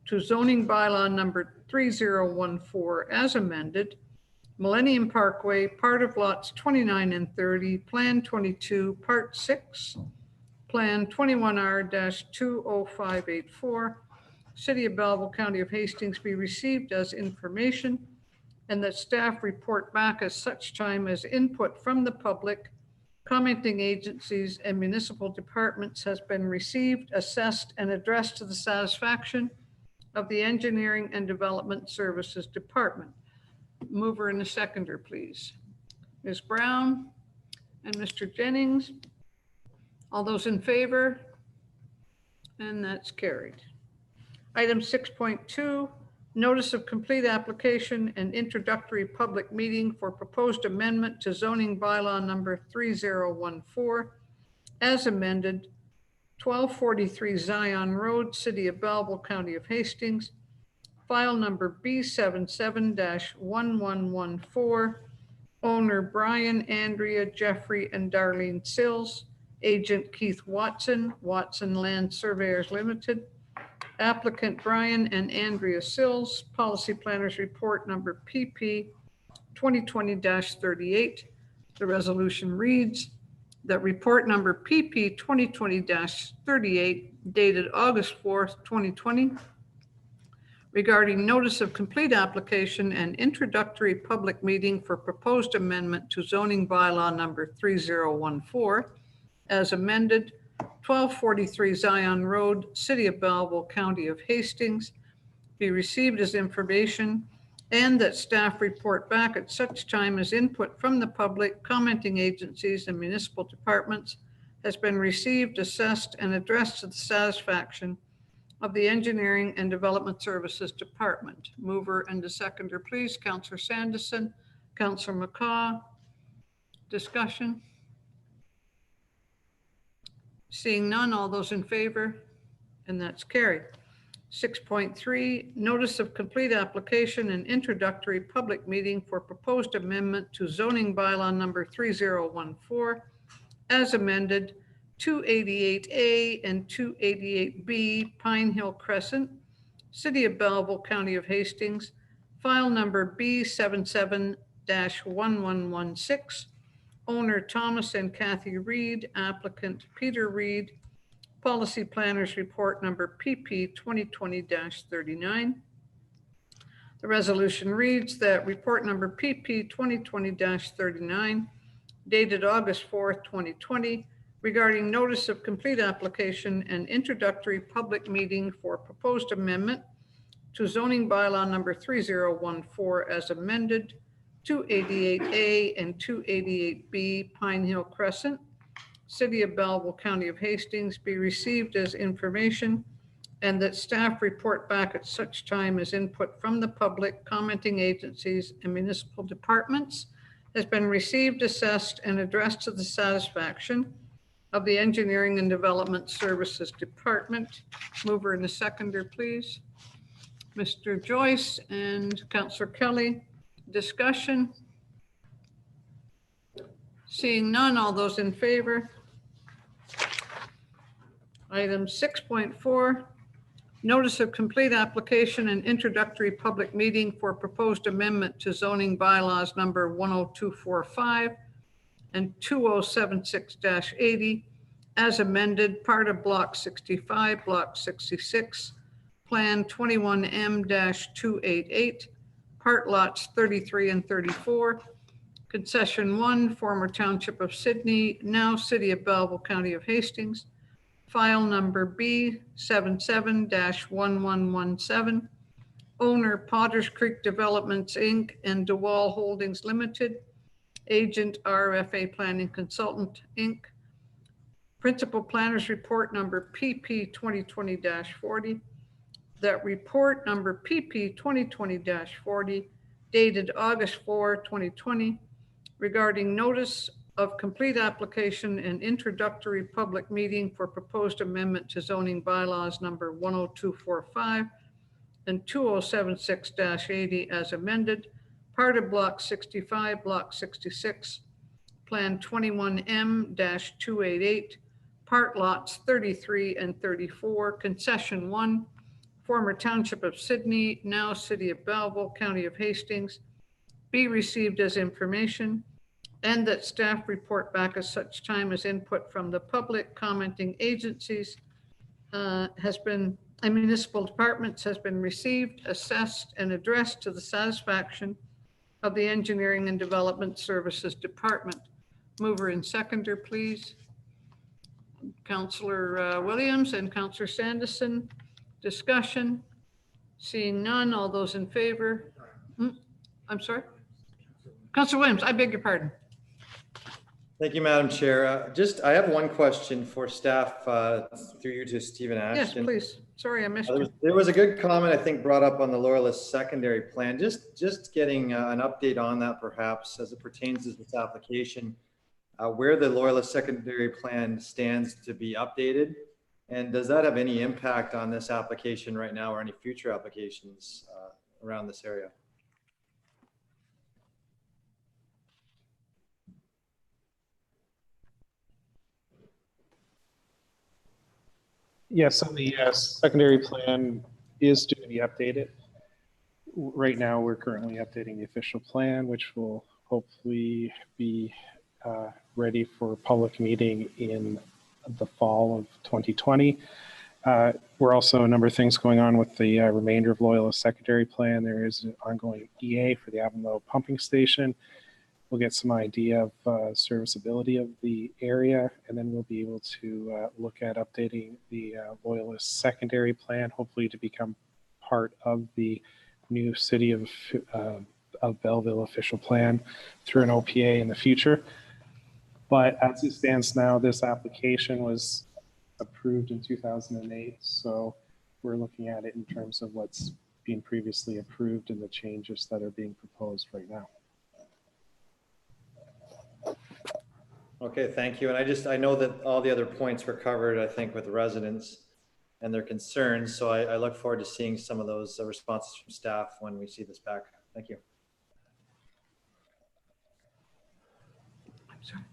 to zoning bylaw number 3014 as amended, Millennium Parkway, part of lots 29 and 30, Plan 22, Part 6, Plan 21R-20584, City of Belleville, County of Hastings be received as information, and that staff report back as such time as input from the public, commenting agencies, and municipal departments has been received, assessed, and addressed to the satisfaction of the Engineering and Development Services Department. Mover and a seconder, please. Ms. Brown and Mr. Jennings. All those in favor? And that's carried. Item 6.2, notice of complete application and introductory public meeting for proposed amendment to zoning bylaw number 3014 as amended, 1243 Zion Road, City of Belleville, County of Hastings, file number B77-1114, owner Brian, Andrea, Jeffrey, and Darlene Sills, agent Keith Watson, Watson Land Surveyors Limited, applicant Brian and Andrea Sills, policy planners report number PP 2020-38. The resolution reads that report number PP 2020-38 dated August 4th, 2020 regarding notice of complete application and introductory public meeting for proposed amendment to zoning bylaw number 3014 as amended, 1243 Zion Road, City of Belleville, County of Hastings, be received as information, and that staff report back at such time as input from the public, commenting agencies, and municipal departments has been received, assessed, and addressed to the satisfaction of the Engineering and Development Services Department. Mover and a seconder, please. Councillor Sanderson, Councillor McCaw. Discussion? Seeing none, all those in favor? And that's carried. 6.3, notice of complete application and introductory public meeting for proposed amendment to zoning bylaw number 3014 as amended, 288A and 288B Pine Hill Crescent, City of Belleville, County of Hastings, file number B77-1116, owner Thomas and Kathy Reed, applicant Peter Reed, policy planners report number PP 2020-39. The resolution reads that report number PP 2020-39 dated August 4th, 2020 regarding notice of complete application and introductory public meeting for proposed amendment to zoning bylaw number 3014 as amended, 288A and 288B Pine Hill Crescent, City of Belleville, County of Hastings, be received as information, and that staff report back at such time as input from the public, commenting agencies, and municipal departments has been received, assessed, and addressed to the satisfaction of the Engineering and Development Services Department. Mover and a seconder, please. Mr. Joyce and Councillor Kelly. Discussion? Seeing none, all those in favor? Item 6.4, notice of complete application and introductory public meeting for proposed amendment to zoning bylaws number 10245 and 2076-80 as amended, part of block 65, block 66, plan 21M-288, part lots 33 and 34, concession 1, former Township of Sydney, now City of Belleville, County of Hastings, file number B77-1117, owner Potters Creek Developments, Inc. and DeWall Holdings Limited, agent RFA Planning Consultant, Inc. Principal Planners Report number PP 2020-40. That report number PP 2020-40 dated August 4, 2020 regarding notice of complete application and introductory public meeting for proposed amendment to zoning bylaws number 10245 and 2076-80 as amended, part of block 65, block 66, plan 21M-288, part lots 33 and 34, concession 1, former Township of Sydney, now City of Belleville, County of Hastings, be received as information, and that staff report back at such time as input from the public, commenting agencies and municipal departments has been received, assessed, and addressed to the satisfaction of the Engineering and Development Services Department. Mover and seconder, please. Councillor Williams and Councillor Sanderson. Discussion? Seeing none, all those in favor? I'm sorry? Councillor Williams, I beg your pardon. Thank you, Madam Chair. I have one question for staff through you to Stephen Yes, Ashton. please. Sorry, I missed you. There was a good comment, I think, brought up on the Loyalist secondary plan. Just getting an update on that, perhaps, as it pertains to this application, where the Loyalist secondary plan stands to be updated. And does that have any impact on this application right now or any future applications around this area? Yes, so the secondary plan is to be updated. Right now, we're currently updating the official plan, which will hopefully be ready for public meeting in the fall of 2020. We're also a number of things going on with the remainder of Loyalist secondary plan. There is an ongoing EA for the Avonlow pumping station. We'll get some idea of serviceability of the area, and then we'll be able to look at updating the Loyalist secondary plan, hopefully to become part of the new City of Belleville official plan through an OPA in the future. But as it stands now, this application was approved in 2008, so we're looking at it in terms of what's been previously approved and the changes that are being proposed right now. Okay, thank you. And I know that all the other points were covered, I think, with the residents and their concerns. So I look forward to seeing some of those responses from staff when we see this back. Thank you. I'm sorry.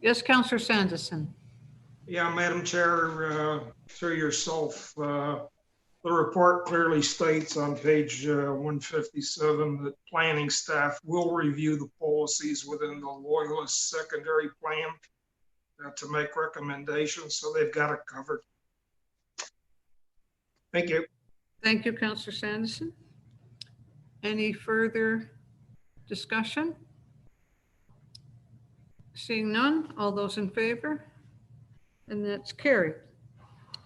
Yes, Councillor Sanderson. Yeah, Madam Chair, through yourself, the report clearly states on page 157 that planning staff will review the policies within the Loyalist secondary plan to make recommendations, so they've got it covered. Thank you. Thank you, Councillor Sanderson. Any further discussion? Seeing none, all those in favor? And that's carried.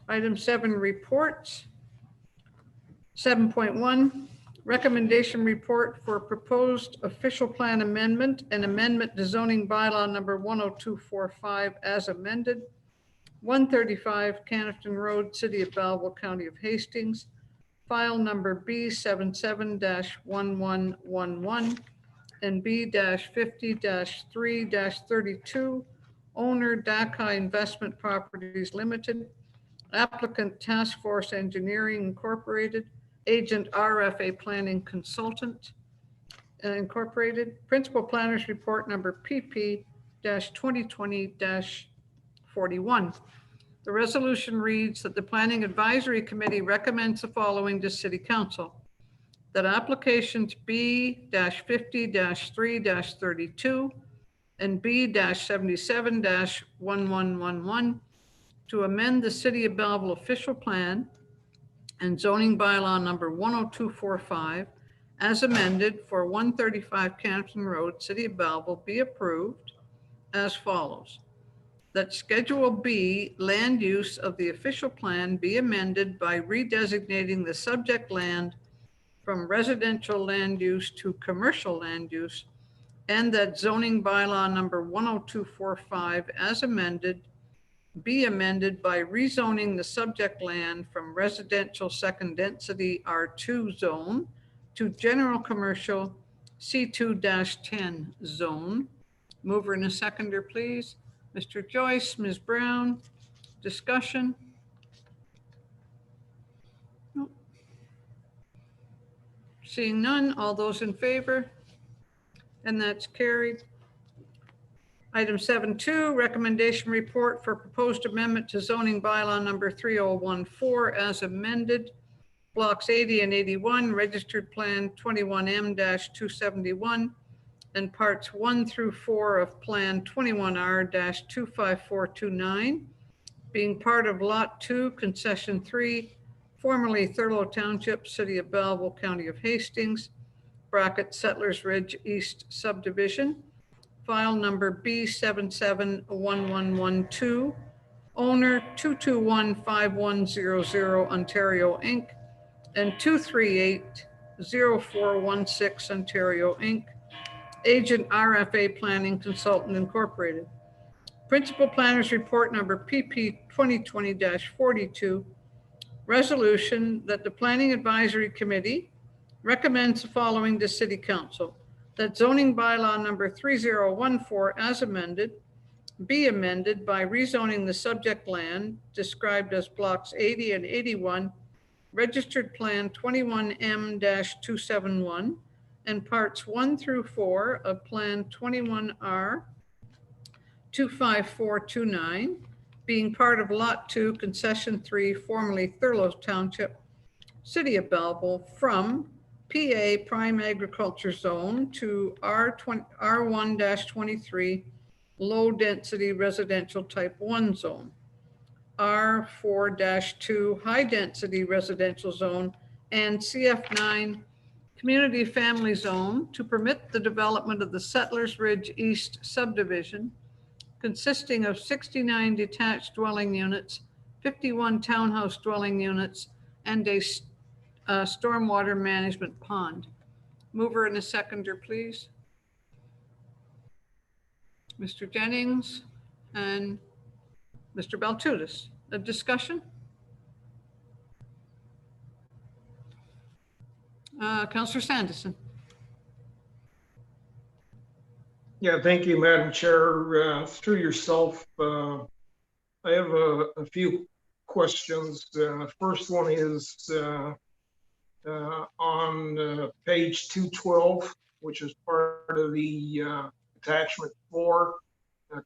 Item 7, reports. 7.1, recommendation report for proposed official plan amendment and amendment to zoning bylaw number 10245 as amended. 135 Canafton Road, City of Belleville, County of Hastings. File number B77-1111 and B-50-3-32. Owner DACA Investment Properties Limited. Applicant Task Force Engineering Incorporated. Agent RFA Planning Consultant Incorporated. Principal Planners Report number PP-2020-41. The resolution reads that the Planning Advisory Committee recommends the following to City Council: that applications B-50-3-32 and B-77-1111 to amend the City of Belleville official plan and zoning bylaw number 10245 as amended for 135 Canafton Road, City of Belleville, be approved as follows. That Schedule B, land use of the official plan, be amended by redesignating the subject land from residential land use to commercial land use, and that zoning bylaw number 10245 as amended be amended by rezoning the subject land from residential second density R2 zone to general commercial C2-10 zone. Mover and a seconder, please. Mr. Joyce, Ms. Brown, discussion? Nope. Seeing none, all those in favor? And that's carried. Item 7.2, recommendation report for proposed amendment to zoning bylaw number 3014 as amended. Blocks 80 and 81, registered plan 21M-271 and parts 1 through 4 of plan 21R-25429, being part of lot 2, concession 3, formerly Thurlow Township, City of Belleville, County of Hastings, bracket Settlers Ridge East subdivision. File number B771112, owner 2215100 Ontario Inc. and 2380416 Ontario Inc. Agent RFA Planning Consultant Incorporated. Principal Planners Report number PP 2020-42. Resolution that the Planning Advisory Committee recommends the following to City Council: that zoning bylaw number 3014 as amended be amended by rezoning the subject land described as blocks 80 and 81, registered plan 21M-271, and parts 1 through 4 of plan 21R 25429, being part of Lot 2, Concession 3, formerly Thurlow Township, City of Belleville, from PA Prime Agriculture Zone to R1-23, Low Density Residential Type 1 Zone, R4-2, High Density Residential Zone, and CF9, Community Family Zone, to permit the development of the Settlers Ridge East subdivision, consisting of 69 detached dwelling units, 51 townhouse dwelling units, and a stormwater management pond. Mover and a seconder, please. Mr. Jennings and Mr. Baltutis. A discussion? Councillor Sanderson. Yeah, thank you, Madam Chair. Through yourself, I have a few questions. First one is on page 212, which is part of the attachment 4,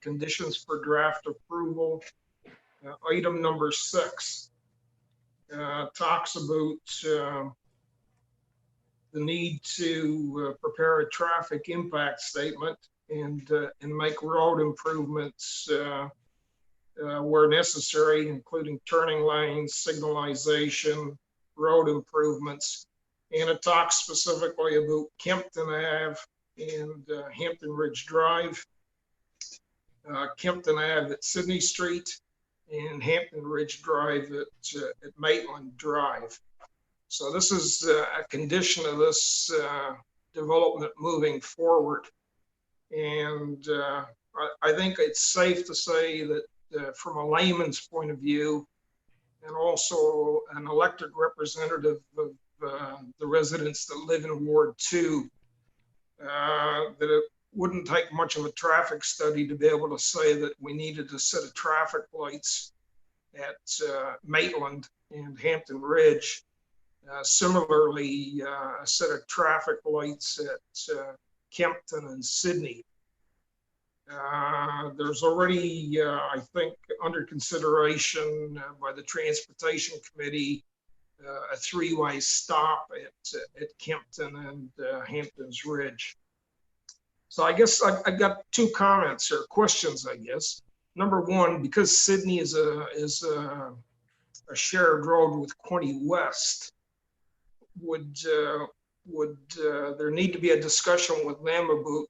conditions for draft approval. Item number 6 talks about the need to prepare a traffic impact statement and make road improvements where necessary, including turning lanes, signalization, road improvements. And it talks specifically about Kempton Ave and Hampton Ridge Drive, Kempton Ave at Sydney Street, and Hampton Ridge Drive at Maitland Drive. So this is a condition of this development moving forward. And I think it's safe to say that from a layman's point of view, and also an elected representative of the residents that live in Ward 2, that it wouldn't take much of a traffic study to be able to say that we needed a set of traffic lights at Maitland and Hampton Ridge. Similarly, a set of traffic lights at Kempton and Sydney. There's already, I think, under consideration by the Transportation Committee, a 3-way stop at Kempton and Hampton's Ridge. So I guess I've got 2 comments or questions, I guess. Number 1, because Sydney is a shared road with Quinte West, would there need to be a discussion with them about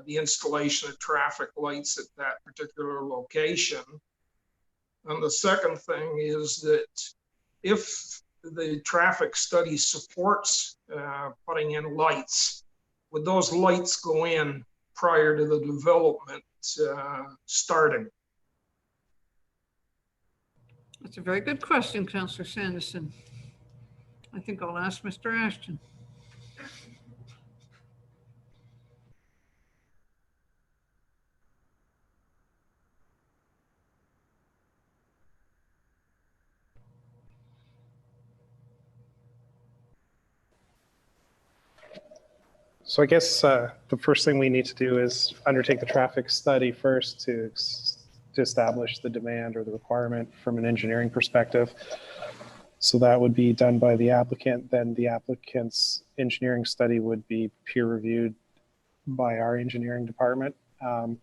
the installation of traffic lights at that particular location? And the second thing is that if the traffic study supports putting in lights, would those lights go in prior to the development starting? That's a very good question, Councillor Sanderson. I think I'll ask Mr. Ashton. So I guess the first thing we need to do is undertake the traffic study first to establish the demand or the requirement from an engineering perspective. So that would be done by the applicant. Then the applicant's engineering study would be peer reviewed by our engineering department. And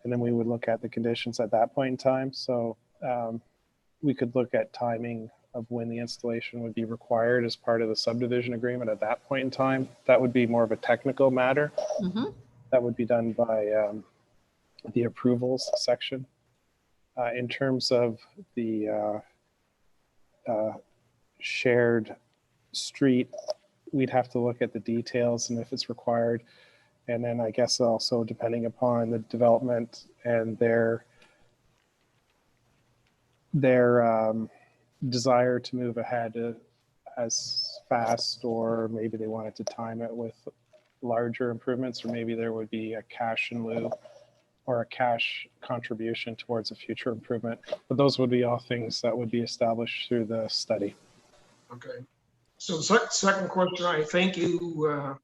then we would look at the conditions at that point in time. So we could look at timing of when the installation would be required as part of the subdivision agreement at that point in time. That would be more of a technical matter. Mm-hmm. That would be done by the approvals section. In terms of the shared street, we'd have to look at the details and if it's required. And then I guess also depending upon the development and their desire to move ahead as fast, or maybe they wanted to time it with larger improvements, or maybe there would be a cash in lieu or a cash contribution towards a future improvement. But those would be all things that would be established through the study. Okay. So the second question, thank you,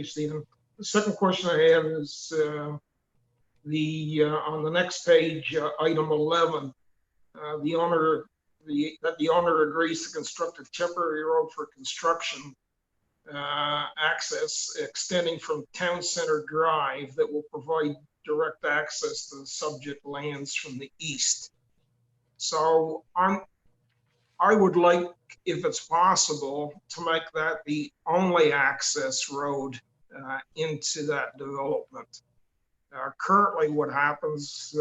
Stephen. The second question I have is on the next page, item 11, the owner agrees to construct a temporary road for construction access extending from Town Center Drive that will provide direct access to the subject lands from the east. So I would like, if it's possible, to make that the only access road into that development. Currently, what happens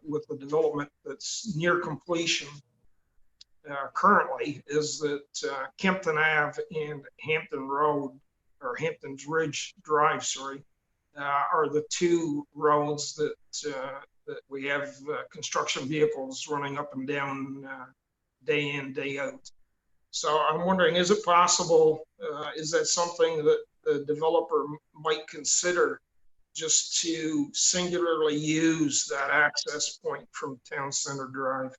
with the development that's near completion currently is that Kempton Ave and Hampton Road, or Hampton's Ridge Drive, sorry, are the two roads that we have construction vehicles running up and down day in, day out. So I'm wondering, is it possible, is that something that the developer might consider, just to singularly use that access point from Town Center Drive?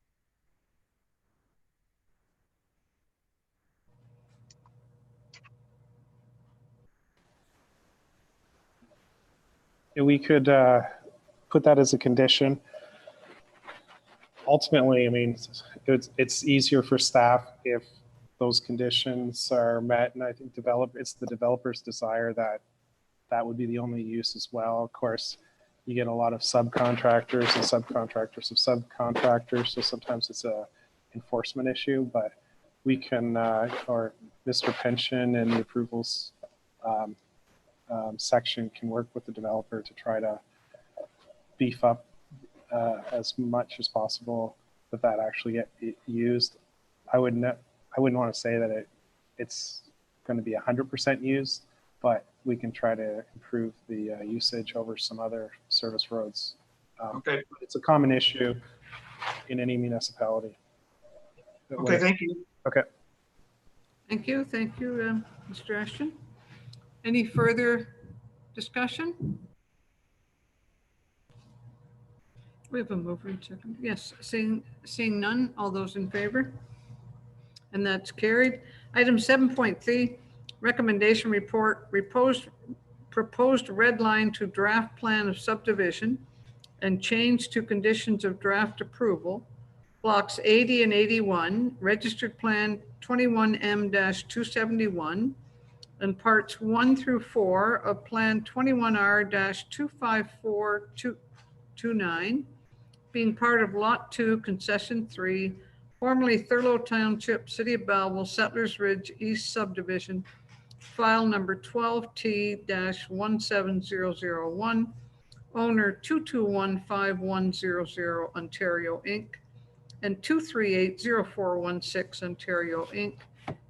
We could put that as a condition. Ultimately, I mean, it's easier for staff if those conditions are met, and I think it's the developer's desire that that would be the only use as well. Of course, you get a lot of subcontractors and subcontractors of subcontractors, so sometimes it's a enforcement issue, but we can, or Mr. Pension and the approvals section can work with the developer to try to beef up as much as possible that actually get used. I wouldn't want to say that it's going to be 100% used, but we can try to improve the usage over some other service roads. Okay. It's a common issue in any municipality. Okay, thank you. Okay. Thank you, Mr. Ashton. Any further discussion? We have a mover and second. Yes, seeing none, all those in favor? And that's carried. Item 7.3, recommendation report, proposed red line to draft plan of subdivision and change to conditions of draft approval. Blocks 80 and 81, registered plan 21M-271, and parts 1 through 4 of plan 21R-254229, being part of Lot 2, Concession 3, formerly Thurlow Township, City of Belleville, Settlers Ridge East Subdivision, file number 12T-17001, owner 2215100 Ontario Inc., and 2380416 Ontario Inc.,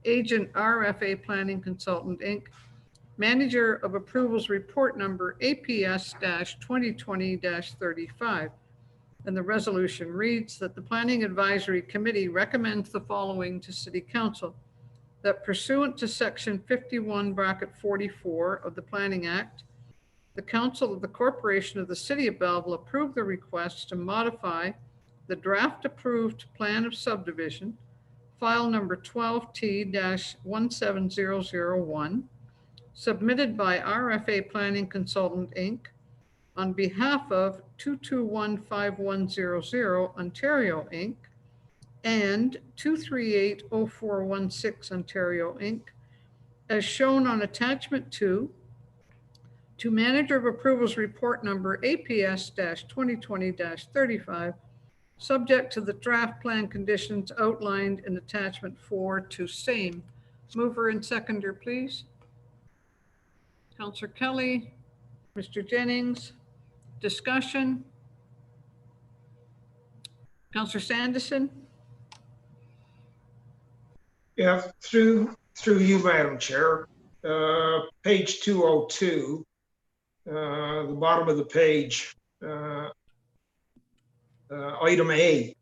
agent RFA Planning Consultant Inc., manager of approvals report number APS-2020-35. And the resolution reads that the Planning Advisory Committee recommends the following to City Council: that pursuant to section 51(44) of the Planning Act, the Council of the Corporation of the City of Belleville approve the request to modify the draft approved plan of subdivision, file number 12T-17001, submitted by RFA Planning Consultant Inc., on behalf of 2215100 Ontario Inc. and 2380416 Ontario Inc., as shown on attachment 2 to Manager of Approvals Report number APS-2020-35, subject to the draft plan conditions outlined in attachment 4 to same. Mover and seconder, please. Councillor Kelly, Mr. Jennings. Discussion? Councillor Sanderson? Yeah, through you, Madam Chair. Page 202, the bottom of the page, item A.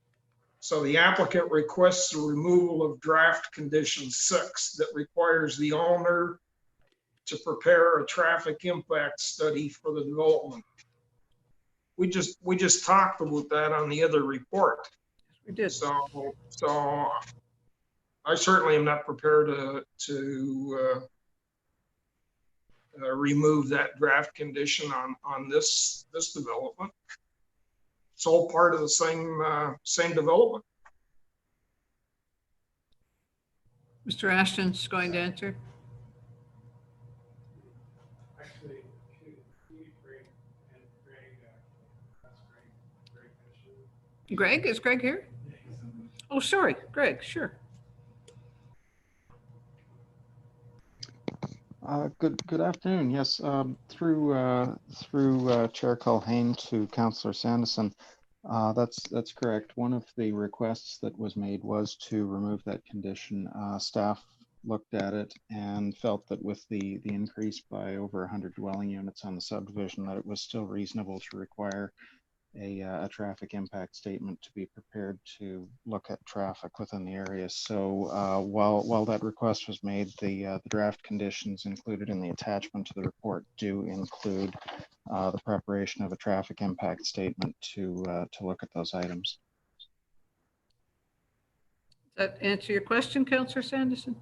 So the applicant requests the removal of draft condition 6 that requires the owner to prepare a traffic impact study for the development. We just talked about that on the other report. We did. So I certainly am not prepared to remove that draft condition on this development. It's all part of the same development. Mr. Ashton's going to answer. Actually, Greg, is Greg here? Oh, sorry, Greg, sure. Good afternoon. Yes, through Chair Culhane to Councillor Sanderson. That's correct. One of the requests that was made was to remove that condition. Staff looked at it and felt that with the increase by over 100 dwelling units on the subdivision, that it was still reasonable to require a traffic impact statement to be prepared to look at traffic within the area. So while that request was made, the draft conditions included in the attachment to the report do include the preparation of a traffic impact statement to look at those items. Does that answer your question, Councillor Sanderson?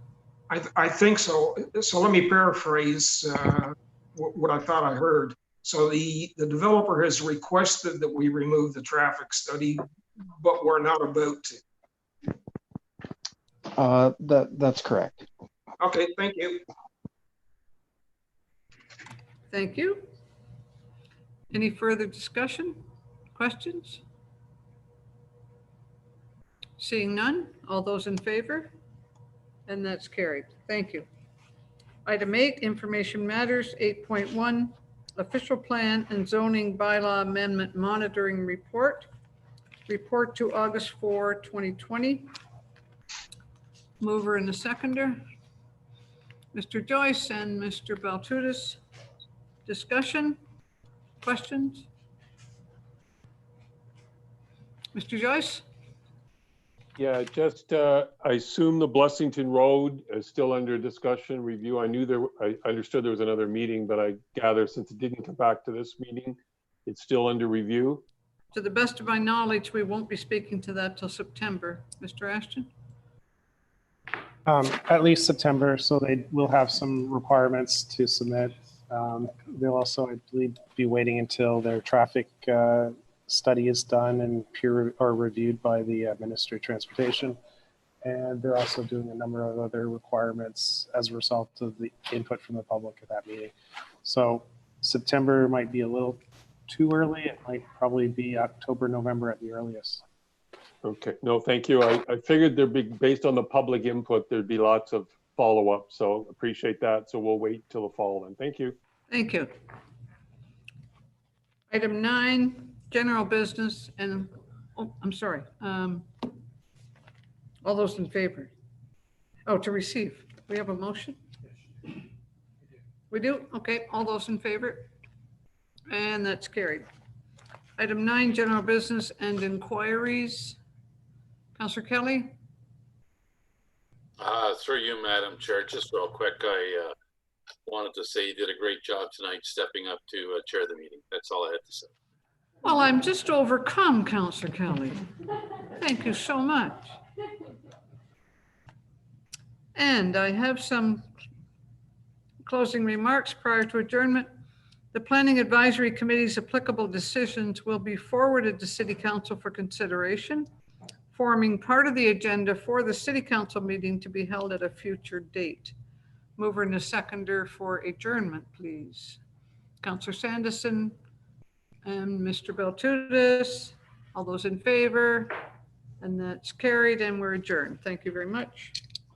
I think so. So let me paraphrase what I thought I heard. So the developer has requested that we remove the traffic study, but we're not about to. That's correct. Okay, thank you. Thank you. Any further discussion, questions? Seeing none, all those in favor? And that's carried. Thank you. Item 8, information matters. 8.1, official plan and zoning bylaw amendment monitoring report. Report to August 4, 2020. Mover and the seconder. Mr. Joyce and Mr. Baltutis. Discussion, questions? Mr. Joyce? Yeah, just I assume the Blessington Road is still under discussion review. I understood there was another meeting, but I gather since it didn't come back to this meeting, it's still under review. To the best of my knowledge, we won't be speaking to that till September. Mr. Ashton? At least September, so they will have some requirements to submit. They'll also, I believe, be waiting until their traffic study is done and peer or reviewed by the Ministry of Transportation. And they're also doing a number of other requirements as a result of the input from the public at that meeting. So September might be a little too early. It might probably be October, November at the earliest. Okay, no, thank you. I figured there'd be, based on the public input, there'd be lots of follow-up. So appreciate that. So we'll wait till the fall then. Thank you. Thank you. Item 9, general business and, oh, I'm sorry. All those in favor? Oh, to receive. We have a motion? We do? Okay, all those in favor? And that's carried. Item 9, general business and inquiries. Councillor Kelly? Through you, Madam Chair, just real quick, I wanted to say you did a great job tonight stepping up to chair the meeting. That's all I had to say. Well, I'm just overcome, Councillor Kelly. Thank you so much. And I have some closing remarks prior to adjournment. The Planning Advisory Committee's applicable decisions will be forwarded to City Council for consideration, forming part of the agenda for the City Council meeting to be held at a future date. Mover and a seconder for adjournment, please. Councillor Sanderson and Mr. Baltutis. All those in favor? And that's carried and we're adjourned. Thank you very much.